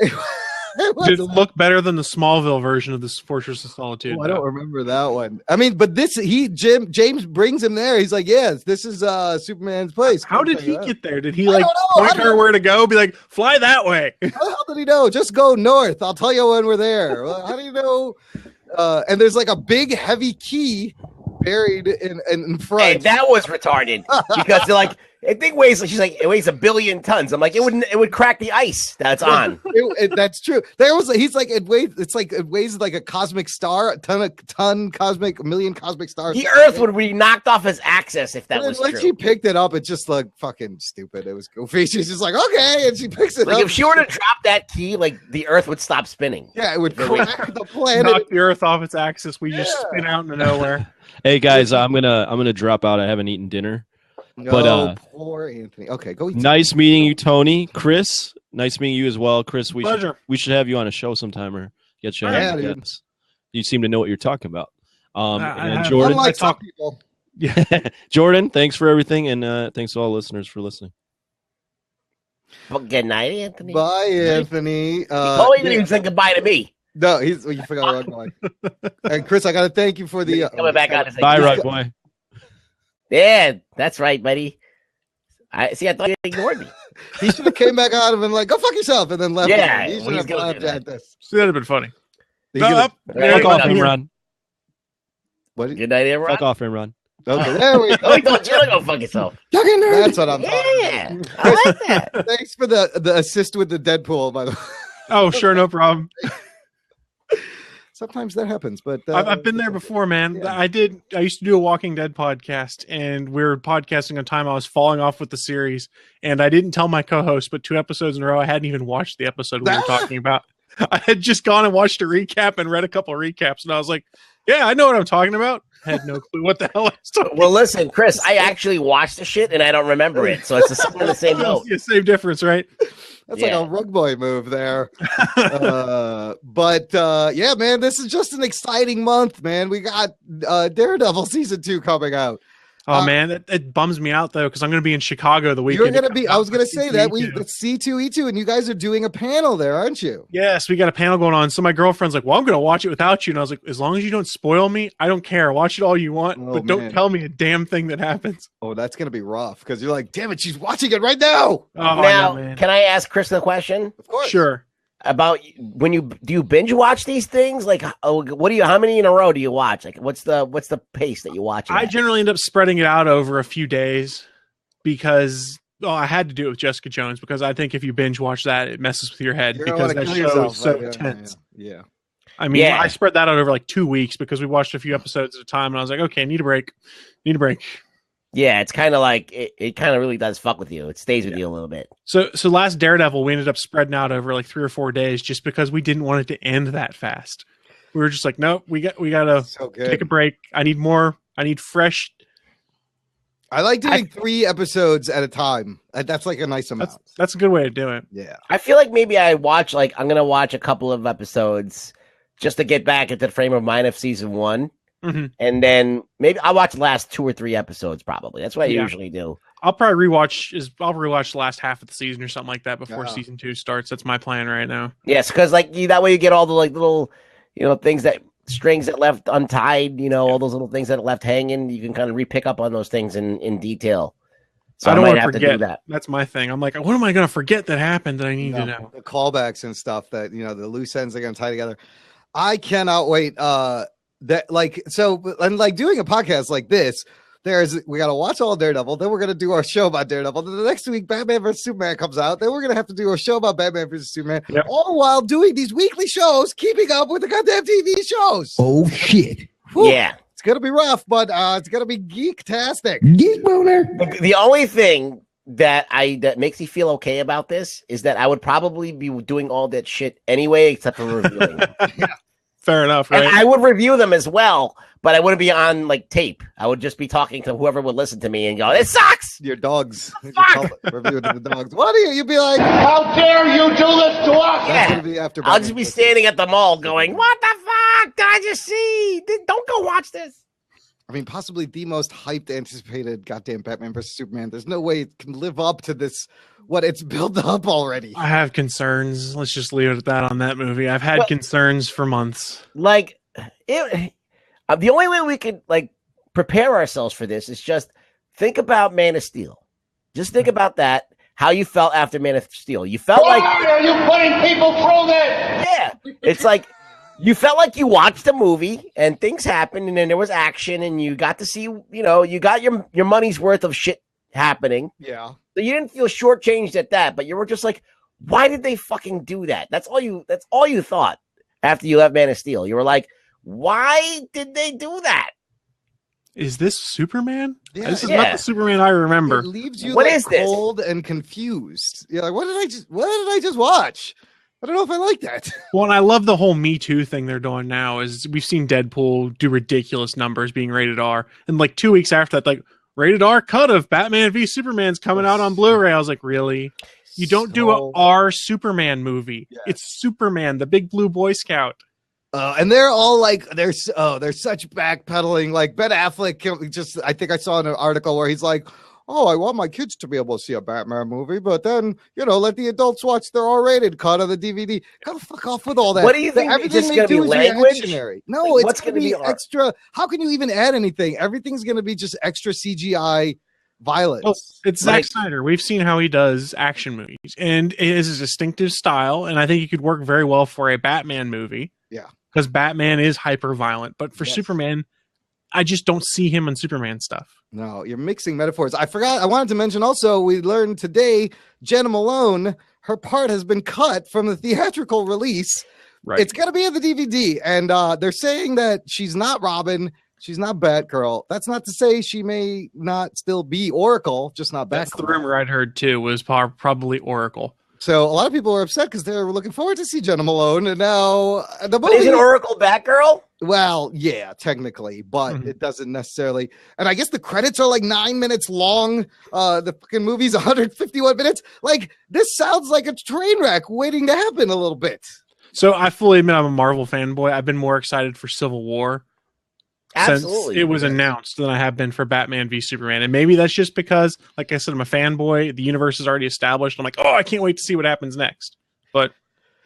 Did it look better than the Smallville version of this Fortress of Solitude? I don't remember that one. I mean, but James brings him there. He's like, yes, this is Superman's place. How did he get there? Did he point her where to go? Be like, fly that way. How the hell did he know? Just go north. I'll tell you when we're there. Well, how do you know? And there's like a big heavy key buried in front. Hey, that was retarded because they're like, I think it weighs 1 billion tons. I'm like, it would crack the ice that's on. That's true. He's like, it weighs like a cosmic star, a million cosmic stars. The Earth would be knocked off its axis if that was true. Like, she picked it up, it just looked fucking stupid. It was goofy. She's just like, okay, and she picks it up. Like, if she were to drop that key, like the Earth would stop spinning. Yeah, it would crack the planet. Knock the Earth off its axis. We just spin out into nowhere. Hey guys, I'm gonna drop out. I haven't eaten dinner. But poor Anthony. Okay, go eat. Nice meeting you, Tony. Chris, nice meeting you as well. Chris, we should have you on a show sometime or get you on. Dude. You seem to know what you're talking about. And Jordan, people. Yeah, Jordan, thanks for everything, and thanks to all listeners for listening. Well, good night, Anthony. Bye, Anthony. He didn't even say goodbye to me. No, you forgot Rug Boy. And Chris, I got to thank you for the coming back on. Bye, Rug Boy. Yeah, that's right, buddy. I thought you ignored me. He should have came back on and been like, "Go fuck yourself," and then left. Yeah, he should have laughed at this. So that'd have been funny. Fuck off, Imran. What? Good night, everyone. Fuck off, Imran. Okay, there we Oh, go. don't you go fuck yourself. That's what I'm talking Yeah, about. I like that. Thanks for the assist with the Deadpool, by the way. Oh, sure, no problem. Sometimes that happens, but I've been there before, man. Yeah. I used to do a Walking Dead podcast, and we were podcasting on time I was falling off with the series, and I didn't tell my co-host, but 2 episodes in a row, I hadn't even watched the episode we were talking about. I had just gone and watched a recap and read a couple of recaps, and I was like, yeah, I know what I'm talking about. I had no clue what the hell I was talking about. Well, listen, Chris, I actually watched the shit and I don't remember it, so it's the same note. Yeah, same difference, right? That's like a rug boy move there. But yeah, man, this is just an exciting month, man. We got Daredevil season 2 coming out. Oh man, it bums me out though because I'm going to be in Chicago the weekend. You're going to be. I was going to say that it's C2E2, and you guys are doing a panel there, aren't you? Yes, we got a panel going on. So my girlfriend's like, "Well, I'm going to watch it without you," and I was like, "As long as you don't spoil me, I don't care. Watch it all you want, but don't tell me a damn thing that happens." Oh, that's going to be rough because you're like, "Damn it, she's watching it right now." Oh, Now, can I ask Chris the question? Of course, sure. About when do you binge watch these things? Like, how many in a row do you watch? Like, what's the pace that you watch? I generally end up spreading it out over a few days because I had to do it with Jessica Jones because I think if you binge watch that, it messes with your head because that show is so intense. Yeah. I mean, I spread that out over like 2 weeks because we watched a few episodes at a time, and I was like, okay, need a break. Yeah, it's kind of like it kind of really does fuck with you. It stays with you a little bit. So last Daredevil, we ended up spreading out over like 3 or 4 days just because we didn't want it to end that fast. We were just like, nope, we got to take a break. I need more. I need fresh. I like doing 3 episodes at a time. That's like a nice amount. That's a good way to do it. Yeah. I feel like maybe I'm going to watch a couple of episodes just to get back into the frame of mind of season 1. Mm-hmm. And then maybe I'll watch the last 2 or 3 episodes. Probably that's what I usually do. I'll probably rewatch the last half of the season or something like that before season 2 starts. That's my plan right now. Yes, because that way you get all the like little, things strings that left untied. All those little things that are left hanging. You can kind of re-pick up on those things in detail. So I don't might want to have forget. to do that. That's my thing. I'm like, what am I going to forget that happened that I need to know? The callbacks and stuff that the loose ends are going to tie together. I cannot wait. Doing a podcast like this, we got to watch all Daredevil, then we're going to do our show about Daredevil, then the next week Batman vs Superman comes out, then we're going to have to do a show about Batman vs Superman, all while doing these weekly shows, keeping up with the goddamn TV shows. Oh shit. Whew. Yeah, it's going to be rough, but it's going to be geek-tastic. Geek boner. the only thing that makes me feel okay about this is that I would probably be doing all that shit anyway, except for reviewing them. Fair enough, right? And I would review them as well, but I wouldn't be on like tape. I would just be talking to whoever would listen to me and go, "It sucks." Your dogs. Fuck. Review to the dogs. What are you? You'd be like, How dare you do this to us? That's gonna be after I'll just be standing at the mall going, "What the fuck did I just see? Don't go watch this." I mean, possibly the most hyped, anticipated goddamn Batman vs Superman. There's no way it can live up to this. What it's built up already. I have concerns. Let's just leave it at that on that movie. I've had concerns for months. Like, the only way we could like prepare ourselves for this is just think about Man of Steel. Just think about that. How you felt after Man of Steel? You felt Why like are you putting people through this? Yeah, it's like you felt like you watched a movie and things happened and then there was action and you got to see, you got your money's worth of shit happening. Yeah. So you didn't feel shortchanged at that, but you were just like, why did they fucking do that? That's all you thought after you left Man of Steel. You were like, why did they do that? Is this Superman? Yeah. This is not the Superman I remember. It leaves you What is this? cold and confused. You're like, what did I just watch? I don't know if I like that. Well, and I love the whole Me Too thing they're doing now. Is we've seen Deadpool do ridiculous numbers being rated R, and like 2 weeks after that, like rated R cut of Batman v Superman's coming out on Blu-ray. I was like, really? You don't do a R Superman movie. Yeah. It's Superman, the big blue Boy Scout. And they're all like, they're such backpedaling. Like Ben Affleck, I think I saw an article where he's like, "Oh, I want my kids to be able to see a Batman movie, but then, let the adults watch their R-rated cut of the DVD." Gotta fuck off with all that. What do you think? Everything it's going to be language? No, like, it's going to be extra. How can you even add anything? Everything's going to be just extra CGI violence. Well, it's Zack Snyder. We've seen how he does action movies, and it is a distinctive style, and I think it could work very well for a Batman movie. Yeah. Because Batman is hyper violent, but for Superman, I just don't see him in Superman stuff. No, you're mixing metaphors. I forgot. I wanted to mention also, we learned today, Jena Malone, her part has been cut from the theatrical release. Right. It's going to be in the DVD. And they're saying that she's not Robin. She's not Batgirl. That's not to say she may not still be Oracle, just not Batgirl. That's the rumor I'd heard too, was probably Oracle. So a lot of people are upset because they were looking forward to see Jena Malone, and now the movie. But isn't Oracle Batgirl? Well, yeah, technically, but it doesn't necessarily. And I guess the credits are like 9 minutes long. The fucking movie's 151 minutes. Like, this sounds like a train wreck waiting to happen a little bit. So I fully admit I'm a Marvel fanboy. I've been more excited for Civil War Absolutely. since it was announced than I have been for Batman v Superman. And maybe that's just because, like I said, I'm a fanboy. The universe is already established. I'm like, oh, I can't wait to see what happens next. But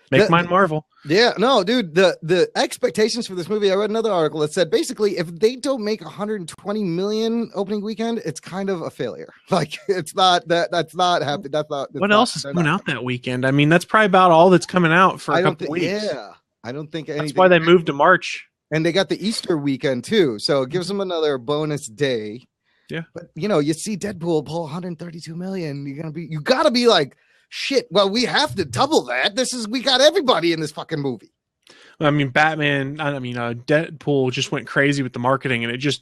make mine Marvel. Yeah, no, dude, the expectations for this movie, I read another article that said basically if they don't make 120 million opening weekend, it's kind of a failure. Like, it's not that's not happening. What else is coming out that weekend? I mean, that's probably about all that's coming out for a couple weeks. Yeah, I don't think anything. That's why they moved to March. And they got the Easter weekend too, so it gives them another bonus day. Yeah, but you see Deadpool pull 132 million. You gotta be like, shit. Well, we have to double that. We got everybody in this fucking movie. I mean, Deadpool just went crazy with the marketing, and it just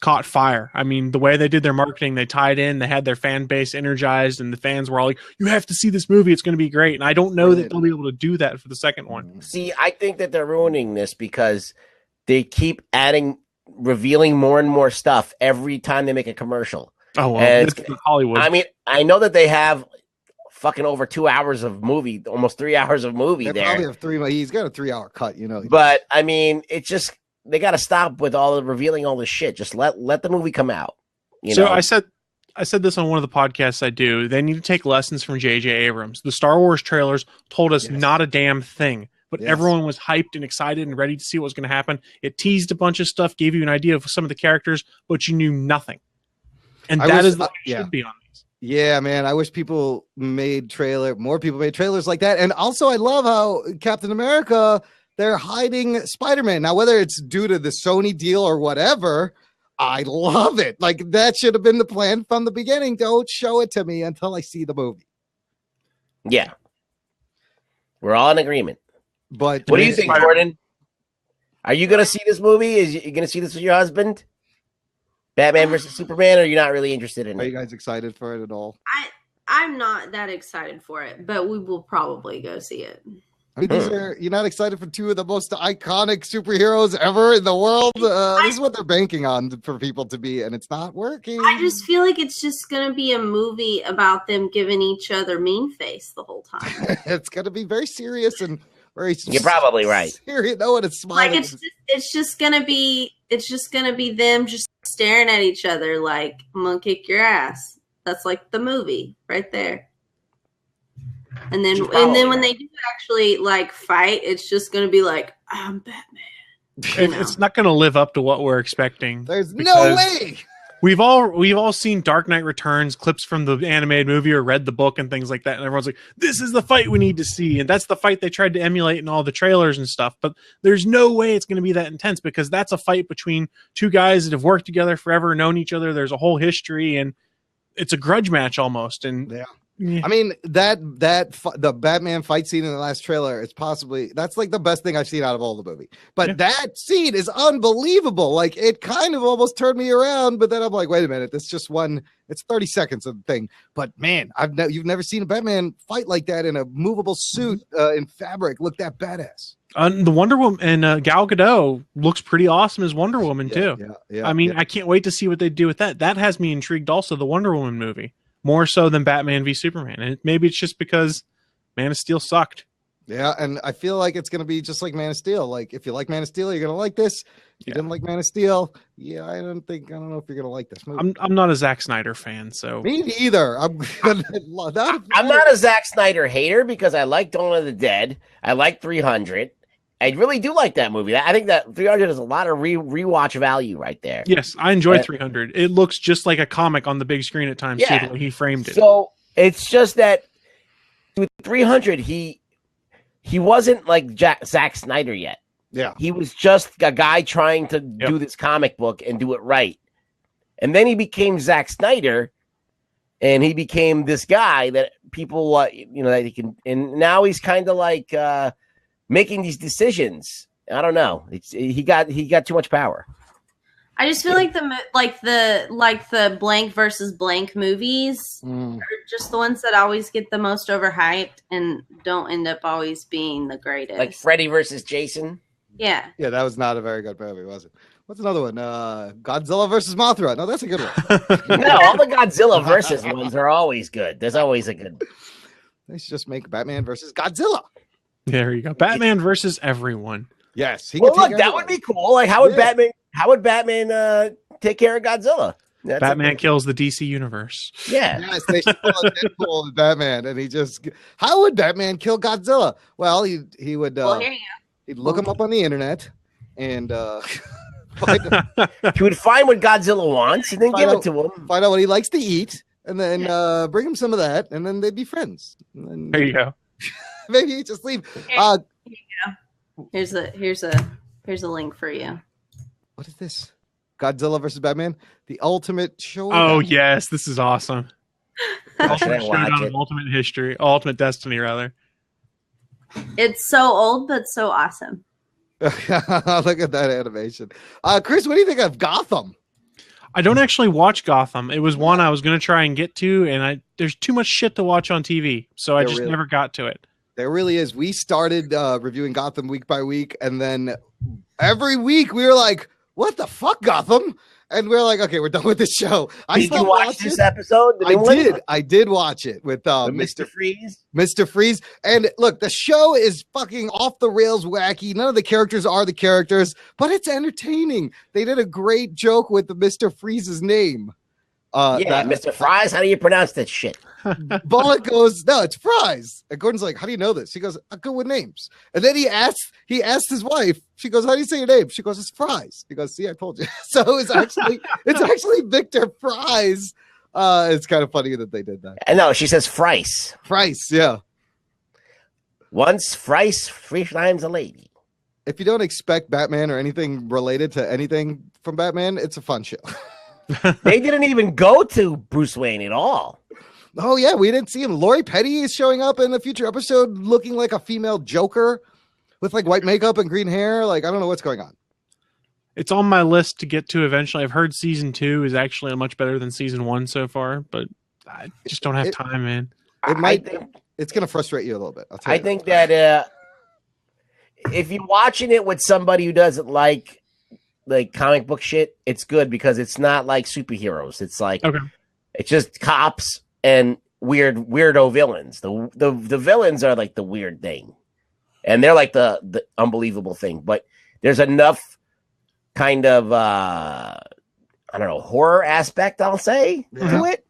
caught fire. I mean, the way they did their marketing, they tied in, they had their fan base energized, and the fans were all like, "You have to see this movie; it's going to be great." And I don't know that they'll be able to do that for the second one. See, I think that they're ruining this because they keep revealing more and more stuff every time they make a commercial. Oh, well, it's Hollywood. I mean, I know that they have fucking over 2 hours of movie, almost 3 hours of movie they there. Probably have 3. He's got a 3-hour cut, But I mean, it's just they got to stop with all the revealing all this shit. Just let the movie come out. So I said this on one of the podcasts I do. They need to take lessons from J.J. Abrams. The Star Wars trailers told us not a damn thing, but everyone was hyped and excited and ready to see what was going to happen. It teased a bunch of stuff, gave you an idea of some of the characters, but you knew nothing. And that is the way it should be on these. Yeah, man. I wish more people made trailers like that. And also, I love how Captain America, they're hiding Spider-Man. Now, whether it's due to the Sony deal or whatever, I love it. Like, that should have been the plan from the beginning. Don't show it to me until I see the movie. Yeah. We're all in agreement. But what do you think, Jordan? Are you going to see this movie? Are you going to see this with your husband? Batman versus Superman, or are you not really interested in it? Are you guys excited for it at all? I'm not that excited for it, but we will probably go see it. I mean, you're not excited for 2 of the most iconic superheroes ever in the world. This is what they're banking on for people to be, and it's not working. I just feel like it's just going to be a movie about them giving each other mean face the whole time. It's going to be very serious and very. You're probably right. Serious. No one is smiling. Like it's just going to be them just staring at each other like, "I'm gonna kick your ass." That's like the movie right there. And then when they do actually like fight, it's just gonna be like, "I'm Batman." It's not gonna live up to what we're expecting. There's no way. We've all seen Dark Knight Returns, clips from the animated movie or read the book and things like that, and everyone's like, "This is the fight we need to see," and that's the fight they tried to emulate in all the trailers and stuff. But there's no way it's going to be that intense because that's a fight between 2 guys that have worked together forever, known each other. There's a whole history, and it's a grudge match almost. And yeah. I mean, the Batman fight scene in the last trailer is that's like the best thing I've seen out of all the movie. But that scene is unbelievable. Like, it kind of almost turned me around, but then I'm like, wait a minute, it's just it's 30 seconds of the thing. But man, you've never seen a Batman fight like that in a movable suit in fabric. Look that badass. The Wonder Woman and Gal Gadot looks pretty awesome as Wonder Woman too. Yeah. I mean, I can't wait to see what they do with that. That has me intrigued also, the Wonder Woman movie. More so than Batman v Superman. And maybe it's just because Man of Steel sucked. Yeah, and I feel like it's going to be just like Man of Steel. Like, if you like Man of Steel, you're going to like this. If you didn't like Man of Steel, I don't know if you're going to like this movie. I'm not a Zack Snyder fan, so. Me neither. I'm not a Zack Snyder hater because I like Dawn of the Dead. I like 300. I really do like that movie. I think that 300 is a lot of rewatch value right there. Yes, I enjoy 300. It looks just like a comic on the big screen at times, too, the way he framed it. So it's just that with 300, he wasn't like Zack Snyder yet. Yeah. He was just a guy trying to do this comic book and do it right. And then he became Zack Snyder, and he became this guy that people, that he can. And now he's kind of like making these decisions. I don't know. He got too much power. I just feel like the blank versus blank movies are just the ones that always get the most overhyped and don't end up always being the greatest. Like Freddy versus Jason. Yeah. Yeah, that was not a very good movie, was it? What's another one? Godzilla versus Mothra. No, that's a good one. No, all the Godzilla versus ones are always good. There's always a good. They should just make Batman versus Godzilla. There you go. Batman versus everyone. Yes. Well, look, that would be cool. Like, how would Batman take care of Godzilla? Batman kills the DC universe. Yeah. Yes, they should call it Deadpool and Batman, and how would Batman kill Godzilla? Well, he would. Well, here you go. He'd look him up on the internet, and he would find what Godzilla wants, and then give it to him. Find out what he likes to eat, and then bring him some of that, and then they'd be friends. And then, there you go. Maybe he just leave. Here you go. Here's a link for you. What is this? Godzilla versus Batman, the ultimate show. Oh yes, this is awesome. Ultimate Ultimate Destiny, rather. It's so old, but so awesome. Look at that animation. Chris, what do you think of Gotham? I don't actually watch Gotham. It was one I was going to try and get to, and there's too much shit to watch on TV, so I just never got to it. There really is. We started reviewing Gotham week by week, and then every week we were like, what the fuck, Gotham? And we're like, okay, we're done with this show. Did you watch this episode? I did watch it with Mr. Freeze. Mr. Freeze. And look, the show is fucking off the rails wacky. None of the characters are the characters, but it's entertaining. They did a great joke with the Mr. Freeze's name. Mr. Fries, how do you pronounce that shit? Bullock goes, no, it's Fries. And Gordon's like, how do you know this? He goes, I'm good with names. And then he asked his wife, she goes, how do you say your name? She goes, it's Fries. He goes, see, I told you. So it's actually Victor Fries. It's kind of funny that they did that. And no, she says Fries. Fries, yeah. Once Fries, 3 times a lady. If you don't expect Batman or anything related to anything from Batman, it's a fun show. They didn't even go to Bruce Wayne at all. Oh, yeah, we didn't see him. Lori Petty is showing up in a future episode looking like a female Joker with like white makeup and green hair. Like, I don't know what's going on. It's on my list to get to eventually. I've heard season 2 is actually much better than season 1 so far, but I just don't have time, man. It's going to frustrate you a little bit. I think that if you're watching it with somebody who doesn't like comic book shit, it's good because it's not like superheroes. It's like it's just cops and weirdo villains. The villains are like the weird thing, and they're like the unbelievable thing. But there's enough kind of horror aspect, I'll say, to it,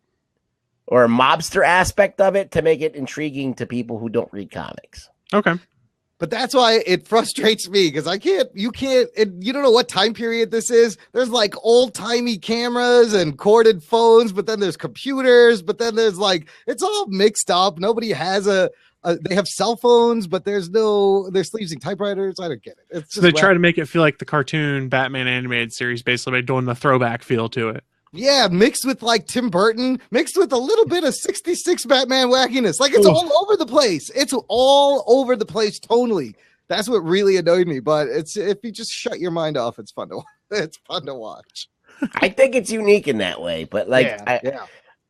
or a mobster aspect of it to make it intriguing to people who don't read comics. Okay. But that's why it frustrates me because you don't know what time period this is. There's like old timey cameras and corded phones, but then there's computers, but then there's it's all mixed up. Nobody has they have cell phones, but they're using typewriters. I don't get it. It's just they try to make it feel like the cartoon Batman animated series, basically by doing the throwback feel to it. Yeah, mixed with like Tim Burton, mixed with a little bit of 66 Batman wackiness. Like it's all over the place. It's all over the place tonally. That's what really annoyed me. But if you just shut your mind off, it's fun to watch. I think it's unique in that way, but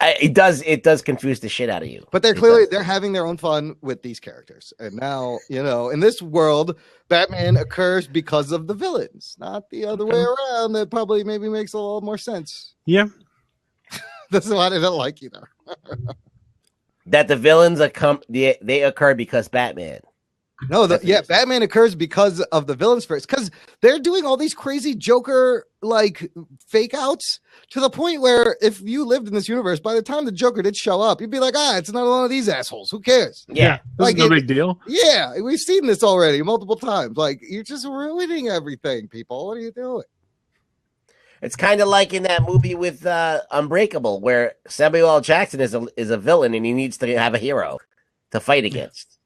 it does confuse the shit out of you. But they're having their own fun with these characters. And now, in this world, Batman occurs because of the villains, not the other way around. That probably maybe makes a little more sense. Yeah. That's what I don't like either. That the villains they occur because Batman. No, Batman occurs because of the villains first, because they're doing all these crazy Joker fake outs to the point where if you lived in this universe, by the time the Joker did show up, you'd be like, it's not one of these assholes. Who cares? Yeah, that's no big deal. Yeah, we've seen this already multiple times. You're just ruining everything, people. What are you doing? It's kind of like in that movie with Unbreakable, where Samuel L. Jackson is a villain and he needs to have a hero to fight against.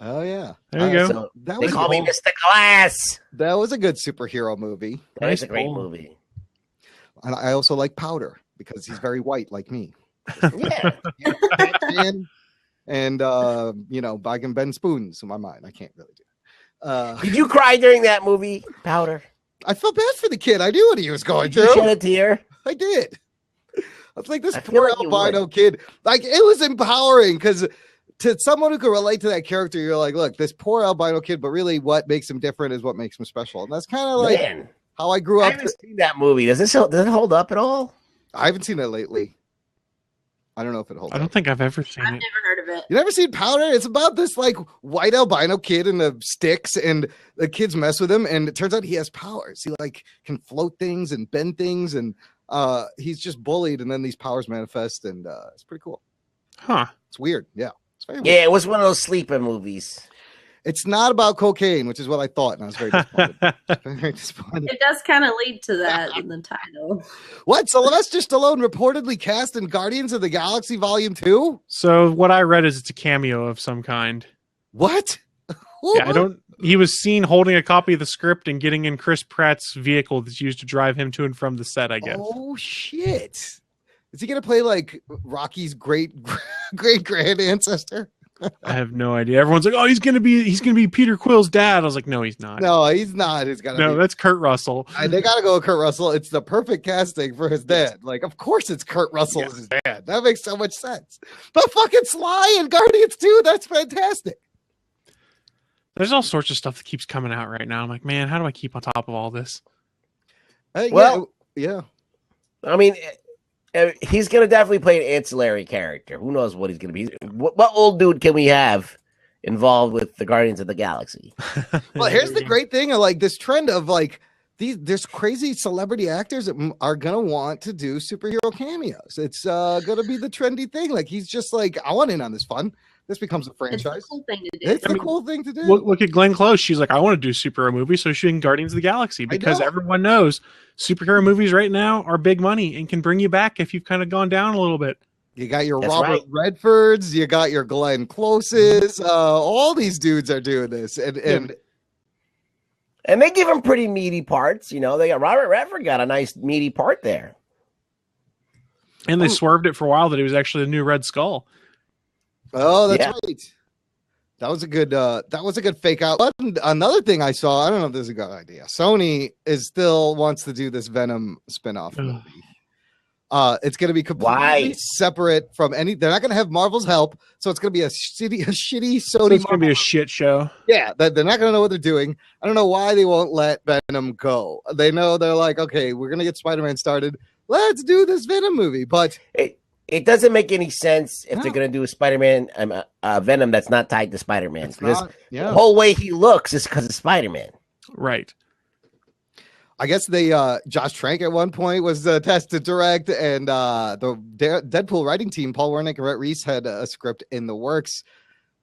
Oh yeah, There you go. So that they was call me cool. Mr. Glass. That was a good superhero movie. That's a great pull. movie. And I also like Powder because he's very white like me. Yeah. Batman and Bag and Ben Spoons in my mind. I can't really do it. Did you cry during that movie, Powder? I felt bad for the kid. I knew what he was going Did you through. shed a tear? I did. I was like, this I feel poor like you albino kid. Like, it was empowering because to someone who can relate to that character, you're like, look, this poor albino kid, but really what makes him different is what makes him special. And that's kind of like Man, how I grew I up. haven't seen that movie. Does it hold up at all? I haven't seen it lately. I don't know if it holds I don't up. think I've ever seen I've it. never heard of it. You never seen Powder? It's about this like white albino kid in the sticks, and the kids mess with him, and it turns out he has powers. He like can float things and bend things, and he's just bullied, and then these powers manifest, and it's pretty cool. Huh. It's weird. Yeah. It's very weird. Yeah, it was one of those sleeper movies. It's not about cocaine, which is what I thought, and I was very disappointed. Very disappointed. It does kind of lead to that in the title. What? Sylvester Stallone reportedly cast in Guardians of the Galaxy Volume 2? So what I read is it's a cameo of some kind. What? Yeah, I don't. He was seen holding a copy of the script and getting in Chris Pratt's vehicle that's used to drive him to and from the set, I guess. Oh, shit. Is he going to play like Rocky's great grand ancestor? I have no idea. Everyone's like, "Oh, he's gonna be Peter Quill's dad." I was like, "No, he's not. No, he's not. He's got to No, be. that's Kurt Russell." They got to go with Kurt Russell. It's the perfect casting for his dad. Like, of course it's Kurt Russell as his dad. That makes so much sense. But fucking Sly and Guardians 2, that's fantastic. There's all sorts of stuff that keeps coming out right now. I'm like, man, how do I keep on top of all this? Well- yeah. I mean, he's going to definitely play an ancillary character. Who knows what he's going to be? What old dude can we have involved with the Guardians of the Galaxy? Well, here's the great thing of like this trend of like there's crazy celebrity actors that are gonna want to do superhero cameos. It's gonna be the trendy thing. Like he's just like, I want in on this fun. This becomes a It's franchise. a cool thing to do. It's a cool thing to do. Look at Glenn Close. She's like, I want to do superhero movies, so she's in Guardians of the Galaxy because know. everyone knows superhero movies right now are big money and can bring you back if you've kind of gone down a little bit. You got your That's Robert Redfords, you got your Glenn Closes. All these dudes are doing this, and they give him pretty meaty parts. You know, they got Robert Redford got a nice meaty part there. And they swerved it for a while that he was actually the new Red Skull. oh, that's Yeah. right. That was a good fake out. But another thing I saw, I don't know if this is a good idea. Sony still wants to do this Venom spinoff movie. It's going to be completely separate from any. They're not going to have Marvel's help, so it's going to be a shitty Sony. So it's going to be a shit show. Yeah, they're not going to know what they're doing. I don't know why they won't let Venom go. They know they're like, okay, we're going to get Spider-Man started. Let's do this Venom movie. But it doesn't make any sense if they're going to do a Spider-Man Venom that's not tied to Spider-Man. Because the whole way he looks is because of Spider-Man. Right. I guess they Josh Trank at one point was tasked to direct, and the Deadpool writing team, Paul Wernick and Rhett Reese, had a script in the works,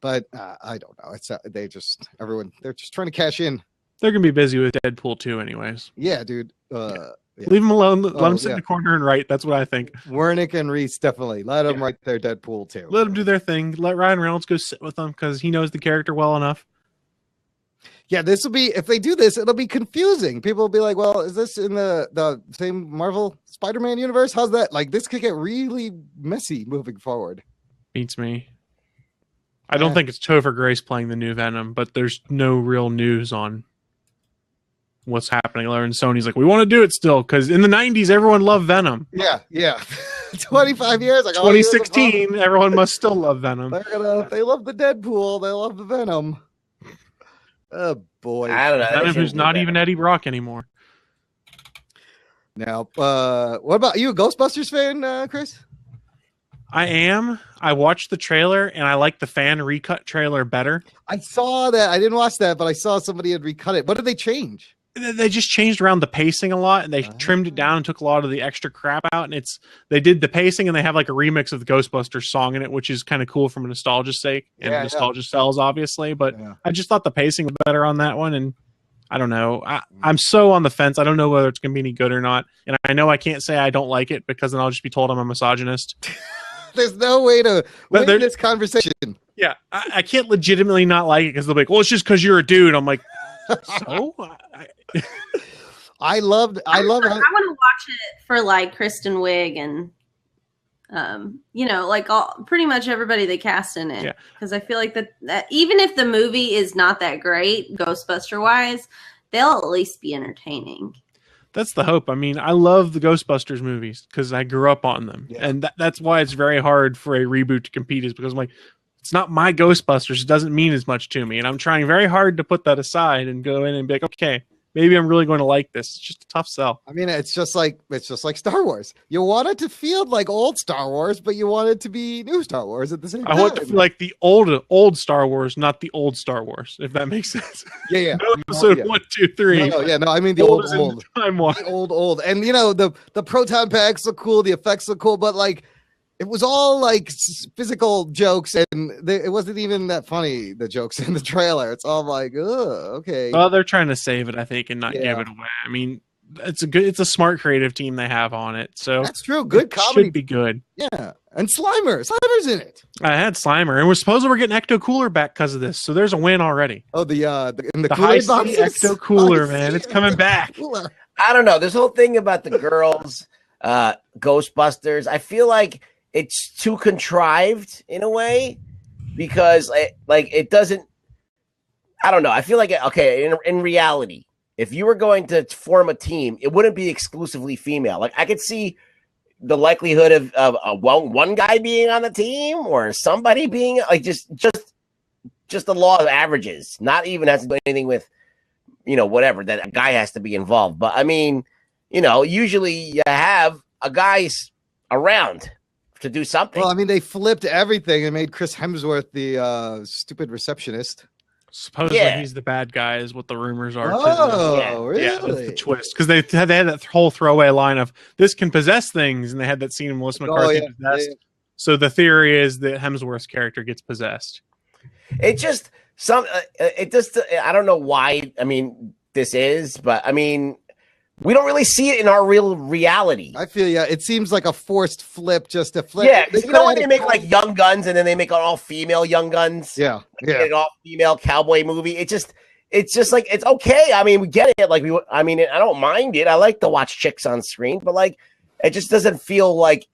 but I don't know. It's they're just trying to cash in. They're gonna be busy with Deadpool 2 anyways. Yeah, dude. Yeah. Leave them alone. Let them sit in the corner and write. That's what I think. Wernick and Reese, definitely let them write their Deadpool 2. Let them do their thing. Let Ryan Reynolds go sit with them because he knows the character well enough. Yeah, this will be, if they do this, it'll be confusing. People will be like, well, is this in the same Marvel Spider-Man universe? How's that? Like, this could get really messy moving forward. Beats me. I don't think it's Topher Grace playing the new Venom, but there's no real news on what's happening. And Sony's like, we want to do it still because in the 90s, everyone loved Venom. Yeah. 25 years. Like 2016, everyone must still love Venom. They love the Deadpool. They love the Venom. Oh boy! I don't know. Venom who's not even Eddie Brock anymore. Now, what about you, a Ghostbusters fan, Chris? I am. I watched the trailer and I like the fan recut trailer better. I saw that. I didn't watch that, but I saw somebody had recut it. What did they change? They just changed around the pacing a lot and they trimmed it down and took a lot of the extra crap out. And they did the pacing and they have like a remix of the Ghostbusters song in it, which is kind of cool from a nostalgia sake. And nostalgia sells, obviously. But I just thought the pacing was better on that one. And I don't know. I'm so on the fence. I don't know whether it's going to be any good or not. And I know I can't say I don't like it because then I'll just be told I'm a misogynist. There's no way to win this conversation. Yeah, I can't legitimately not like it because they'll be like, well, it's just because you're a dude. I'm like, so? I love I want to watch it for like Kristen Wiig and like pretty much everybody they cast in it. Because I feel like that even if the movie is not that great, Ghostbuster wise, they'll at least be entertaining. That's the hope. I mean, I love the Ghostbusters movies because I grew up on them, and that's why it's very hard for a reboot to compete. Is because I'm like, it's not my Ghostbusters. It doesn't mean as much to me, and I'm trying very hard to put that aside and go in and be like, okay, maybe I'm really going to like this. It's just a tough sell. I mean, it's just like Star Wars. You want it to feel like old Star Wars, but you want it to be new Star Wars at the same time. I want it to feel like the old Star Wars, not the old Star Wars, if that makes sense. Yeah. No episode 1, 2, 3. No, I mean the old. Time one. The old. And the proton packs look cool, the effects look cool, but like it was all like physical jokes, and it wasn't even that funny. The jokes in the trailer, it's all like, okay. Well, they're trying to save it, I think, and not give it away. I mean, it's a smart creative team they have on it, so that's true. Good comedy should be good. Yeah, and Slimer's in it. I had Slimer, and we're getting Ecto Cooler back because of this, so there's a win already. Oh, the high C Ecto Cooler, man, it's coming back. I don't know. This whole thing about the girls, Ghostbusters, I feel like it's too contrived in a way because it doesn't. I don't know. I feel like in reality, if you were going to form a team, it wouldn't be exclusively female. Like I could see the likelihood of one guy being on the team or somebody being like just the law of averages. Not even has to do anything with whatever that a guy has to be involved. But I mean, usually you have a guy's around to do something. Well, I mean, they flipped everything and made Chris Hemsworth the stupid receptionist. Supposedly he's the bad guy is what the rumors are. Oh, really? Yeah, that's the twist. Because they had that whole throwaway line of this can possess things, and they had that scene of Melissa McCarthy possessed. Yeah. So the theory is that Hemsworth's character gets possessed. It just I don't know why. I mean, this is, but I mean, we don't really see it in our real reality. I feel it seems like a forced flip just to flip. Yeah, because when they make like Young Guns and then they make an all-female Young Guns. Yeah. An all-female cowboy movie. It's just like it's okay. I mean, we get it. Like I don't mind it. I like to watch chicks on screen, but like it just doesn't feel like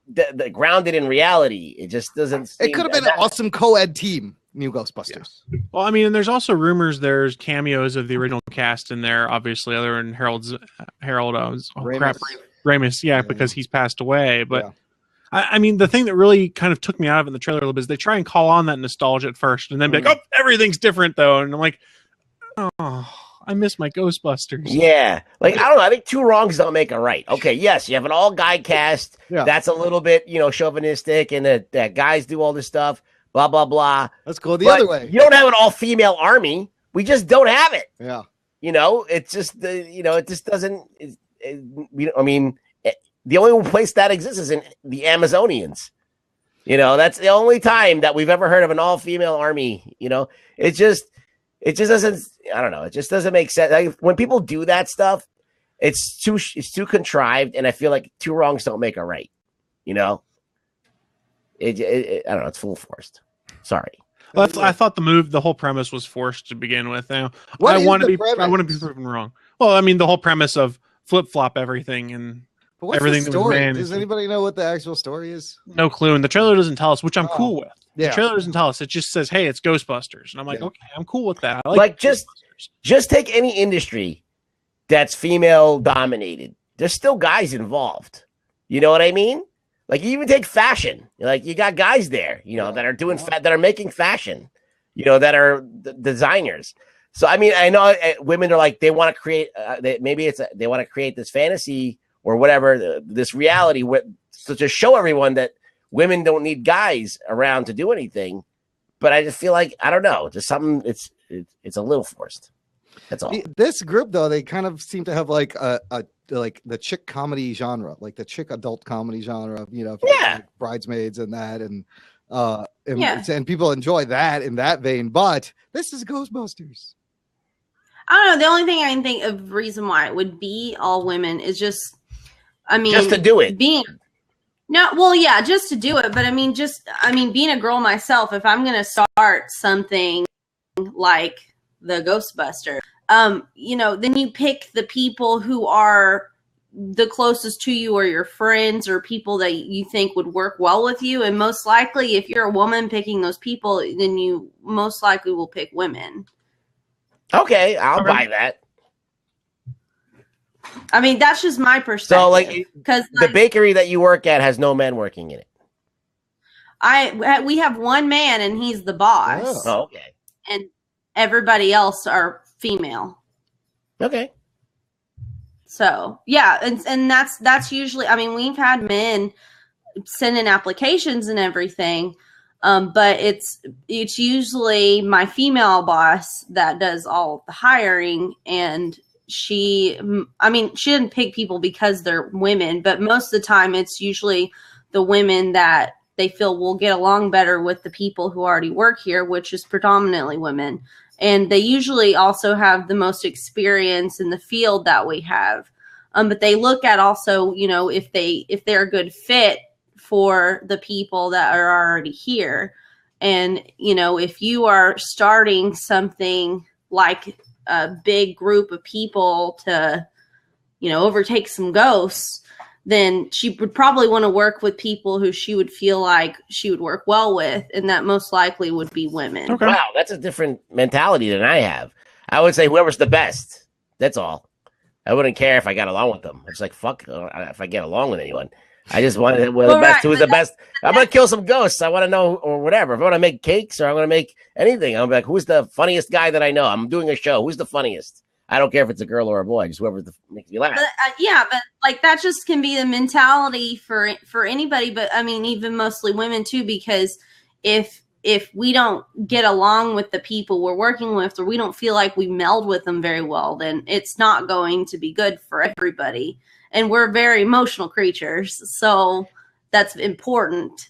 the grounded in reality. It just doesn't. It could have been an awesome co-ed team. New Ghostbusters. Yeah. Well, I mean, and there's also rumors there's cameos of the original cast in there, obviously, other than Harold Ramis, because he's passed away. But I mean, the thing that really kind of took me out of it in the trailer a little bit is they try and call on that nostalgia at first, and then be like, "Oh, everything's different though," and I'm like, "Oh, I miss my Ghostbusters." Yeah, like I don't know. I think two wrongs don't make a right. Okay, yes, you have an all-guy cast. Yeah. That's a little bit, chauvinistic, and that guys do all this stuff. Blah, blah, blah. Let's go the other way. You don't have an all-female army. We just don't have it. Yeah. It's just, it just doesn't, I mean, the only place that exists is in the Amazonians. That's the only time that we've ever heard of an all-female army. It just doesn't, I don't know. It just doesn't make sense. Like, when people do that stuff, it's too contrived. And I feel like two wrongs don't make a right, I don't know. It's full forced. Sorry. Well, I thought the whole premise was forced to begin with. I want to be proven wrong. Well, I mean, the whole premise of flip flop everything and everything that was managed. Does anybody know what the actual story is? No clue. And the trailer doesn't tell us, which I'm cool with. Yeah. The trailer doesn't tell us. It just says, "Hey, it's Ghostbusters," and I'm like, okay, I'm cool with that. I like just take any industry that's female dominated. There's still guys involved. You know what I mean? Like, you even take fashion. Like, you got guys there, that are doing that are making fashion, that are designers. So, I mean, I know women are like, they want to create, they want to create this fantasy or whatever, this reality, so to show everyone that women don't need guys around to do anything. But I just feel like, I don't know, just something, it's a little forced. That's all. This group, though, they kind of seem to have like like the chick comedy genre, like the chick adult comedy genre, like Bridesmaids and that, and people enjoy that in that vein. But this is Ghostbusters. I don't know. The only thing I can think of reason why it would be all women is just, I mean, just to do it. No, well, yeah, just to do it. But I mean, being a girl myself, if I'm going to start something like the Ghostbusters, then you pick the people who are the closest to you or your friends or people that you think would work well with you. And most likely, if you're a woman picking those people, then you most likely will pick women. Okay, I'll buy that. I mean, that's just my perspective. So, because the bakery that you work at has no men working in it. We have one man, and he's the boss. Oh, okay. And everybody else are female. Okay. So yeah, and that's usually. I mean, we've had men send in applications and everything, but it's usually my female boss that does all the hiring, and she didn't pick people because they're women, but most of the time it's usually the women that they feel will get along better with the people who already work here, which is predominantly women. And they usually also have the most experience in the field that we have. But they look at also, if they're a good fit for the people that are already here. And, if you are starting something like a big group of people to, overtake some ghosts, then she would probably want to work with people who she would feel like she would work well with. And that most likely would be women. Okay. Wow, that's a different mentality than I have. I would say whoever's the best. That's all. I wouldn't care if I got along with them. It's like, fuck if I get along with anyone. I just want to know the best. Who's the best? I'm going to kill some ghosts. I want to know, or whatever. If I want to make cakes or I'm going to make anything, I'm like, who's the funniest guy that I know? I'm doing a show. Who's the funniest? I don't care if it's a girl or a boy. Just whoever makes me laugh. But like that just can be the mentality for anybody. But I mean, even mostly women too, because if we don't get along with the people we're working with, or we don't feel like we meld with them very well, then it's not going to be good for everybody. And we're very emotional creatures, so that's important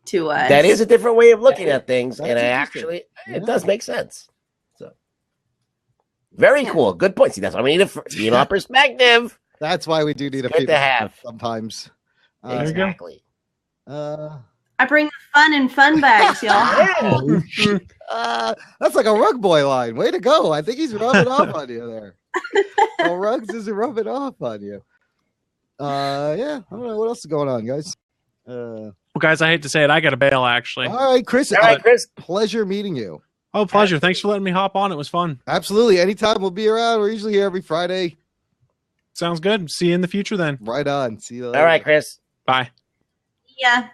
to us. That is a different way of looking at things, and it does make sense. So, very cool. Good point. See, that's why we need a female perspective. That's why we do need a female to have sometimes. Exactly. I bring the fun in fun bags, y'all. That's like a rug boy line. Way to go. I think he's rubbing off on you there. Well, Rugs is rubbing off on you. Yeah, I don't know what else is going on, guys. Well, guys, I hate to say it, I got to bail actually. All right, Chris. Chris. Pleasure meeting you. Oh, pleasure. Thanks for letting me hop on. It was fun. Absolutely. Anytime we'll be around. We're usually here every Friday. Sounds good. See you in the future then. Right on. See you later. All right, Chris. Bye. Yeah.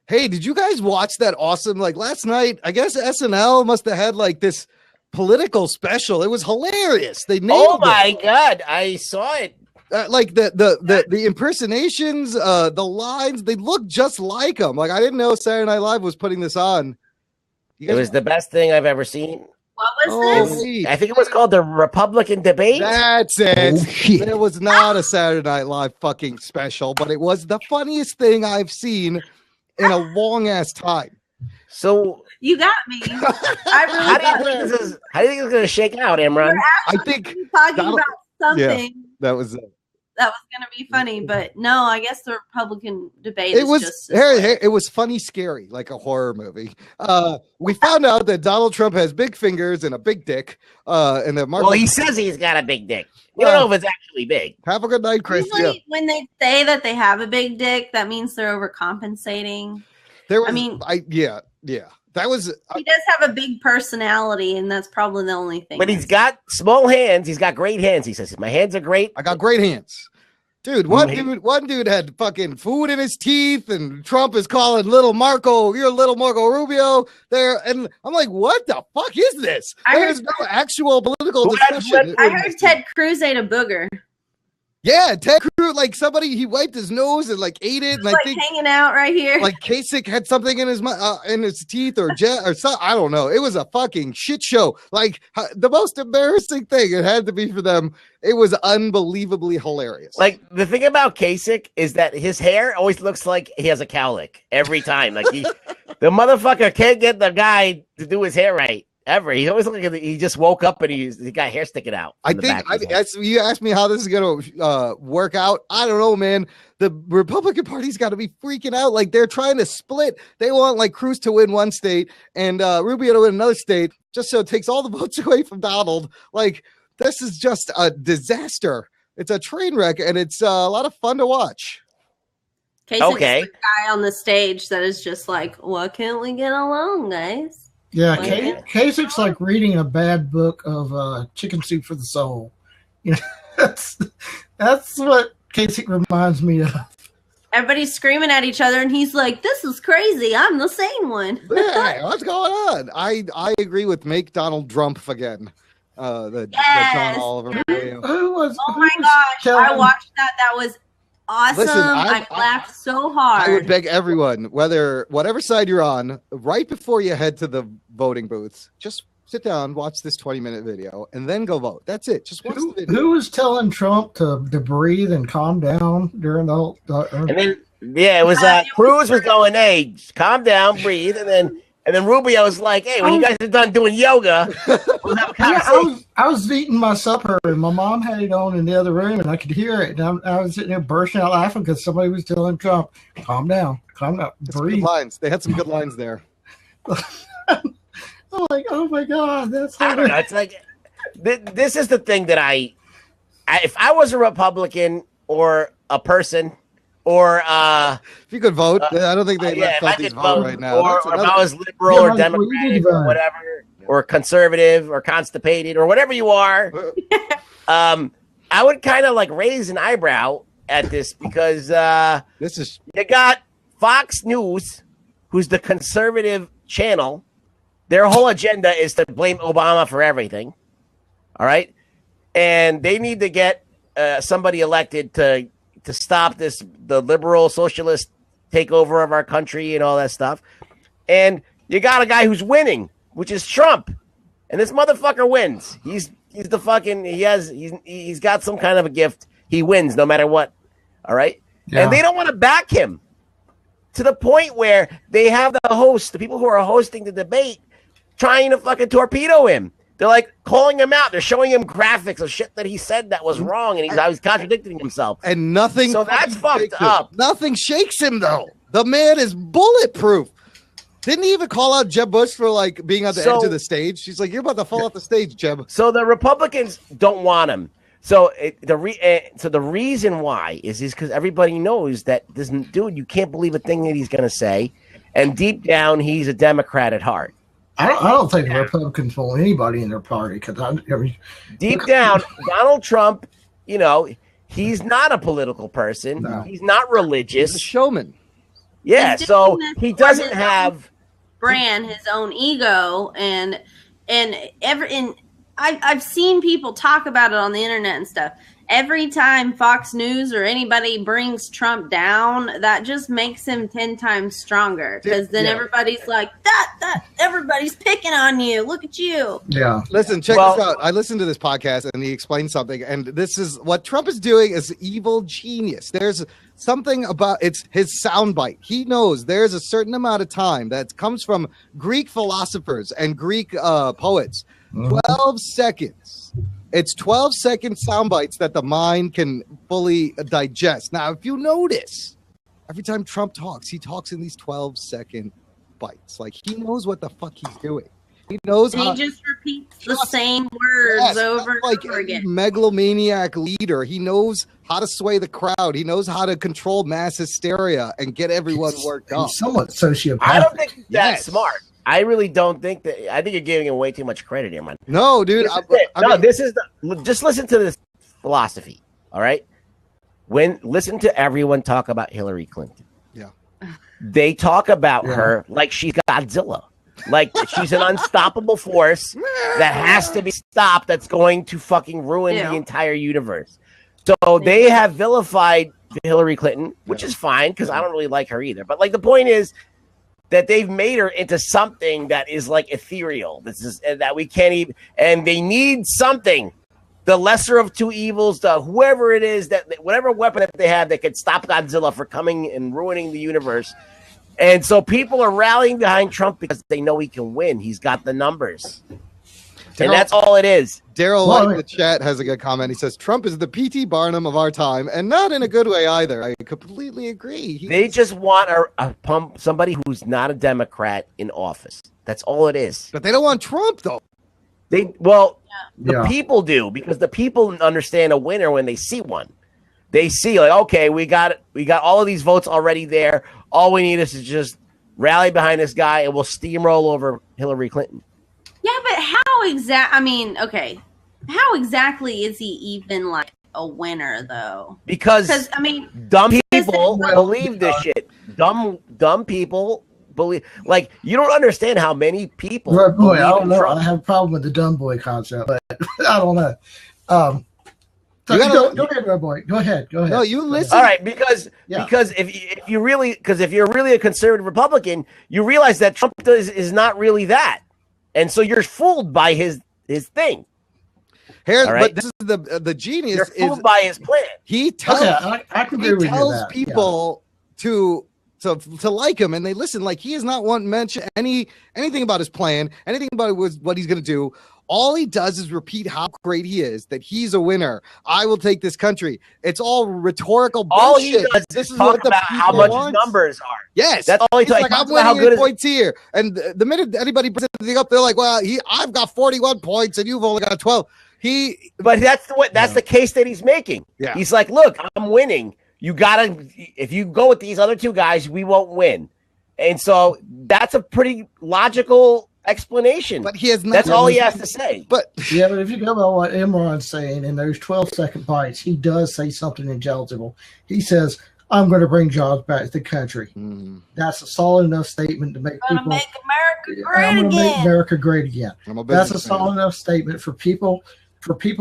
Hey, did you guys watch that awesome, last night? I guess SNL must have had this political special. It was hilarious. They nailed my God. I saw it. The impersonations, the lines, they look just like them. I didn't know Saturday Night Live was putting this on. It was the best thing I've ever seen. What was this? Sweet. I think it was called the Republican debate. That's it. Oh, shit. It was not a Saturday Night Live fucking special, but it was the funniest thing I've seen in a long ass time. So you got me. How do you think it's going to shake out, Imran? I think talking about something. Yeah, that was it. That was going to be funny, but no, I guess the Republican debate it was funny, scary, like a horror movie. We found out that Donald Trump has big fingers and a big dick. And that he says he's got a big dick. We don't know if it's actually big. Have a good night, Chris. Usually, when they say that they have a big dick, that means they're overcompensating. That was. He does have a big personality, and that's probably the only thing. But he's got small hands. He's got great hands. He says, "My hands are great. I got great hands." Dude, one dude had fucking food in his teeth, and Trump is calling you're little Marco Rubio there, and I'm like, what the fuck is this? There's no actual political discussion. I heard Ted Cruz ate a booger. Yeah, Ted Cruz, he wiped his nose and ate it, and I think hanging out right here. Kasich had something in his teeth or something. I don't know. It was a fucking shit show. The most embarrassing thing it had to be for them. It was unbelievably hilarious. The thing about Kasich is that his hair always looks like he has a cowlick every time. The motherfucker can't get the guy to do his hair right. ever. He's always looking he just woke up and he got hair sticking out. I think you asked me how this is going to work out. I don't know, man. The Republican Party's got to be freaking out. Like they're trying to split. They want like Cruz to win one state and Rubio to win another state, just so it takes all the votes away from Donald. Like this is just a disaster. It's a train wreck, and it's a lot of fun to watch. Okay. The guy on the stage that is just like, why can't we get along, guys? Yeah, Kasich's like reading a bad book of Chicken Soup for the Soul. You know, that's what Kasich reminds me of. Everybody's screaming at each other, and he's like, "This is crazy. I'm the sane one." Hey, what's going on? I agree with make Donald Trump again. The John Oliver video. Oh my gosh! I watched that. That was awesome. Listen, I laughed so hard. I would beg everyone, whatever side you're on, right before you head to the voting booths, just sit down, watch this 20-minute video, and then go vote. That's it. Just watch the video. Who was telling Trump to breathe and calm down during the whole? And then it was Cruz was going, "Hey, calm down, breathe," and then Rubio was like, "Hey, when you guys are done doing yoga, we'll have a conversation." I was eating my supper, and my mom had it on in the other room, and I could hear it. And I was sitting there bursting out laughing because somebody was telling Trump, "Calm down, breathe." Good lines. They had some good lines there. I'm like, oh my god, that's. I don't know. It's like this is the thing that I if I was a Republican or a person. Or if you could vote, I don't think they let these vote right now. Or if I was liberal or Democratic or whatever, or conservative or constipated or whatever you are, I would kind of like raise an eyebrow at this because you got Fox News, who's the conservative channel. Their whole agenda is to blame Obama for everything. All right, and they need to get somebody elected to stop the liberal socialist takeover of our country and all that stuff. And you got a guy who's winning, which is Trump. And this motherfucker wins. He's got some kind of a gift. He wins no matter what. All right. Yeah. And they don't want to back him to the point where they have the people who are hosting the debate trying to fucking torpedo him. They're like calling him out. They're showing him graphics of shit that he said that was wrong, and he's contradicting himself. And nothing. So that's fucked up. Nothing shakes him though. The man is bulletproof. Didn't he even call out Jeb Bush for like being at the edge of the stage? She's like, "You're about to fall off the stage, Jeb." So the Republicans don't want him. So the reason why is because everybody knows that this dude, you can't believe a thing that he's going to say, and deep down, he's a Democrat at heart. I don't think the Republicans want anybody in their party because deep down, Donald Trump, he's not a political person. No. He's not religious. He's a showman. Yeah, so he doesn't have his own ego, and I've seen people talk about it on the internet and stuff. Every time Fox News or anybody brings Trump down, that just makes him 10 times stronger. Because then everybody's like, that everybody's picking on you. Look at you. Yeah. Listen, check this out. I listened to this podcast and he explained something. And this is what Trump is doing is evil genius. There's something about it's his soundbite. He knows there's a certain amount of time that comes from Greek philosophers and Greek poets. 12 seconds. It's 12-second sound bites that the mind can fully digest. Now, if you notice, every time Trump talks, he talks in these 12-second bites. Like, he knows what the fuck he's doing. He knows he just repeats the same words over and over again. Megalomaniac leader. He knows how to sway the crowd. He knows how to control mass hysteria and get everyone worked up. He's somewhat sociopathic. I don't think that's smart. I really don't think that. I think you're giving him way too much credit here, man. No, dude. Just listen to this philosophy. All right. Listen to everyone talk about Hillary Clinton. Yeah. They talk about her like she's Godzilla, like she's an unstoppable force that has to be stopped. That's going to fucking ruin the entire universe. So they have vilified Hillary Clinton, which is fine because I don't really like her either. But like the point is that they've made her into something that is like ethereal. This is that we can't even, and they need something, the lesser of two evils, whoever it is that whatever weapon that they have that could stop Godzilla from coming and ruining the universe. And so people are rallying behind Trump because they know he can win. He's got the numbers. And that's all it is. Daryl in the chat has a good comment. He says, Trump is the P.T. Barnum of our time, and not in a good way either. I completely agree. They just want a pump somebody who's not a Democrat in office. That's all it is. But they don't want Trump, though. The people do, because the people understand a winner when they see one. They see, like, okay, we got all of these votes already there. All we need is to just rally behind this guy, and we'll steamroll over Hillary Clinton. Yeah, but how exactly is he even like a winner though? Because dumb people believe this shit. Dumb people believe. Like, you don't understand how many people. Right, boy, I don't know. I have a problem with the dumb boy concept, but I don't know. Go ahead, Red Boy. Go ahead. No, you listen. All right, because if you're really a conservative Republican, you realize that Trump is not really that. And so you're fooled by his thing. But this is the genius. You're fooled by his plan. He tells tells people to like him, and they listen. Like, he has not once mentioned anything about his plan, anything about what he's going to do. All he does is repeat how great he is, that he's a winner. I will take this country. It's all rhetorical bullshit. All he does is talk about how much his numbers are. Yes. That's all he talks like, about. I'm winning points here. And the minute anybody puts anything up, they're like, well, I've got 41 points and you've only got 12. But that's the case that he's making. Yeah. He's like, look, I'm winning. If you go with these other two guys, we won't win. And so that's a pretty logical explanation. But he has not. That's all he has to say. But if you go by what Imran's saying in those 12-second bites, he does say something intelligible. He says, I'm going to bring jobs back to the country. That's a solid enough statement to make people. Make America great I'm going to again. make America great again. That's a solid enough statement for people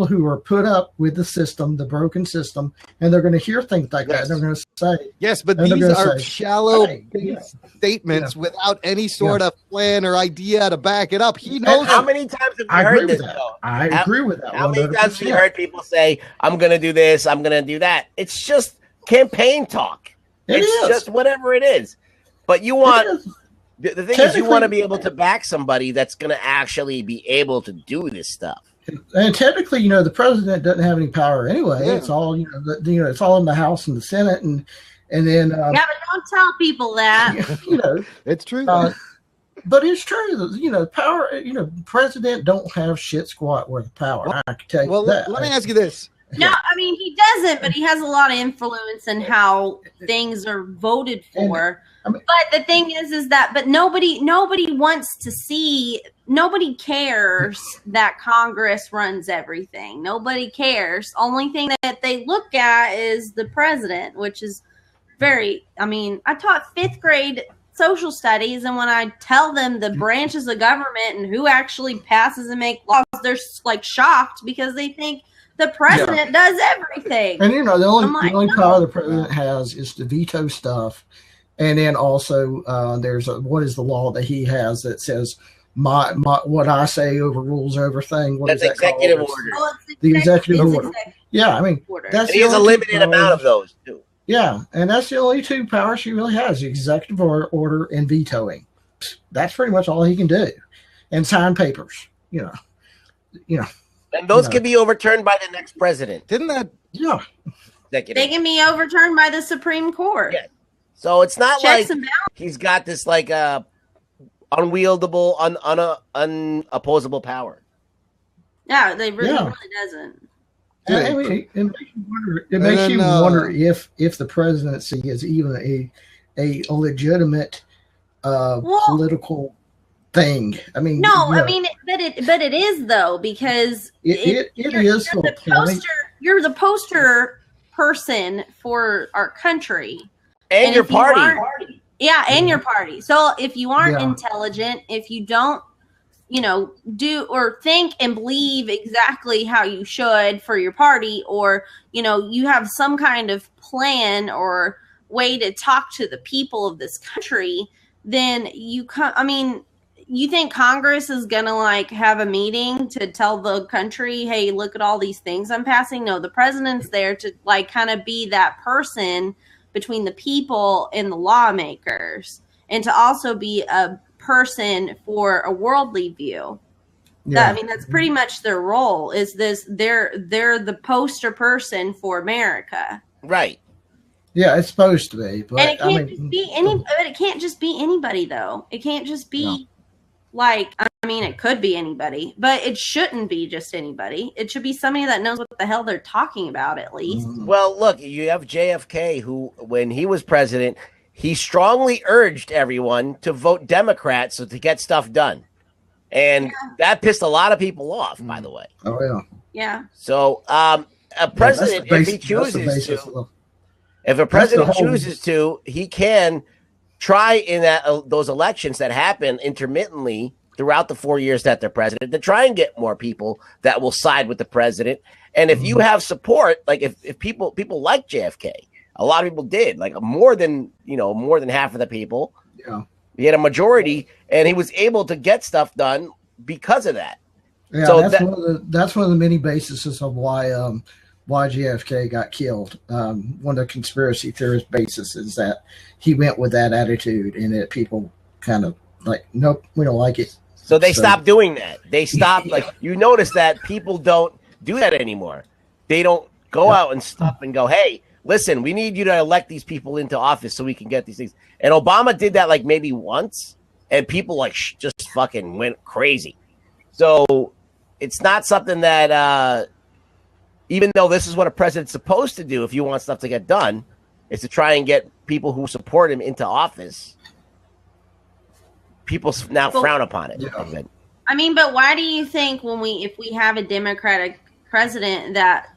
who are put up with the system, the broken system, and they're going to hear things like that. And they're going to say, yes, but these are shallow statements without any sort of plan or idea to back it up. He knows. How many times have we heard this? I agree with that. How many times have you heard people say, I'm going to do this, I'm going to do that? It's just campaign talk. It's just whatever it is. But you want the thing is, you want to be able to back somebody that's going to actually be able to do this stuff. And technically, the president doesn't have any power anyway. Yeah. It's all, it's all in the House and the Senate, and then. But don't tell people that. It's true. But it's true. Power. President don't have shit squat worth of power. I can tell you that. Let me ask you this. No, he doesn't, but he has a lot of influence in how things are voted for. But the thing is that, but nobody wants to see, nobody cares that Congress runs everything. Nobody cares. Only thing that they look at is the president, which is I taught 5th grade social studies, and when I tell them the branches of government and who actually passes and makes laws, they're like shocked because they think the president does everything. And the only power the president has is to veto stuff. And then also, there's what is the law that he has that says my what I say overrules everything. That's executive order. The executive order. Yeah, that's. He has a limited amount of those too. Yeah, and that's the only two powers she really has: the executive order and vetoing. That's pretty much all he can do, and sign papers. And those can be overturned by the next president. Didn't that? Yeah. They can be overturned by the Supreme Court. Yeah. So it's not like he's got this unwieldable, unopposable power. Yeah, they really doesn't. It makes you wonder if the presidency is even a legitimate political thing. But it is though, because it is. You're the poster person for our country. And your party. And your party. So if you aren't intelligent, if you don't, do or think and believe exactly how you should for your party, or, you have some kind of plan or way to talk to the people of this country, then you think Congress is going to have a meeting to tell the country, hey, look at all these things I'm passing? No, the president's there to kind of be that person between the people and the lawmakers. and to also be a person for a worldly view. Yeah. I mean, that's pretty much their role. Is this they're the poster person for America, Right? Yeah, it's supposed to be, but and it can't just be any. But it can't just be anybody, though. It can't just be like. I mean, it could be anybody, but it shouldn't be just anybody. It should be somebody that knows what the hell they're talking about, at least. Well, look, you have JFK, who, when he was president, he strongly urged everyone to vote Democrat so to get stuff done. And that pissed a lot of people off, by the way. Oh, yeah. Yeah. So a president, if he chooses to, if a president chooses to, he can try in those elections that happen intermittently throughout the 4 years that they're president to try and get more people that will side with the president. And if you have support, like if people like JFK, a lot of people did, like more than half of the people. Yeah. He had a majority, and he was able to get stuff done because of that. Yeah, so that's one of the many bases of why JFK got killed. One of the conspiracy theorist bases is that he went with that attitude, and that people kind of like, nope, we don't like it. So they stopped doing that. They stopped. Like, you notice that people don't do that anymore. They don't go out and stop and go, hey, listen, we need you to elect these people into office so we can get these things. And Obama did that like maybe once, and people like just fucking went crazy. So it's not something that, even though this is what a president's supposed to do if you want stuff to get done, is to try and get people who support him into office. People now frown upon it. Yeah. I mean, but why do you think if we have a Democratic president that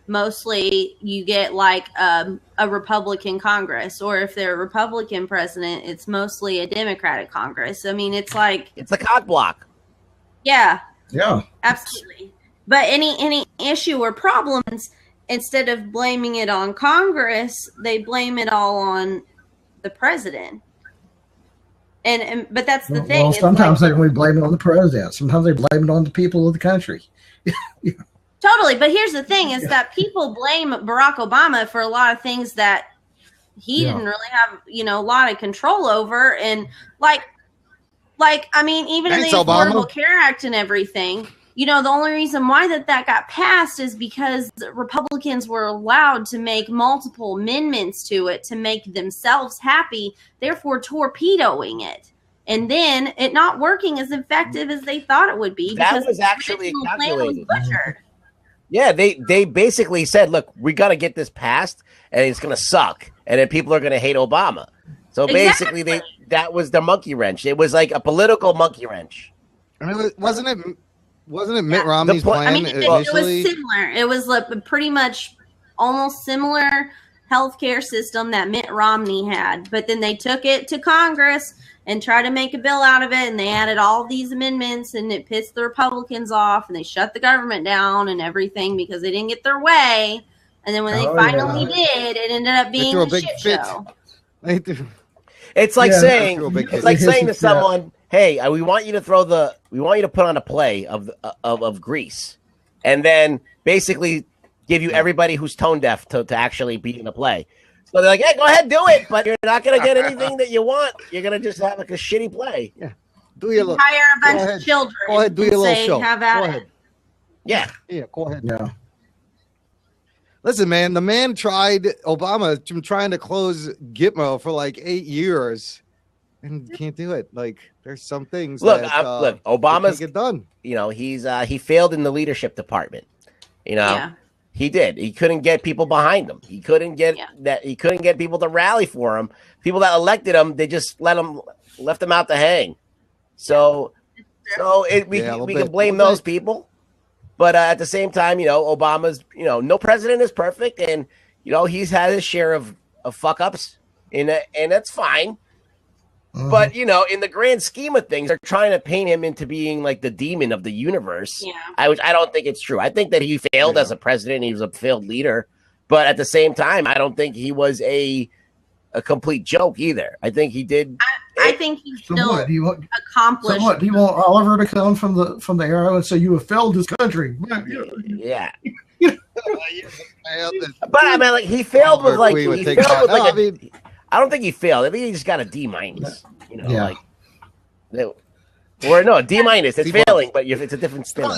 mostly you get like a Republican Congress, or if they're a Republican president, it's mostly a Democratic Congress? I mean, it's like it's a cock block. Yeah. Yeah. Absolutely. But any issue or problems, instead of blaming it on Congress, they blame it all on the president. But that's the thing. Well, sometimes they blame it on the president. Sometimes they blame it on the people of the country. Totally. But here's the thing is that people blame Barack Obama for a lot of things that he didn't really have, a lot of control over. And like, I mean, even in the Affordable Care Act and everything, the only reason why that got passed is because Republicans were allowed to make multiple amendments to it to make themselves happy, therefore torpedoing it. And then it not working as effective as they thought it would be. That was actually calculated. Yeah, they basically said, look, we got to get this passed, and it's going to suck, and then people are going to hate Obama. So basically, that was the monkey wrench. It was like a political monkey wrench. I mean, wasn't it Mitt Romney's plan? I mean, it was similar. It was like pretty much almost similar healthcare system that Mitt Romney had, but then they took it to Congress and tried to make a bill out of it, and they added all these amendments, and it pissed the Republicans off, and they shut the government down and everything because they didn't get their way. And then when they finally did, it ended up being a shit show. It's like saying to someone, "Hey, we want you to put on a play of Grease," and then basically give you everybody who's tone deaf to actually be in the play. So they're like, "Hey, go ahead, do it," but you're not gonna get anything that you want. You're gonna just have like a shitty play. Yeah, do your little. Hire a bunch of children. Go ahead, do your little show. Have at it. Yeah, go ahead. Yeah. Listen, man, the man Obama trying to close Gitmo for like 8 years and can't do it. Like, there's some things look, Obama's get done. He failed in the leadership department. He did. He couldn't get people behind him. He couldn't get He couldn't get people to rally for him. People that elected him, they just left him out to hang. So we can blame those people. But at the same time, Obama's, no president is perfect, and he's had his share of fuck ups, and that's fine. Mm-hmm. But in the grand scheme of things, they're trying to paint him into being like the demon of the universe. Yeah. I don't think it's true. I think that he failed as a president. He was a failed leader, but at the same time, I don't think he was a complete joke either. I think he did. I think he still accomplished. So what? Do you want Oliver to come from the arrow and say you have failed this country? Yeah. But I mean, like he failed with like I don't think he failed. I think he just got a D-. You know, like or no, D-. It's C+. failing, but it's a different spin.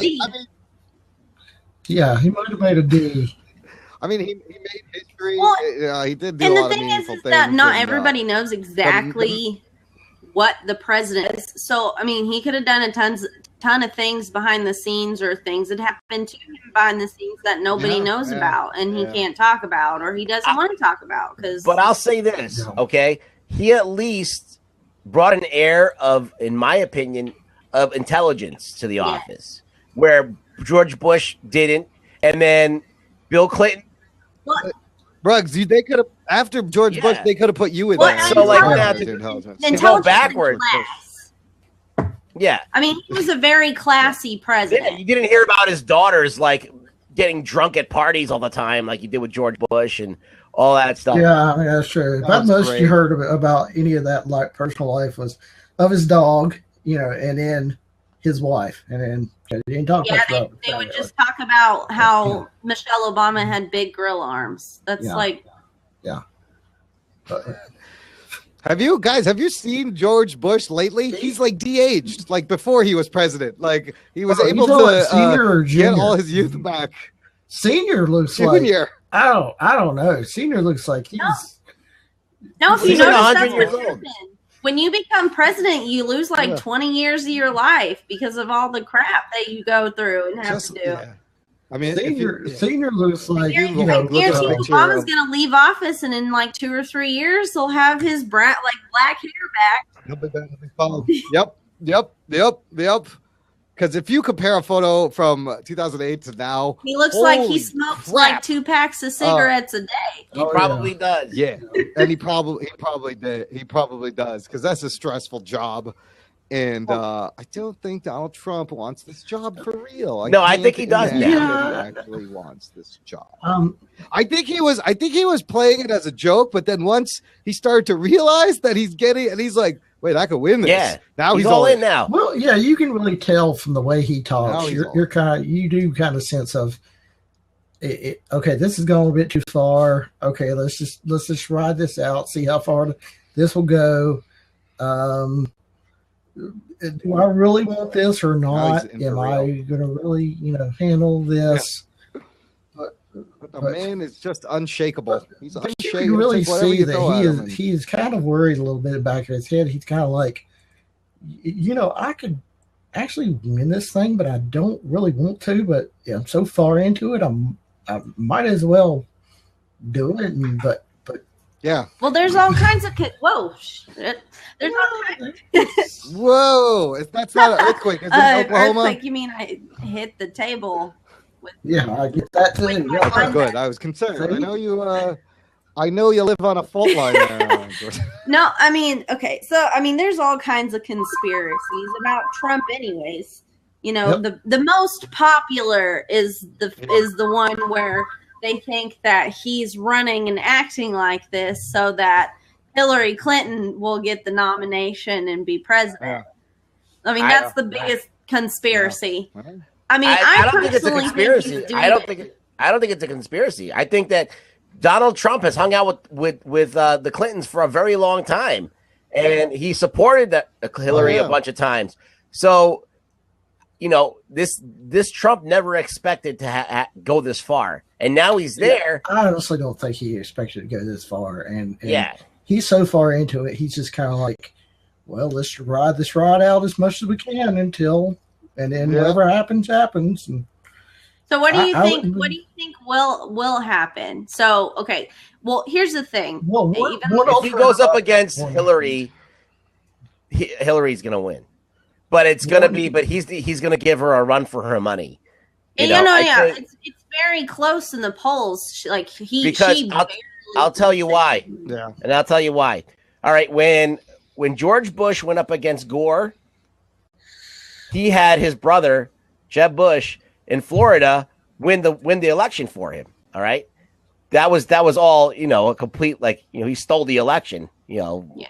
Yeah, he might have made a D. I mean, he made history. Well, he did do and a the lot of thing meaningful is things. that not and, everybody knows exactly what the president is. So, I mean, he could have done a ton of things behind the scenes or things that happened to him behind the scenes that nobody knows about and he can't talk about or he doesn't want to talk about. But I'll say this, okay? He at least brought an air of, in my opinion, of intelligence to the office, where George Bush didn't, and then Bill Clinton. Bruggs, they could have after George Bush, they could have put you in there. So like now to go backwards. Yeah, I mean, he was a very classy president. Yeah, you didn't hear about his daughters like getting drunk at parties all the time, like you did with George Bush and all that stuff. Yeah, I mean, that's true. But most you heard about any of that like personal life was of his dog, and then his wife, and then they didn't talk much about they would just talk about how Michelle Obama had big grill arms. That's Have you seen George Bush lately? He's like de-aged, like before he was president. Like he was able to senior or get all his youth back. Senior looks like I don't know. Senior looks like he's if you he's notice, like that's 100 years what old. happened. When you become president, you lose like 20 years of your life because of all the crap that you go through and have to do. Yeah. I mean, senior looks like Obama's going to leave office, and in like 2 or 3 years, he'll have his black hair back. He'll be back. Yep. Because if you compare a photo from 2008 to now, he looks like he smokes like 2 packs of cigarettes a day. He probably does. Yeah, and he probably did. He probably does because that's a stressful job. And I don't think Donald Trump wants this job for real. I think he does. He actually wants this job. I think he was playing it as a joke, but then once he started to realize that he's getting, and he's like, "Wait, I could win this." Yeah, now he's all in now. Well, yeah, you can really tell from the way he talks. You do kind of sense of, okay, this is going a bit too far. Okay, let's just ride this out, see how far this will go. Do I really want this or not? Am I going to really, handle this? Yeah. But the man is just unshakable. He's unshakable. You can really see that he's kind of worried a little bit back in his head. He's kind of like, I could actually win this thing, but I don't really want to. But I'm so far into it, I might as well do it. But yeah. Well, there's all kinds of whoa. Shit. There's all kinds. Whoa! That's not an earthquake. Is it Oklahoma? Earthquake? You mean I hit the table? I get that too. Oh, good. I was concerned. I know you. I know you live on a fault line there. No, I mean, okay. So, I mean, there's all kinds of conspiracies about Trump, anyways. The most popular is the one where they think that he's running and acting like this so that Hillary Clinton will get the nomination and be president. Yeah. I mean, that's the biggest conspiracy. Yeah. I mean, I don't think it's a conspiracy. I don't think it's a conspiracy. I think that Donald Trump has hung out with the Clintons for a very long time, and he supported Hillary a bunch of times. So, this Trump never expected to go this far, and now he's there. I honestly don't think he expected to go this far, and he's so far into it. He's just kind of like, well, let's ride this ride out as much as we can and then whatever happens. And so, what do you think? What do you think will happen? So, okay. Well, here's the thing. Well, if he goes up against Hillary, Hillary's going to win. But it's going to be. But he's going to give her a run for her money. It's very close in the polls. Like I'll tell you why. Yeah, and I'll tell you why. All right, when George Bush went up against Gore, he had his brother Jeb Bush in Florida win the election for him. All right, that was all a complete he stole the election.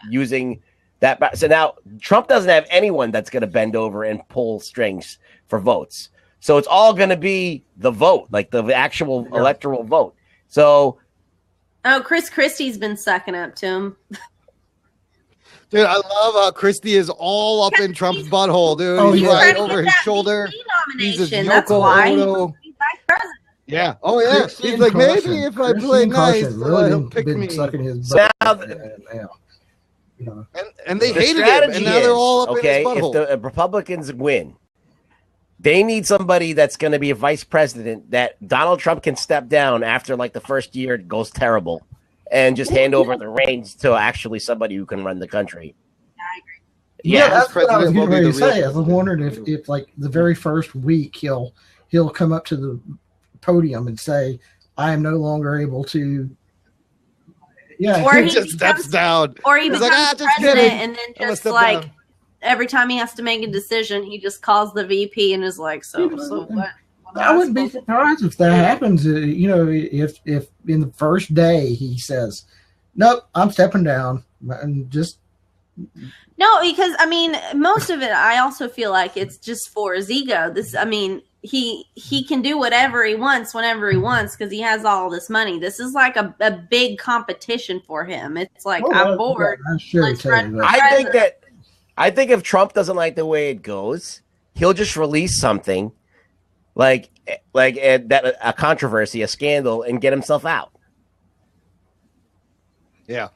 Using that. So now Trump doesn't have anyone that's going to bend over and pull strings for votes. So it's all going to be the vote, like the actual electoral vote. So. Oh, Chris Christie's been sucking up to him. Dude, I love how Christie is all up in Trump's butthole, dude. Oh, He's yeah. right trying to over get his that shoulder. VP He's his nomination. That's Yoko why Ono. he's vice president. Yeah. Oh, yeah. Christine He's like, maybe Carson- if I Christine play nice, Carson really he'll pick been me. sucking his So butt. now You know. And they The hated him, strategy and now they're all up is, in his okay, butthole. if the Republicans win, they need somebody that's going to be a vice president that Donald Trump can step down after like the first year it goes terrible and just hand over the reins to actually somebody who can run the country. I agree. Yeah, Vice that's what I was president getting will be ready to the real say. I was wondering if like the very first week he'll come up to the podium and say, "I am no longer able to." Yeah, Or He he just steps becomes- down. Or he He's becomes like, just president kidding. and then I'm gonna just step like down. every time he has to make a decision, he just calls the VP and is like, "So what?" I wouldn't be surprised if that happens. You know, if in the first day he says, "Nope, I'm stepping down," and just No, because I mean, most of it, I also feel like it's just for his ego. I mean, he can do whatever he wants whenever he wants because he has all this money. This is like a big competition for him. It's like I'm bored. I'm sure Let's tell you run- that. I think if Trump doesn't like the way it goes, he'll just release something like a controversy, a scandal, and get himself out. Yeah.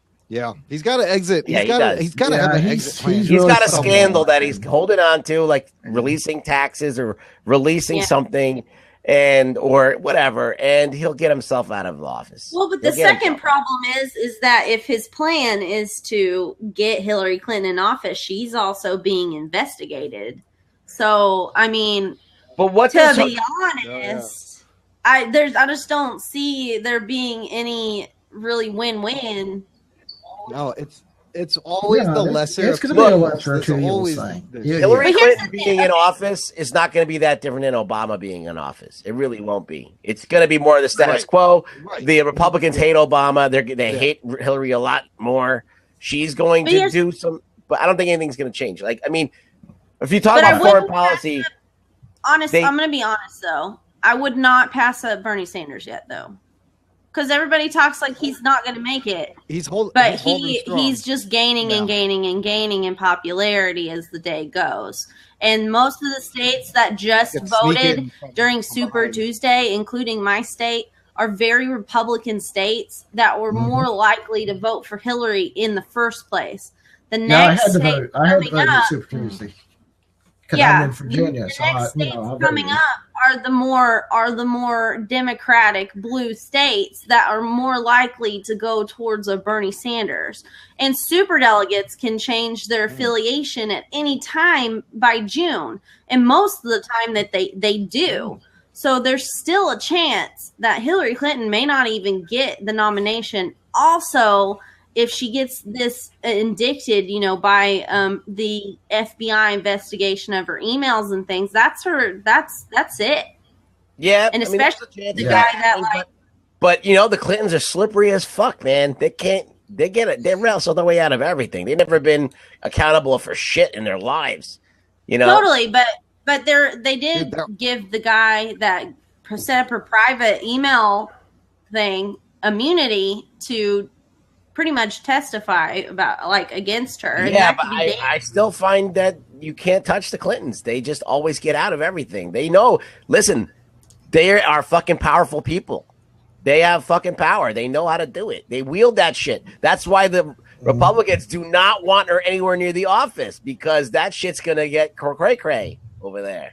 He's got to exit. Yeah, He's got to have an exit plan. He's really got a something. scandal that he's holding on to, like releasing taxes or releasing Yeah. something, or whatever, and he'll get himself out of the office. Well, but the He'll get second himself problem is that if his plan is to get Hillary Clinton in office, she's also being investigated. So, I mean, But what to does be honest, I just don't see there being any really win-win. No, it's always the lesser. It's going to be a Look, lesser of it's two evils always thing. this. Yeah, Hillary But here's Clinton the thing, being in okay. office is not going to be that different than Obama being in office. It really won't be. It's going to be more of the status Right. quo. Right. The Republicans hate Obama. They hate Hillary a lot more. She's going But to here's- do some, but I don't think anything's going to change. Like, I mean, if you talk But I about foreign wouldn't policy, Honest, They- I'm going to be honest, though. I would not pass up Bernie Sanders yet, though. Because everybody talks like he's not going to make it. But He's just gaining and gaining and gaining in popularity as the day goes. And most of the states that just It's voted sneaking from during Super behind. Tuesday, including my state, are very Republican states that were more likely to vote for Hillary in the first place. The Yeah, I next had to state vote. I had to coming vote up, at Super Tuesday because yeah, I'm in Virginia. the So next I states voted. coming up are the more Democratic blue states that are more likely to go towards a Bernie Sanders. And super delegates can change their affiliation at any time by June, and most of the time that they do. So there's still a chance that Hillary Clinton may not even get the nomination. Also, if she gets this indicted, by the FBI investigation of her emails and things, that's it. yeah, And I mean, especially there's a chance the it guy happens, that but the Clintons are slippery as fuck, man. They get it. They wrestle their way out of everything. They've never been accountable for shit in their lives. totally, but they did Dude, they're- give the guy that set up her private email thing immunity to pretty much testify about against her. And Yeah, that but could be I still find that you can't touch the Clintons. They just always get out of everything. They know. Listen, they are fucking powerful people. They have fucking power. They know how to do it. They wield that shit. That's why the Republicans do not want her anywhere near the office, because that shit's gonna get cray-cray over there.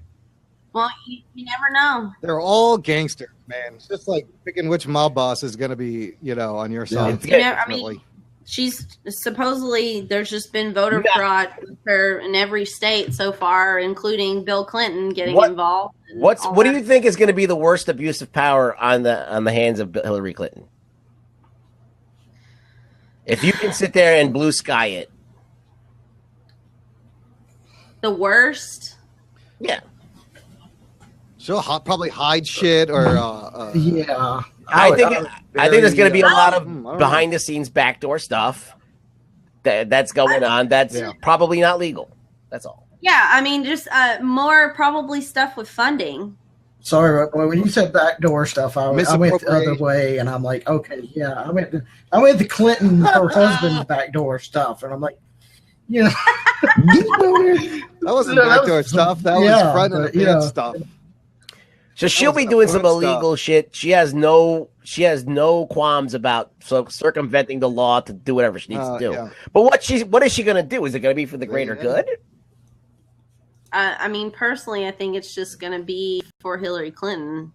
Well, you never know. They're all gangsters, man. It's just like picking which mob boss is going to be, on your side. It's You know, I Definitely. mean, she's supposedly there's just been voter fraud with her in every state so far, including Bill Clinton getting involved. and What all do that. you think is going to be the worst abuse of power on the hands of Hillary Clinton? If you can sit there and blue sky it, The worst? yeah. She'll probably hide shit or. Yeah, I think there's going to be a lot of I don't know. behind the scenes backdoor stuff that's going on. That's probably not legal. That's all. Yeah, I mean, just more probably stuff with funding. sorry, but when you said backdoor stuff, I went the other Misappropriation. way, and I'm like, okay, yeah, I went the Clinton her husband backdoor stuff, and I'm like, You know, That wasn't backdoor stuff. That was front of the pants stuff. So she'll be doing some illegal shit. She has no qualms about circumventing the law to do whatever she needs to do. Yeah. But what is she going to do? Is it going to be for the greater good? I mean, personally, I think it's just going to be for Hillary Clinton.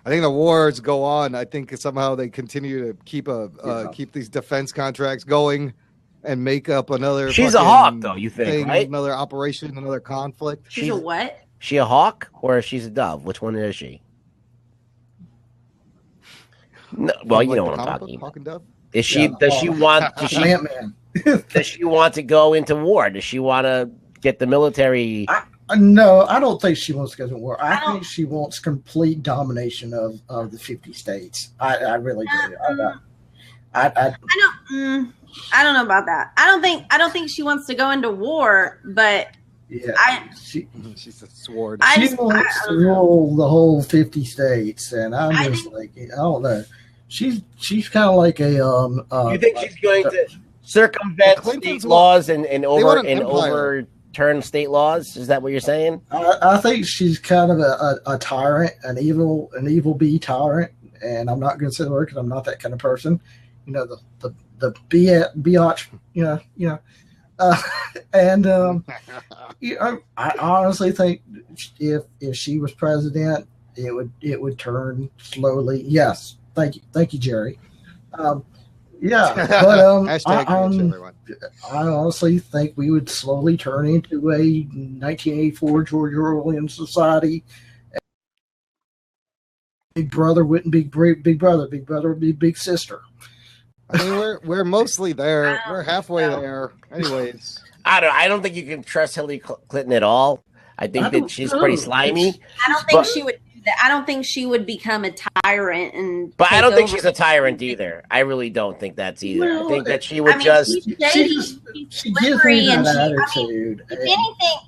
I think the wars go on. I think somehow they continue to keep these defense contracts going and make up another. She's a hawk, though. You think, right? Another operation, another conflict. She's a what? She a hawk or she's a dove? Which one is she? No, well, you know what I'm talking about. Hawk and dove? Is she? Does she want? Does she want to go into war? Does she want to get the military? No, I don't think she wants to go to war. I think she wants complete domination of the 50 states. I really do. I don't know about that. I don't think she wants to go into war, but she's a sword. She wants to rule the whole 50 states, and I don't know. She's kind of like a. You think she's going to circumvent state laws and overturn state laws? Is that what you're saying? I think she's kind of a tyrant, an evil bee tyrant, and I'm not going to say the word because I'm not that kind of person. You know, the biatch, I honestly think if she was president, it would turn slowly. Yes, thank you, Jerry. But I honestly think we would slowly turn into a 1984 George Orwellian society. Big brother wouldn't be big brother. Big brother would be big sister. I mean, we're mostly there. We're halfway there, anyways. I don't think you can trust Hillary Clinton at all. I think that she's pretty slimy. I don't think she would do that. I don't think she would become a tyrant But I don't think she's a tyrant either. I really don't think that's either. I think that she would she's slippery, and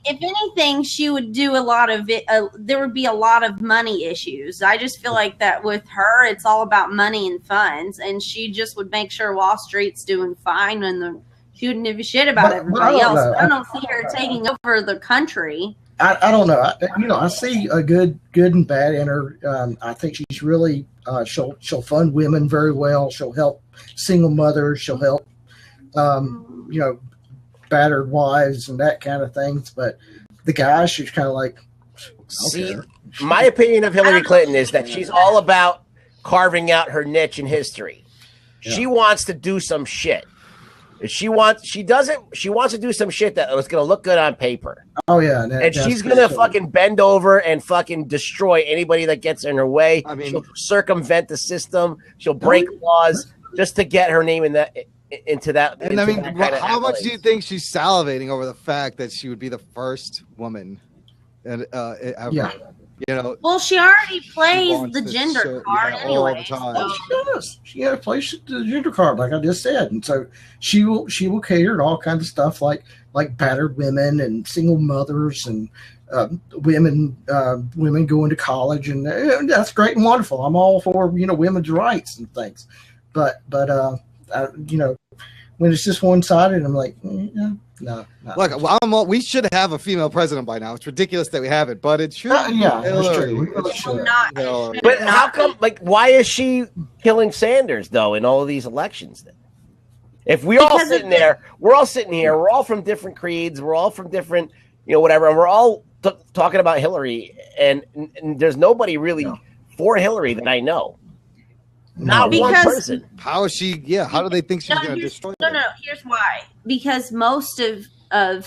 if anything, she would do a lot of it. There would be a lot of money issues. I just feel like that with her, it's all about money and funds, and she just would make sure Wall Street's doing fine, and she wouldn't give a shit about everybody else. I don't see her taking over the country. I don't know. I see a good and bad in her. I think she's really she'll fund women very well. She'll help single mothers. She'll help battered wives and that kind of things. But the guys, she's kind of like. See, my opinion of Hillary Clinton is that she's all about carving out her niche in history. Yeah. She wants to do some shit. She wants to do some shit that was going to look good on paper. Oh yeah, and she's going to fucking bend over and fucking destroy anybody that gets in her way. I mean, she'll circumvent the system. She'll break laws just to get her name into that. And I mean, how much do you think she's salivating over the fact that she would be the first woman? And ever? Well, she already plays the gender card anyway. She does. She plays the gender card, like I just said, and so she will cater to all kinds of stuff like battered women and single mothers and women going to college, and that's great and wonderful. I'm all for women's rights and things, but when it's just one sided, I'm like, no. Look, we should have a female president by now. It's ridiculous that we haven't, but it should. That's true. But how come? Like, why is she killing Sanders though in all of these elections? Then, if we're all sitting here, we're all from different creeds, we're all from different, whatever, and we're all talking about Hillary, and there's nobody really for Hillary that I know. Not one person. How is she? Yeah. How do they think she's going to destroy them? No. Here's why. Because most of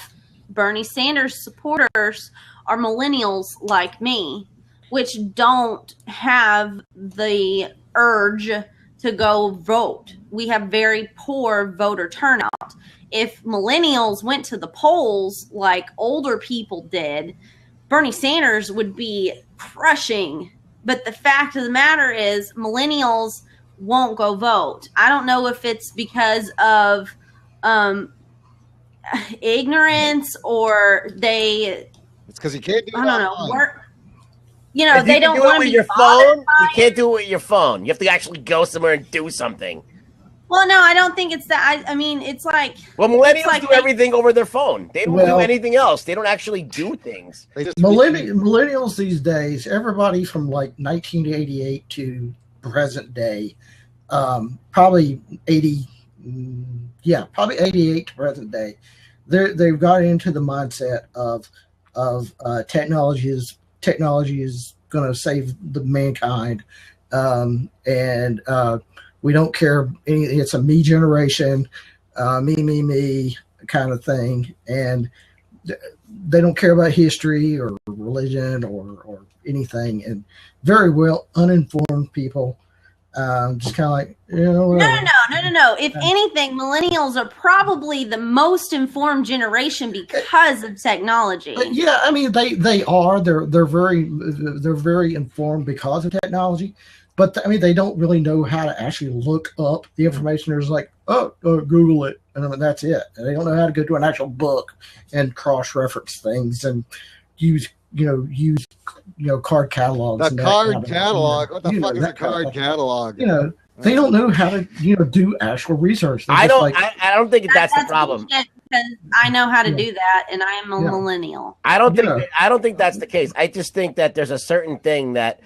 Bernie Sanders supporters are millennials like me, which don't have the urge to go vote. We have very poor voter turnout. If millennials went to the polls like older people did, Bernie Sanders would be crushing. But the fact of the matter is millennials won't go vote. I don't know if it's because of ignorance or it's because you can't do it. I don't know. They don't want to be your phone. You can't do it with your phone. You have to actually go somewhere and do something. Well, no, I don't think it's that. I mean, it's like. Well, millennials like do everything over their phone. They don't do anything else. They don't actually do things. Millennials these days, everybody from like 1988 to present day, probably 88 to present day, they've got into the mindset of technology is going to save the mankind, and we don't care. It's a me generation, me kind of thing, and they don't care about history or religion or anything, and very well uninformed people. Just kind of like, No. If anything, millennials are probably the most informed generation because of technology. Yeah, I mean they are. They're very informed because of technology. But I mean, they don't really know how to actually look up the information. There's like, Google it, and I mean, that's it. And they don't know how to go to an actual book and cross-reference things and use card catalogs. The card catalog. What the fuck is a card catalog? They don't know how to do actual research. I don't think that's the problem. Because I know how to do that, and I am a millennial. I don't think that's the case. I just think that there's a certain thing that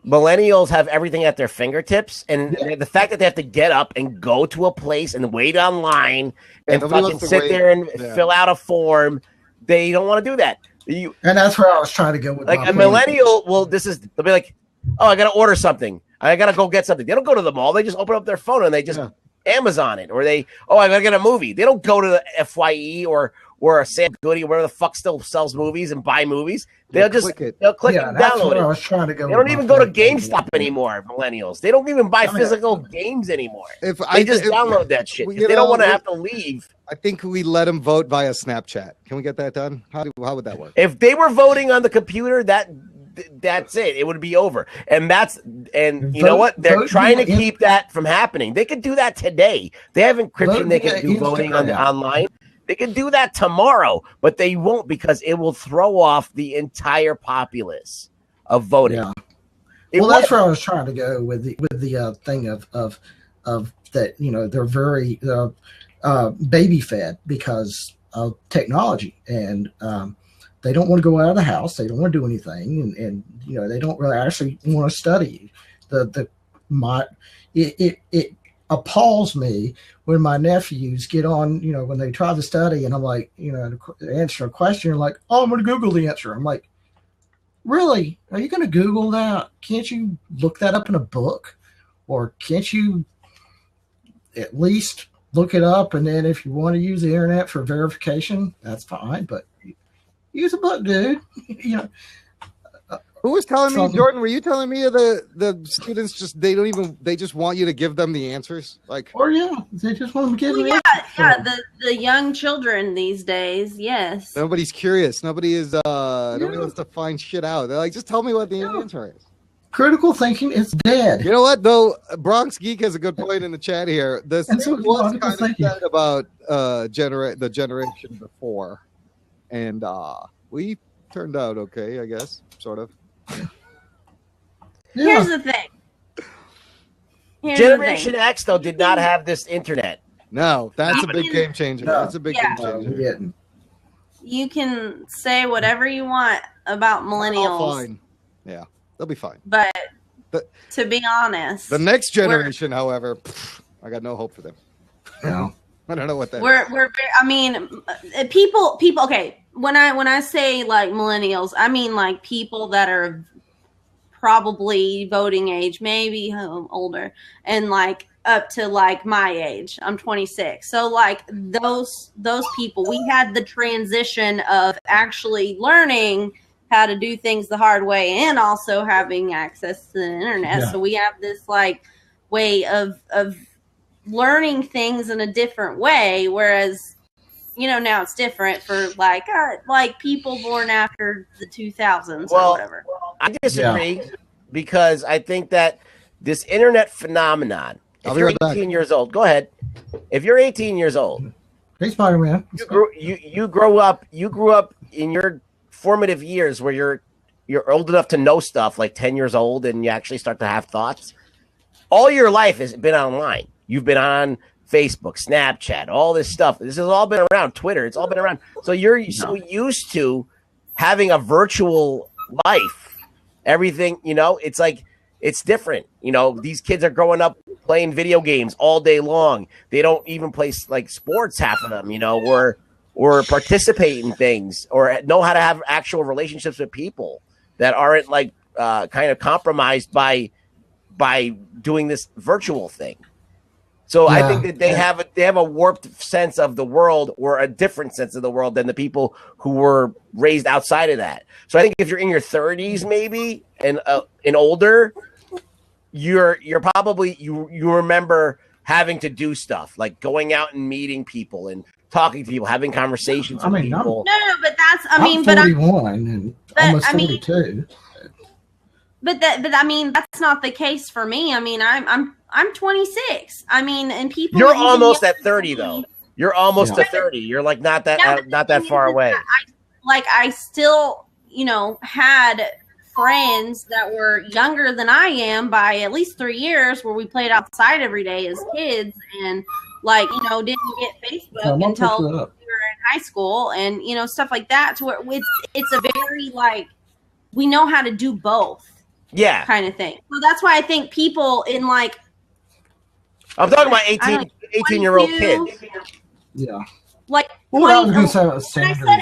millennials have everything at their fingertips, and the fact that they have to get up and go to a place and wait online and fucking sit there and fill out a form, they don't want to do that. And that's where I was trying to go with. Like a millennial, they'll be like, "Oh, I got to order something. I got to go get something." They don't go to the mall. They just open up their phone and they just Amazon it, or I got to get a movie. They don't go to the FYE or a Sam Goody or whatever the fuck still sells movies and buy movies. They'll click it and download it. I was trying to go. They don't even go to GameStop anymore. Millennials. They don't even buy physical games anymore. They just download that shit. They don't want to have to leave. I think we let them vote via Snapchat. Can we get that done? How would that work? If they were voting on the computer, that's it. It would be over. And you know what? They're trying to keep that from happening. They could do that today. They have encryption. They can do voting online. They can do that tomorrow, but they won't because it will throw off the entire populace of voting. Yeah. That's where I was trying to go with the thing of that. They're very baby fed because of technology, and they don't want to go out of the house. They don't want to do anything, and they don't really actually want to study. It appalls me when my nephews get on, when they try to study, and I'm like, to answer a question, like, oh, I'm going to Google the answer. I'm like, really? Are you going to Google that? Can't you look that up in a book? Or can't you at least look it up? And then if you want to use the internet for verification, that's fine. But use a book, dude. Who was telling me, Jordan? Were you telling me the students they just want you to give them the answers? They just want to give them the answers. The young children these days, yes. Nobody's curious. Nobody is. Nobody wants to find shit out. They're like, just tell me what the answer is. Critical thinking is dead. You know what though? Bronx Geek has a good point in the chat here. This was kind of said about the generation before, and we turned out okay, I guess, sort of. Here's the thing. Generation X though did not have this internet. No, that's a big game changer. That's a big game changer. You can say whatever you want about millennials. Fine. Yeah, they'll be fine. But to be honest, the next generation, however, I got no hope for them. No. I don't know what that is. I mean, people. Okay, when I say like millennials, I mean like people that are probably voting age, maybe older, and like up to like my age. I'm 26, so like those people, we had the transition of actually learning how to do things the hard way and also having access to the internet. So we have this like way of learning things in a different way, whereas now it's different for like people born after the 2000s or whatever. I disagree because I think that this internet phenomenon, if you're 18 years old, go ahead. If you're 18 years old, hey Spider-Man, you grew up in your formative years where you're old enough to know stuff, like 10 years old, and you actually start to have thoughts. All your life has been online. You've been on Facebook, Snapchat, all this stuff. This has all been around. Twitter, it's all been around. So you're so used to having a virtual life. Everything, it's like it's different. These kids are growing up playing video games all day long. They don't even play like sports, half of them, or participate in things or know how to have actual relationships with people that aren't like kind of compromised by doing this virtual thing. So I think that they have a warped sense of the world or a different sense of the world than the people who were raised outside of that. So I think if you're in your 30s maybe and older, you're probably you remember having to do stuff like going out and meeting people and talking to people, having conversations with people. No, but that's I'm 41 and almost 42. But that's not the case for me. I mean, I'm 26. I mean, and people. You're almost at 30 though. You're almost at 30. You're like not that far away. I still, had friends that were younger than I am by at least 3 years, where we played outside every day as kids, and didn't get Facebook until we were in high school, and stuff like that. To where it's a very we know how to do both. Yeah, kind of thing. So that's why I think people in I'm talking about 18-year-old kids. Yeah. Like 20, when I said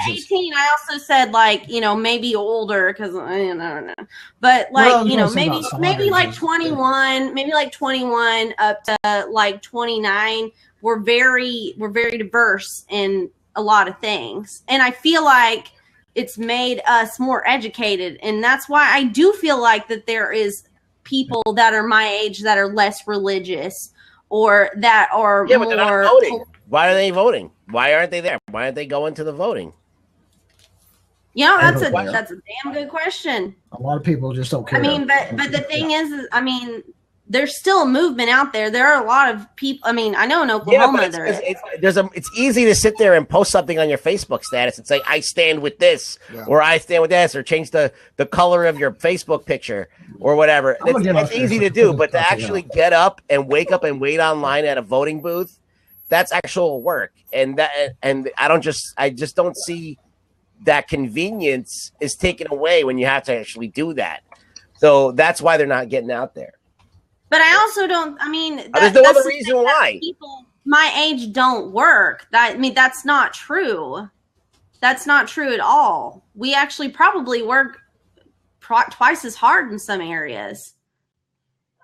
18, I also said maybe older because I don't know. But maybe like 21, maybe like 21 up to 29. We're very diverse in a lot of things, and I feel like it's made us more educated, and that's why I do feel like that there is people that are my age that are less religious or that are but they're not voting. Why are they voting? Why aren't they there? Why aren't they going to the voting? That's a damn good question. A lot of people just don't care. I mean, but the thing is, there's still a movement out there. There are a lot of people. I mean, I know in Oklahoma it's easy to sit there and post something on your Facebook status and say, I stand with this, or I stand with this, or change the color of your Facebook picture or whatever. It's easy to do, but to actually get up and wake up and wait online at a voting booth, that's actual work. And I just don't see that convenience is taken away when you have to actually do that. So that's why they're not getting out there. But I also don't. There's no other reason why people my age don't work. That's not true. That's not true at all. We actually probably work twice as hard in some areas.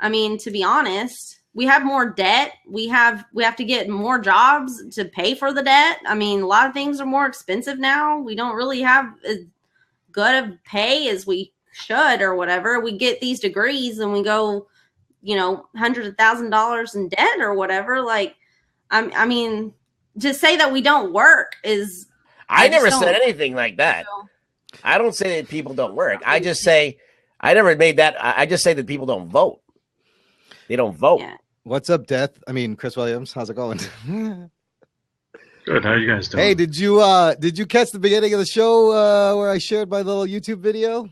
To be honest, we have more debt. We have to get more jobs to pay for the debt. A lot of things are more expensive now. We don't really have as good of pay as we should or whatever. We get these degrees and we go, hundreds of $1,000s in debt or whatever. To say that we don't work is. I never said anything like that. I don't say that people don't work. I just say, I never made that. I just say that people don't vote. They don't vote. Yeah. What's up, Death? Chris Williams. How's it going? Good. How are you guys doing? Hey, did you catch the beginning of the show where I shared my little YouTube video?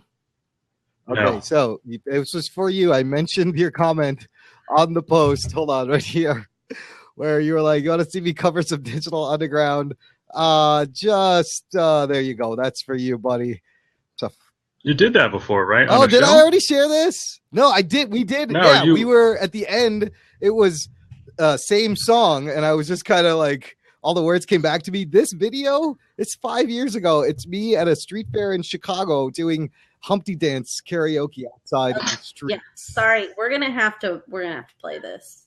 Okay, no. So it was just for you. I mentioned your comment on the post. Hold on, right here, where you were like, "You want to see me cover some Digital Underground?" There you go. That's for you, buddy. So you did that before, right? Oh, did I already share this? No, I did. We did. No, yeah, we were at the end. It was same song, and I was just kind of like, all the words came back to me. This video, it's 5 years ago. It's me at a street fair in Chicago doing Humpty Dance karaoke outside of the street. Yeah, sorry, we're gonna have to play this.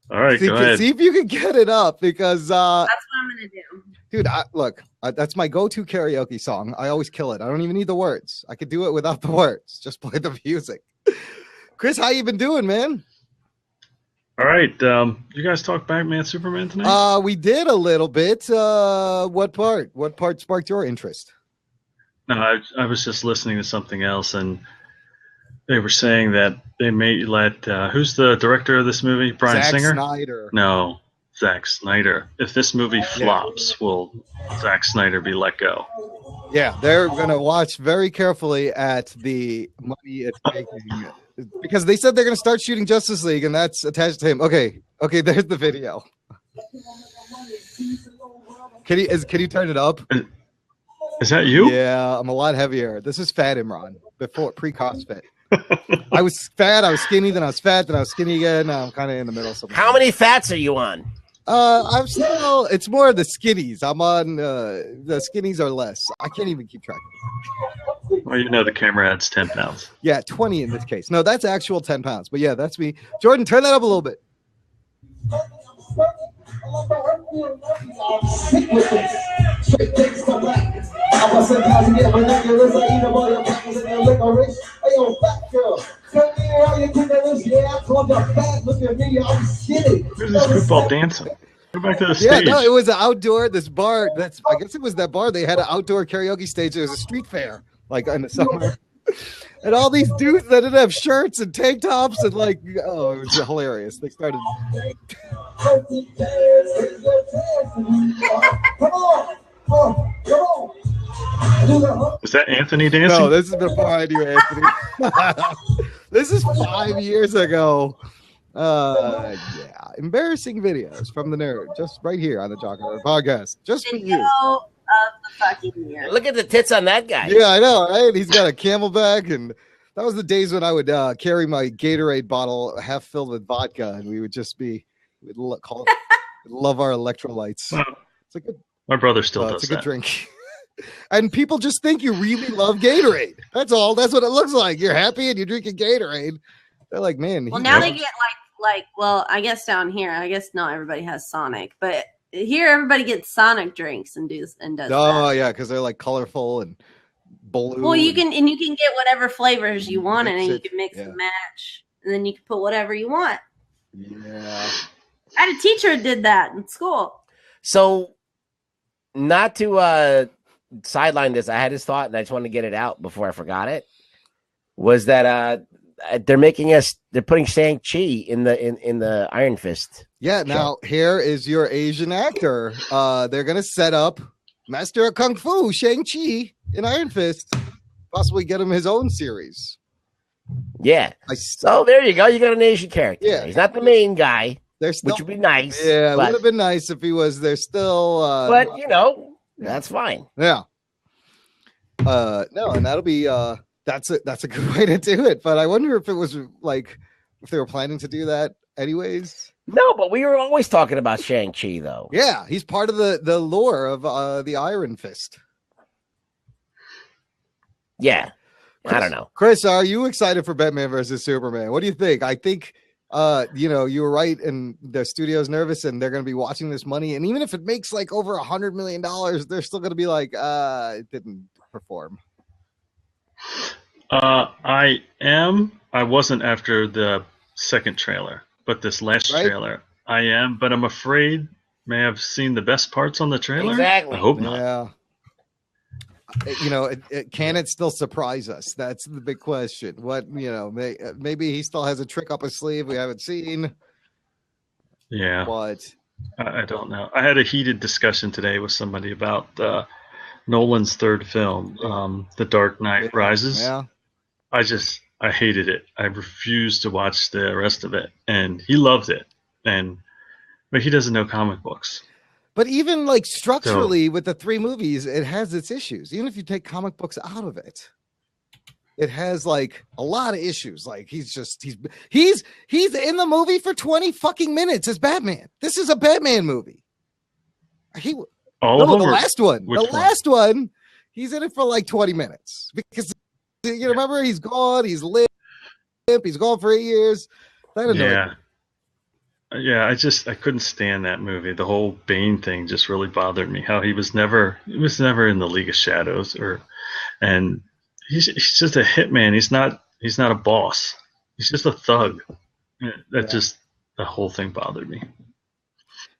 All right, go ahead. See if you can get it up because that's what I'm gonna do, dude. That's my go-to karaoke song. I always kill it. I don't even need the words. I could do it without the words. Just play the music. Chris, how you been doing, man? All right, you guys talk Batman Superman tonight? We did a little bit. What part? What part sparked your interest? No, I was just listening to something else, and they were saying that they may let who's the director of this movie? Bryan Singer? Snyder. No, Zack Snyder. If this movie flops, will Zack Snyder be let go? Yeah, they're gonna watch very carefully at the money it's making. because they said they're going to start shooting Justice League, and that's attached to him. Okay, there's the video. Can you turn it up? Is that you? Yeah, I'm a lot heavier. This is fat Imran before pre-CrossFit. I was fat, I was skinny, then I was fat, then I was skinny again. Now I'm kind of in the middle. Somewhere. How many fats are you on? I'm still. It's more the skinnies. I'm on. The skinnies are less. I can't even keep track. Well, you know the camera adds 10 pounds. Yeah, 20 in this case. No, that's actual 10 pounds. But yeah, that's me. Jordan, turn that up a little bit. Where's this football dancing? Go back to the stage. Yeah, no, it was an outdoor. This bar. I guess it was that bar. They had an outdoor karaoke stage. It was a street fair, like in the summer. And all these dudes that didn't have shirts and tank tops and it was hilarious. They started. Is that Anthony dancing? No, this is before I knew Anthony. This is 5 years ago. Yeah, embarrassing videos from the nerd, just right here on the Jock and Nerd podcast, just for you. Of the fucking year. Look at the tits on that guy. Yeah, I know, right? He's got a Camelback, and that was the days when I would carry my Gatorade bottle half filled with vodka, and we'd love our electrolytes. It's a good. My brother still does it's a that. good drink. And people just think you really love Gatorade. That's all. That's what it looks like. You're happy and you're drinking Gatorade. They're like, man. Well, now they get well, I guess down here, I guess not everybody has Sonic, but here everybody gets Sonic drinks and does Oh that. yeah, because they're like colorful and blue. Well, you can get whatever flavors you want, and you can mix yeah. and match, and then you can put whatever you want. Yeah. I had a teacher who did that in school. So, not to sideline this, I had this thought, and I just wanted to get it out before I forgot it. Was that they're putting Shang-Chi in the Iron Fist. Yeah, now here is your Asian actor. They're gonna set up Master of Kung Fu, Shang-Chi in Iron Fist. Possibly get him his own series. Yeah. So there you go. You got an Asian character. Yeah. He's not the main guy, which would be nice. Yeah, it would have been nice if he was there still. But that's fine. Yeah. No, and that'll be that's a good way to do it. But I wonder if it was if they were planning to do that anyways. No, but we were always talking about Shang-Chi though. Yeah, he's part of the lore of the Iron Fist. Yeah. I don't know. Chris, are you excited for Batman versus Superman? What do you think? I think you were right, and the studio's nervous, and they're going to be watching this money. And even if it makes over $100 million, they're still going to be like, it didn't perform. I wasn't after the second trailer, but this last trailer, I am. But I'm afraid may have seen the best parts on the trailer. Exactly. I hope not. Yeah. Can it still surprise us? That's the big question. What maybe he still has a trick up his sleeve we haven't seen. Yeah, but I don't know. I had a heated discussion today with somebody about Nolan's third film, The Dark Knight Rises. Yeah, I hated it. I refused to watch the rest of it, and he loved it. But he doesn't know comic books. But even structurally with the three movies, it has its issues. Even if you take comic books out of it, it has a lot of issues. He's in the movie for 20 fucking minutes as Batman. This is a Batman movie. The last one. The last one, he's in it for 20 minutes because remember he's gone, he's limp, he's gone for 8 years. That annoyed me. Yeah, I couldn't stand that movie. The whole Bane thing just really bothered me. How he was never in the League of Shadows, and he's just a hitman. He's not a boss. He's just a thug. The whole thing bothered me.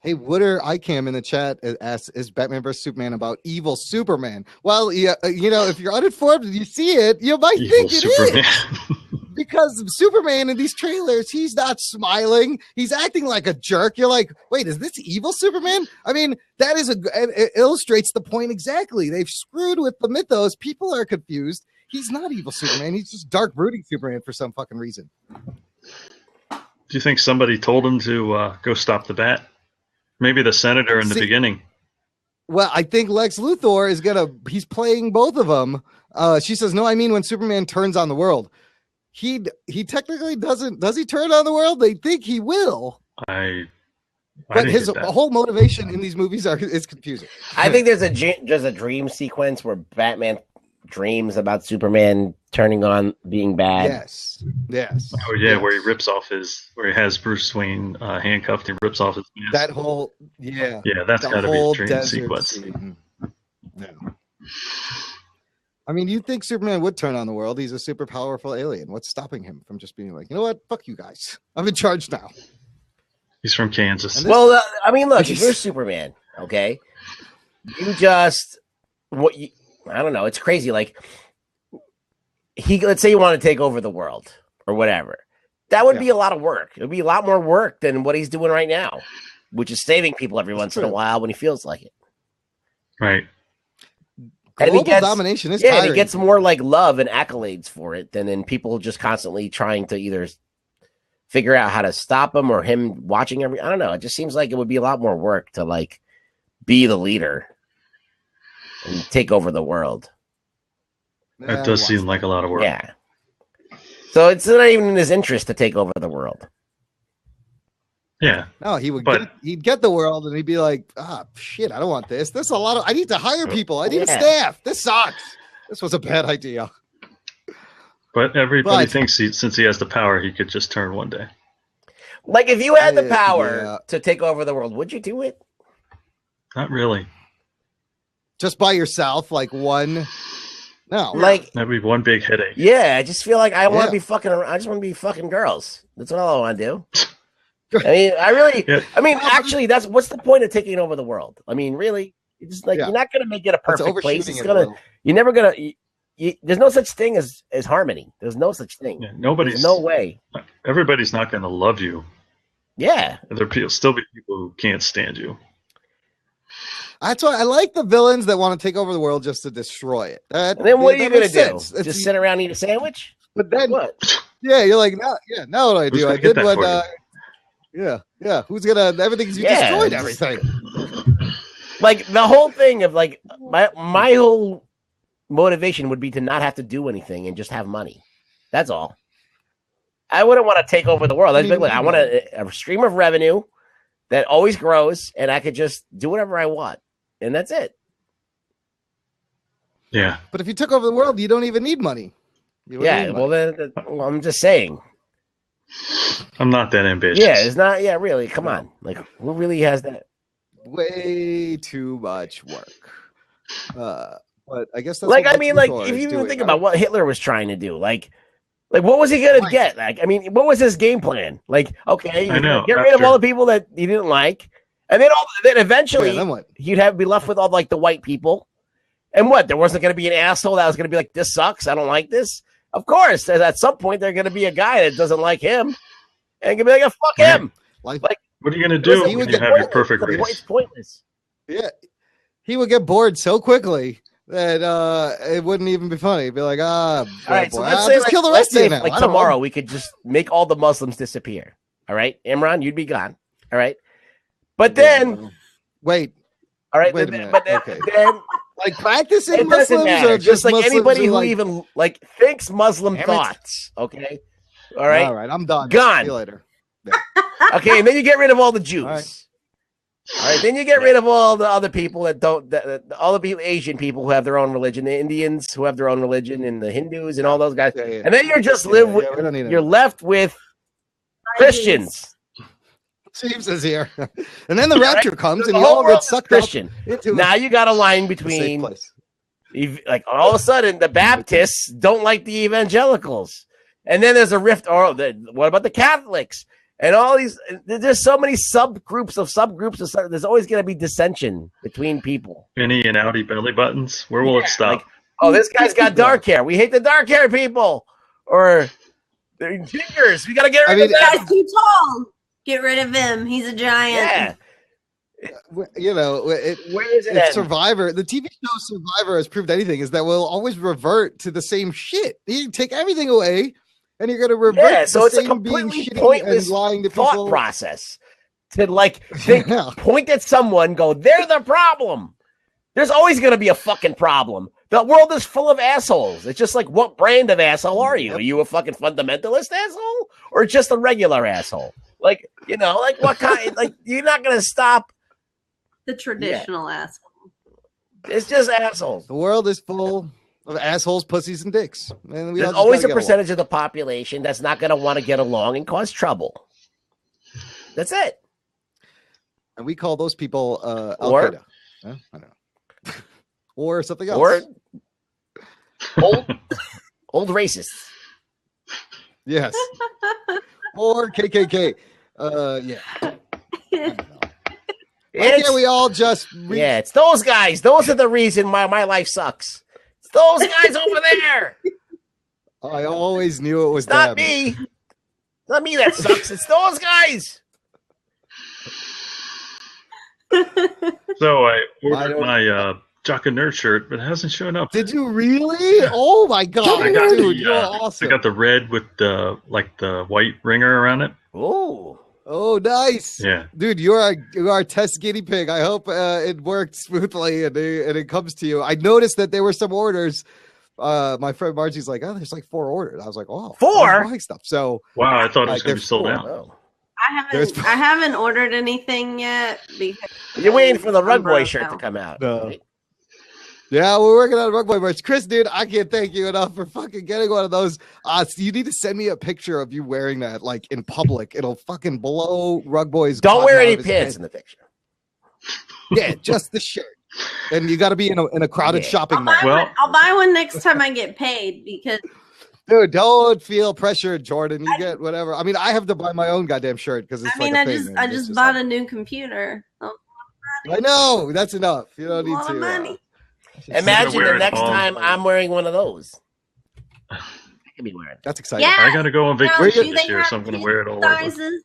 Hey, Wooder ICAM in the chat asks, is Batman vs. Superman about evil Superman? Well, yeah, if you're uninformed and you see it, you might think it is. Because Superman in these trailers, he's not smiling. He's acting like a jerk. You're like, wait, is this evil Superman? I mean, it illustrates the point exactly. They've screwed with the mythos. People are confused. He's not evil Superman. He's just dark, brooding Superman for some fucking reason. Do you think somebody told him to go stop the bat? Maybe the senator in the beginning. Well, I think Lex Luthor he's playing both of them. She says, no, I mean when Superman turns on the world. He technically doesn't. Does he turn on the world? They think he will. But his whole motivation in these movies is confusing. I think there's a dream sequence where Batman dreams about Superman turning on being bad. Yes. Oh yeah, where he has Bruce Wayne handcuffed and rips off his mask. That whole that's got to be a dream sequence. Yeah. I mean, you think Superman would turn on the world? He's a super powerful alien. What's stopping him from just being like, you know what? Fuck you guys. I'm in charge now. He's from Kansas. Well, I mean, look, if you're Superman, okay, you just I don't know. It's crazy. Like let's say you want to take over the world or whatever. That would be a lot of work. It would be a lot more work than what he's doing right now, which is saving people every once in a while when he feels like it. Right. And Global domination is tiring. he gets more like love and accolades for it than people just constantly trying to either figure out how to stop him or him watching I don't know. It just seems like it would be a lot more work to like be the leader and take over the world. That does seem like a lot of work. Yeah. So it's not even in his interest to take over the world. Yeah. No, he'd get the world and he'd be like, shit, I don't want this. This is a lot of, I need to hire people. I need a staff. This sucks. This was a bad idea. But everybody thinks since he has the power, he could just turn one day. Like if you had the power to take over the world, would you do it? Not really. Just by yourself, like one. No. Like that'd be one big headache. Yeah, I just feel like I want to be fucking. I just want to be fucking girls. That's all I want to do. I mean, actually, what's the point of taking over the world? I mean, really, it's just like you're not gonna make it a perfect place. It's you're never gonna. There's no such thing as harmony. There's no such thing. Yeah, there's no way. Everybody's not gonna love you. Yeah, there'll still be people who can't stand you. That's why I like the villains that want to take over the world just to destroy it. And then what are you gonna do? Just sit around and eat a sandwich? But then what? Yeah, you're like, now what do I do? I did what. Yeah. Who's gonna? Everything's you destroyed everything. Like the whole thing of like my whole motivation would be to not have to do anything and just have money. That's all. I wouldn't want to take over the world. I want a stream of revenue that always grows, and I could just do whatever I want, and that's it. Yeah. But if you took over the world, you don't even need money. I'm just saying. I'm not that ambitious. Yeah, it's not. Yeah, really. Come on. Like, who really has that? Way too much work. But I guess that's like. I mean, like, if you even think about what Hitler was trying to do, like what was he gonna get? Like, I mean, what was his game plan? Like, okay, get rid of all the people that he didn't like, and then eventually he'd be left with all like the white people. And what? There wasn't going to be an asshole that was going to be like, this sucks. I don't like this. Of course, at some point, there's going to be a guy that doesn't like him and can be like, fuck him. Like, what are you going to do when you have your perfect race? It's pointless. Yeah. He would get bored so quickly that it wouldn't even be funny. He'd be like, all right, so let's say, just kill the rest of you now. Like tomorrow, we could just make all the Muslims disappear. All right, Imran, you'd be gone. All right. But then. Wait. All right. Wait a minute. But then like practicing it doesn't Muslims matter. or Just like Muslims anybody who like... even like thinks Muslim thoughts. Okay. All right. All right. I'm done. Gone. See you later. Yeah. Okay. And then you get rid of all the Jews. All right. Then you get rid of all the other people that don't, all the people, Asian people who have their own religion, the Indians who have their own religion, and the Hindus and all those guys. Yeah. And then you're just you're left with Christians. James is here, and then the rapture comes, and you all get sucked Christian. Now you got a line between, like all of a sudden, the Baptists don't like the evangelicals, and then there's a rift. Or what about the Catholics? And all these, there's so many subgroups. There's always going to be dissension between people. Innie and outie belly buttons. Where will it stop? Like, this guy's got dark hair. We hate the dark hair people, or they're gingers. We got to get rid of that. Guy's too tall. Get rid of him. He's a giant. Yeah. You know, Where is it at? Survivor. The TV show Survivor has proved anything is that we'll always revert to the same shit. You take everything away, and you're going to revert. Yeah, so the it's a same completely being shitty pointless and lying to thought people. process to like think, point at someone, go, they're the problem. There's always going to be a fucking problem. The world is full of assholes. It's just like, what brand of asshole are you? Are you a fucking fundamentalist asshole or just a regular asshole? Like, you know, like what kind? Like, you're not going to stop the traditional asshole. It's just assholes. The world is full of assholes, pussies, and dicks. And there's always a percentage of the population that's not going to want to get along and cause trouble. That's it. And we call those people Al Or- Qaeda. I don't know. Or something else. Or old racists. Yes. Or KKK. Yeah. Why can't we all just yeah, it's those guys. Those are the reason why my life sucks. It's those guys over there. I always knew it was Not them. me. Not me that sucks. It's those guys. So I ordered my Jock and Nerd shirt, but it hasn't shown up. Did you really? Oh my god, I got dude, the, you're awesome. I got the red with the white ringer around it. Oh, nice. Yeah. Dude, you are a test guinea pig. I hope it worked smoothly and it comes to you. I noticed that there were some orders. My friend Margie's like, oh, there's like 4 orders. I was like, oh, 4 buying stuff. So wow, I thought it was going to be there's sold 4. out. Oh. I haven't ordered anything yet because You're waiting for the Rug Boy shirt to come out. No. Yeah, we're working on Rug Boy merch. Chris, dude, I can't thank you enough for fucking getting one of those. So you need to send me a picture of you wearing that, like in public. It'll fucking blow Rug Boy's. Don't wear cotton out any of his pants head. in the picture. Yeah, just the shirt. And you got to be in a crowded shopping mall. I'll buy one next time I get paid because Dude, don't feel pressured, Jordan. You get whatever. I mean, I have to buy my own goddamn shirt because it's I just bought a new computer. Oh, I know that's enough. You don't need a lot of to. money. Imagine the next time I'm wearing one of those. I can be wearing. That's exciting. Yeah. I got to go on Now, vacation do this they year, have so I'm going to wear it all over. sizes?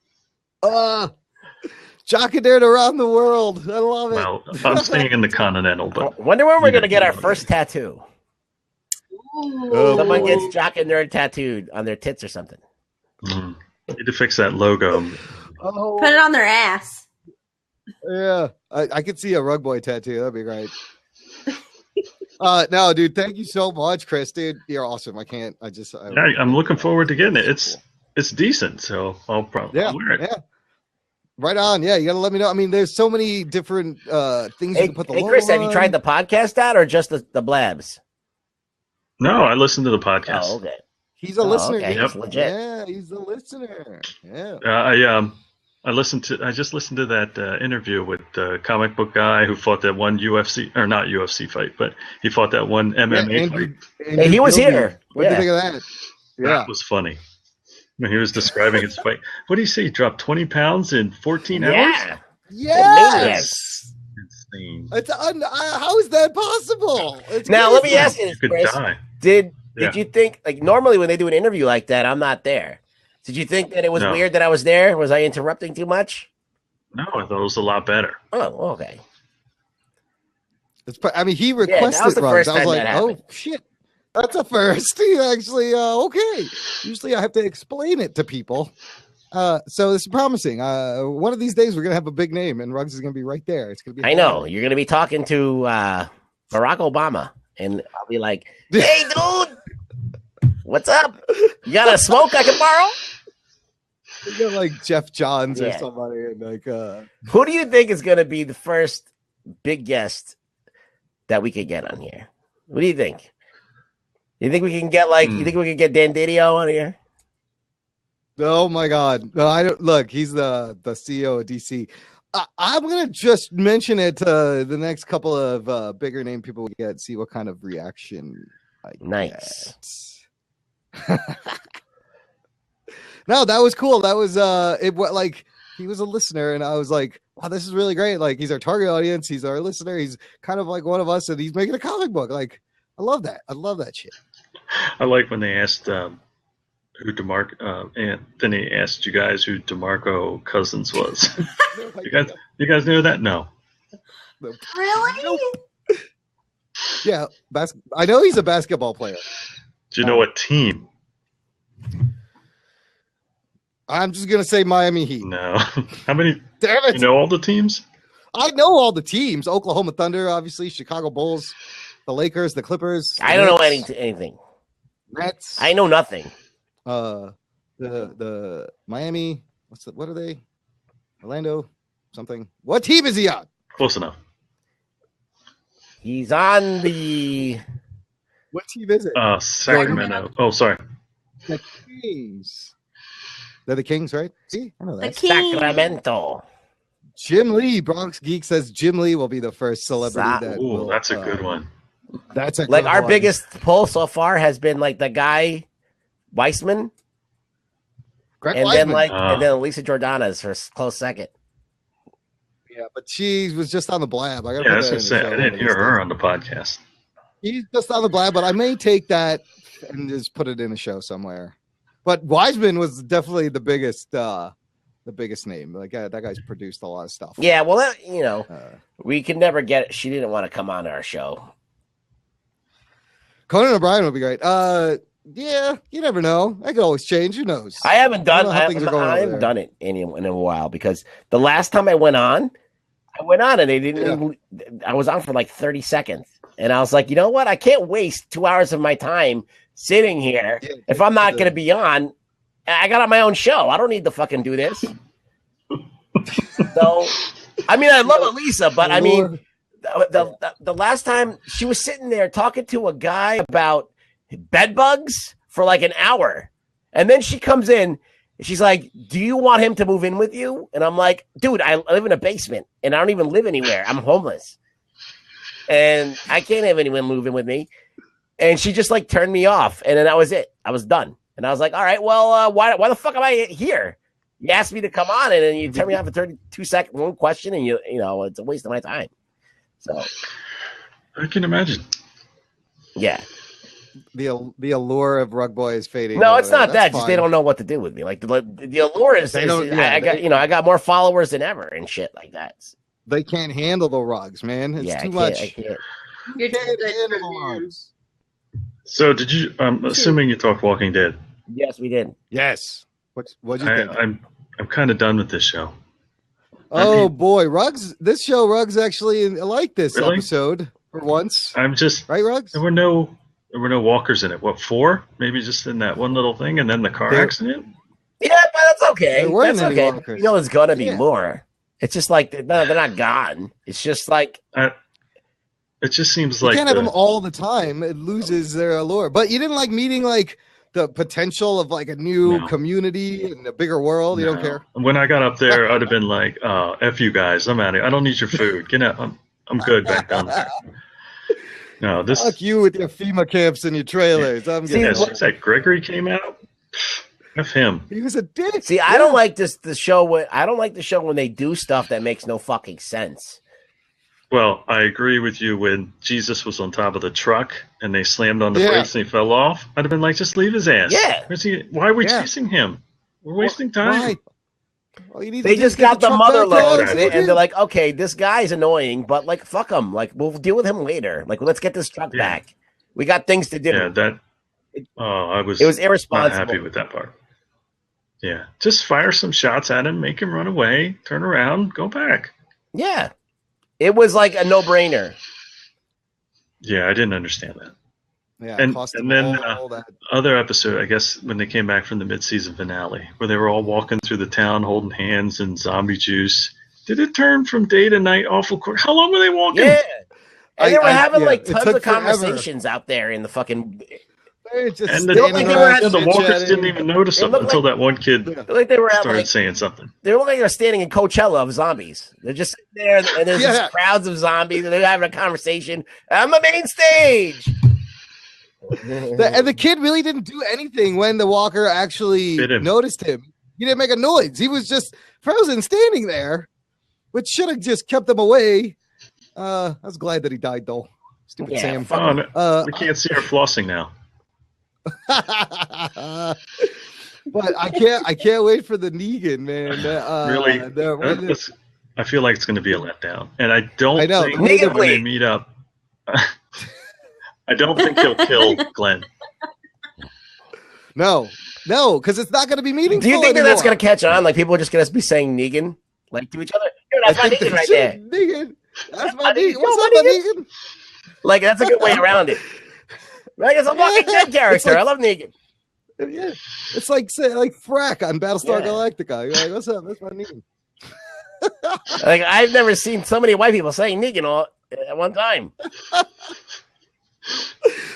Jock and Nerd around the world. I love it. Well, I'm staying in the Continental, but Wonder when we're going to get our first tattoo. Oh, Someone boy. gets Jock and Nerd tattooed on their tits or something. need to fix that logo. Oh, Put it on their ass. yeah. I could see a Rug Boy tattoo. That'd be great. No, dude, thank you so much, Chris. Dude, you're awesome. I'm looking forward to getting it. It's decent, so I'll probably wear it. Yeah. Right on. Yeah, you gotta let me know. I mean, there's so many different things you can put the logo Chris, have you on. tried the podcast out or just the blabs? No, I listened to the podcast. Oh, okay. He's a listener. Okay. Dude. That's legit. Yeah, he's a listener. Yeah. I just listened to that interview with the comic book guy who fought that one UFC or not UFC fight, but he fought that one MMA fight. Hey, he was here. What do you think of that? Yeah, that was funny. When he was describing his fight, what did he say? He dropped 20 pounds in 14 hours. Yeah. Yes. Insane. How is that possible? It's Now, let me crazy. ask you this, You could Chris. die. Did Yeah. you think, like, normally when they do an interview like that, I'm not there. Did you think that it was No. weird that I was there? Was I interrupting too much? No, I thought it was a lot better. Oh, okay. I mean, he that was requested the runs. first I was time like, that oh happened. shit, that's a first. He actually, okay. Usually, I have to explain it to people. So this is promising. One of these days, we're gonna have a big name, and Ruggs is gonna be right there. It's gonna be. I know. You're going to be talking to Barack Obama, and I'll be like, hey, dude, what's up? You got a smoke I can borrow? You got like Jeff Johns or Yeah. somebody, and like. Who do you think is going to be the first big guest that we could get on here? What do you think? You think we can get you think we can get Dan Didio on here? Oh my God! No, I don't. Look, he's the CEO of DC. I'm gonna just mention it to the next couple of bigger name people we get. See what kind of reaction. Nice. No, that was cool. That was like he was a listener, and I was like, wow, this is really great. Like he's our target audience. He's our listener. He's kind of like one of us, and he's making a comic book. Like I love that. I love that shit. I like when they asked who Anthony asked you guys who DeMarco Cousins was. You guys knew that? No. Really? Yeah, I know he's a basketball player. Do you know what team? I'm just gonna say Miami Heat. No. How many? Damn it! You know all the teams? I know all the teams. Oklahoma Thunder, obviously. Chicago Bulls, the Lakers, the Clippers. I don't know anything. Nets. I know nothing. The Miami. What are they? Orlando. Something. What team is he on? Close enough. He's on the. What team is it? Sacramento. Oh, sorry. The Kings. They're the Kings, right? See, I know that. Sacramento. Jim Lee, Bronx Geek says Jim Lee will be the first celebrity that. Ooh, that's a good one. That's a like good our one. biggest poll so far has been like the guy Weissman, Greg and Weissman. and then Lisa Jordana is her close second. Yeah, but she was just on the blab. I was gonna say I didn't hear her on the podcast. He's just on the blab, but I may take that and just put it in a show somewhere. But Wiseman was definitely the biggest name. Like that guy's produced a lot of stuff. Yeah, well, we can never get it. She didn't want to come on our show. Conan O'Brien would be great. Yeah, you never know. I could always change. Who knows? I haven't done. I haven't done it in a while because the last time I went on and they didn't. Even, I was on for like 30 seconds, and I was like, you know what? I can't waste 2 hours of my time sitting here if I'm not going to be on. I got on my own show. I don't need to fucking do this. So, I mean, I love Elisa, but I mean, the last time she was sitting there talking to a guy about bed bugs for like an hour, and then she comes in. She's like, "Do you want him to move in with you?" And I'm like, "Dude, I live in a basement, and I don't even live anywhere. I'm homeless, and I can't have anyone move in with me." And she just like turned me off, and then that was it. I was done, and I was like, "All right, well, why the fuck am I here? You asked me to come on, and then you turn me off for 32 seconds, one question, and you know it's a waste of my time." So, I can imagine. Yeah. The allure of Rug Boy is fading. No, it's not that. Just they don't know what to do with me. Like the allure is, I got more followers than ever and shit like that. They can't handle the rugs, man. It's too much. I can't. You're too good for them. So did you? I'm assuming you talked Walking Dead. Yes, we did. Yes. What'd you think? I'm kind of done with this show. Oh boy, Rugs! This show, Rugs actually like this episode for once. I'm just right, Rugs. There were no walkers in it. What, 4? Maybe just in that one little thing, and then the car accident. Yeah, but that's okay. That's okay. Walkers. You know, there's gonna be more. It's just like they're not gone. It's just like it just seems you like can't have them all the time. It loses their allure. But you didn't like meeting like the potential of like a new community and a bigger world. You don't care. When I got up there, I'd have been like, "F you guys, I'm out of here. I don't need your food. Get out. I'm good back down there." No, this. Fuck you with your FEMA camps and your trailers. I'm getting. That Gregory came out. F him. He was a dick. See, I don't like the show. I don't like the show when they do stuff that makes no fucking sense. Well, I agree with you when Jesus was on top of the truck and they slammed on the brakes and he fell off. I'd have been like, just leave his ass. Yeah. Why are we chasing him? We're wasting time. They just got the mother load and they're like, okay, this guy's annoying, but like, fuck him. Like, we'll deal with him later. Like, let's get this truck back. We got things to do. Yeah, it was irresponsible. Not happy with that part. Yeah, just fire some shots at him, make him run away, turn around, go back. Yeah. It was like a no-brainer. Yeah, I didn't understand that. Yeah, and then other episode, I guess, when they came back from the mid-season finale, where they were all walking through the town holding hands and zombie juice. Did it turn from day to night awful quick? How long were they walking? Yeah, and they were having like tons of conversations out there in the fucking. And the walkers didn't even notice them until that one kid started saying something. They look like they were standing in Coachella of zombies. They're just sitting there, and there's just crowds of zombies, and they're having a conversation on the main stage. And the kid really didn't do anything when the walker actually noticed him. He didn't make a noise. He was just frozen, standing there, which should have just kept them away. I was glad that he died, though. Stupid Sam. We can't see her flossing now. But I can't wait for the Negan, man. Really? I feel like it's going to be a letdown, and I don't think when they meet up, I don't think he'll kill Glenn. No, because it's not going to be meaningful. Do you think anymore. that's going to catch on? Like people are just going to be saying Negan like to each other? Dude, that's my Negan right there. Negan. That's my Negan. What's up, my Negan? Like that's a good way around it. Like it's a Walking Dead character. Like, I love Negan. Yeah, it's like Frack on Battlestar Galactica. You're like, what's up? That's my Negan. Like I've never seen so many white people saying Negan all at one time.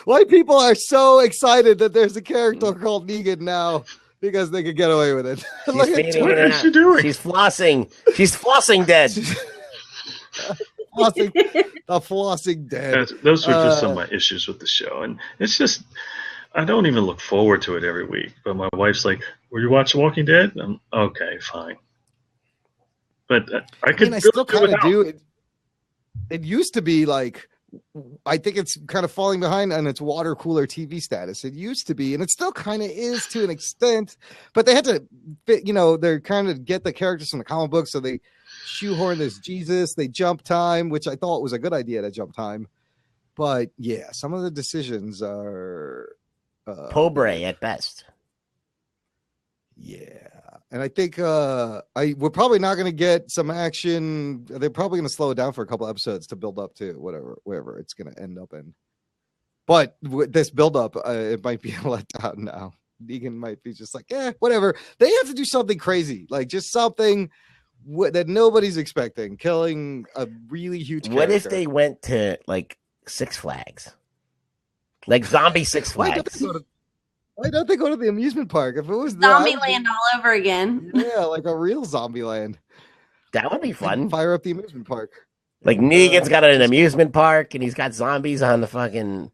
White people are so excited that there's a character called Negan now because they could get away with it. What is she doing? She's flossing. She's flossing dead. The flossing dead. Those were just some of my issues with the show, and it's just I don't even look forward to it every week. But my wife's like, "Will you watch The Walking Dead?" I'm okay, fine. But I still kind of do it. It used to be like, I think it's kind of falling behind on its water cooler TV status. It used to be, and it still kind of is to an extent, but they had to fit, they're kind of get the characters from the comic book. So they shoehorn this Jesus, they jump time, which I thought was a good idea to jump time. But yeah, some of the decisions are pobre at best. Yeah. And I think we're probably not going to get some action. They're probably going to slow it down for a couple episodes to build up to wherever it's going to end up in. But with this build up, it might be a letdown now. Negan might be just like, whatever. They have to do something crazy, like just something that nobody's expecting, killing a really huge character. What if they went to like Six Flags, like zombie Six Flags? Why don't they go to the amusement park? If it was Zombieland all over again. Yeah, like a real Zombieland. That would be fun. Fire up the amusement park. Like Negan's got an amusement park, and he's got zombies on the fucking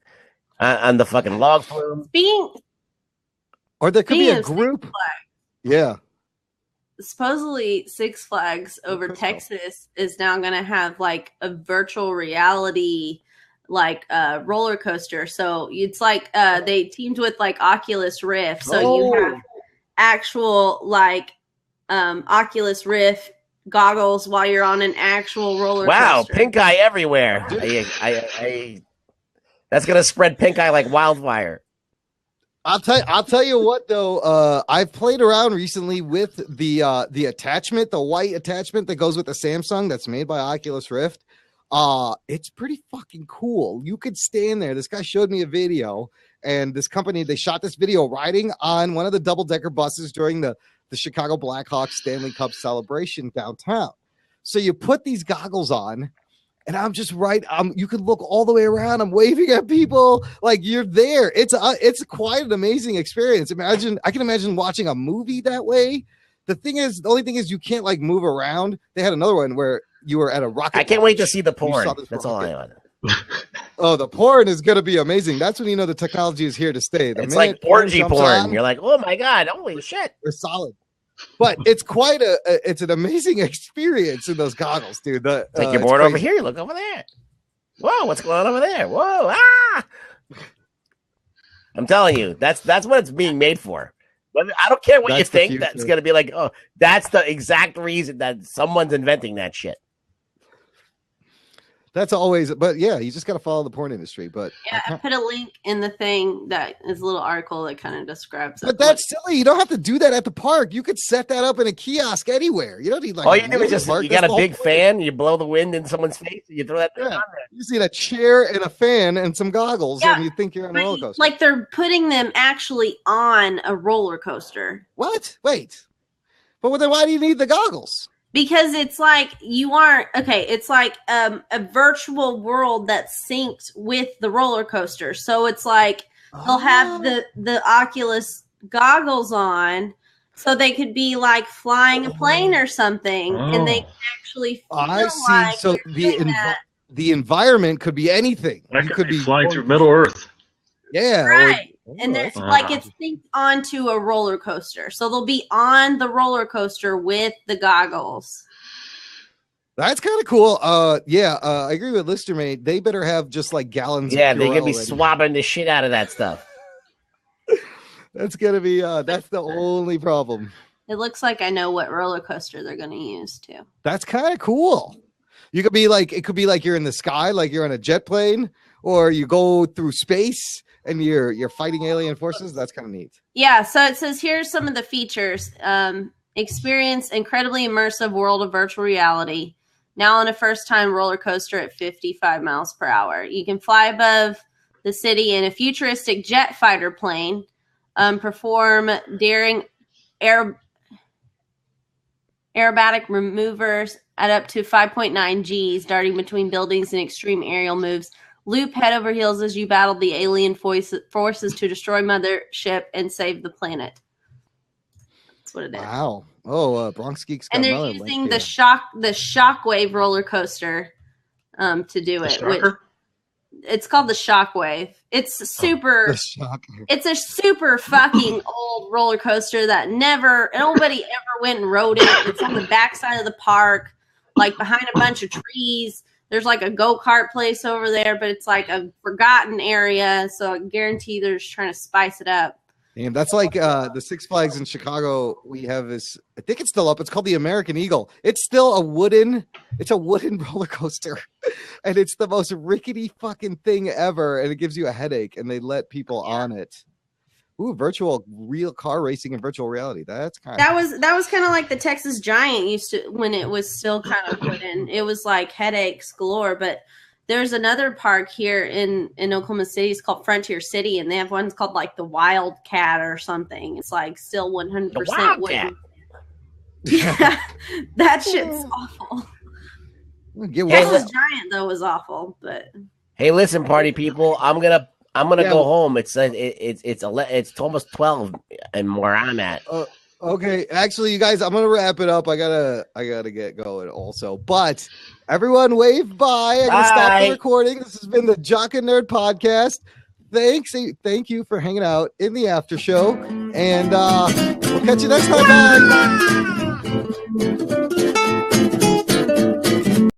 log flume. Or there could be a group. Yeah. Supposedly, Six Flags over Texas is now going to have like a virtual reality roller coaster. So it's like they teamed with like Oculus Rift. So you have actual Oculus Rift goggles while you're on an actual roller coaster. Wow, pink eye everywhere. That's gonna spread pink eye like wildfire. I'll tell you what though, I've played around recently with the attachment, the white attachment that goes with the Samsung that's made by Oculus Rift. It's pretty fucking cool. You could stand there. This guy showed me a video, and this company, they shot this video riding on one of the double-decker buses during the Chicago Blackhawks Stanley Cup celebration downtown. So you put these goggles on, and I'm just you could look all the way around. I'm waving at people like you're there. It's quite an amazing experience. I can imagine watching a movie that way. The only thing is you can't like move around. They had another one where you were at a rocket. I can't wait to see the porn. That's all I want. Oh, the porn is going to be amazing. That's when you know the technology is here to stay. It's like orgy porn. You're like, oh my God, holy shit. They're solid. But it's quite it's an amazing experience in those goggles, dude. Take your board over here, you look over there. Whoa, what's going on over there? Whoa, I'm telling you, that's what it's being made for. I don't care what you think. That's going to be like, oh, that's the exact reason that someone's inventing that shit. That's always, but yeah, you just got to follow the porn industry. But yeah, I put a link in the thing that is a little article that kind of describes it. But that's silly. You don't have to do that at the park. You could set that up in a kiosk anywhere. You don't need like. All you do is just you got a big fan, you blow the wind in someone's face, and you throw that thing on there. You see a chair and a fan and some goggles, and you think you're on a roller coaster. Like they're putting them actually on a roller coaster. What? Wait. But then why do you need the goggles? Because it's like you aren't it's like a virtual world that's synced with the roller coaster. So it's like they'll have the Oculus goggles on, so they could be like flying a plane or something, and they can actually feel like so the environment could be anything. You could be flying through Middle Earth. Yeah, right. And there's like it's synced onto a roller coaster, so they'll be on the roller coaster with the goggles. That's kind of cool. I agree with Listermate. They better have just like gallons. Yeah, they could be swabbing the shit out of that stuff. That's gonna be that's the only problem. It looks like I know what roller coaster they're going to use too. That's kind of cool. You could be like, it could be like you're in the sky, like you're on a jet plane, or you go through space and you're fighting alien forces. That's kind of neat. Yeah, so it says here's some of the features. Experience incredibly immersive world of virtual reality. Now on a first-time roller coaster at 55 miles per hour. You can fly above the city in a futuristic jet fighter plane. Perform daring aerobatic maneuvers at up to 5.9 Gs, darting between buildings and extreme aerial moves. Loop head over heels as you battle the alien forces to destroy Mothership and save the planet. That's what it is. Wow. Oh, Bronx Geeks. And they're using the Shockwave roller coaster to do it. It's called the Shockwave. It's a super fucking old roller coaster that nobody ever went and rode it. It's on the backside of the park, like behind a bunch of trees. There's like a go-kart place over there, but it's like a forgotten area. So I guarantee they're just trying to spice it up. And that's like the Six Flags in Chicago. We have this, I think it's still up. It's called the American Eagle. It's still a wooden roller coaster. And it's the most rickety fucking thing ever. And it gives you a headache. And they let people on it. Ooh, real car racing and virtual reality. That's kind of that was kind of like the Texas Giant used to when it was still kind of wooden. It was like headaches galore. But there's another park here in Oklahoma City. It's called Frontier City, and they have ones called like the Wildcat or something. It's like still 100% wooden. Yeah, that shit's awful. Texas Giant though was awful, but hey, listen, party people, I'm gonna go home. It's almost 12 and where I'm at. Okay, actually, you guys, I'm gonna wrap it up. I gotta get going also. But everyone, wave bye. I'm gonna stop the recording. This has been the Jock and Nerd Podcast. Thank you for hanging out in the after show, and we'll catch you next time. Bye.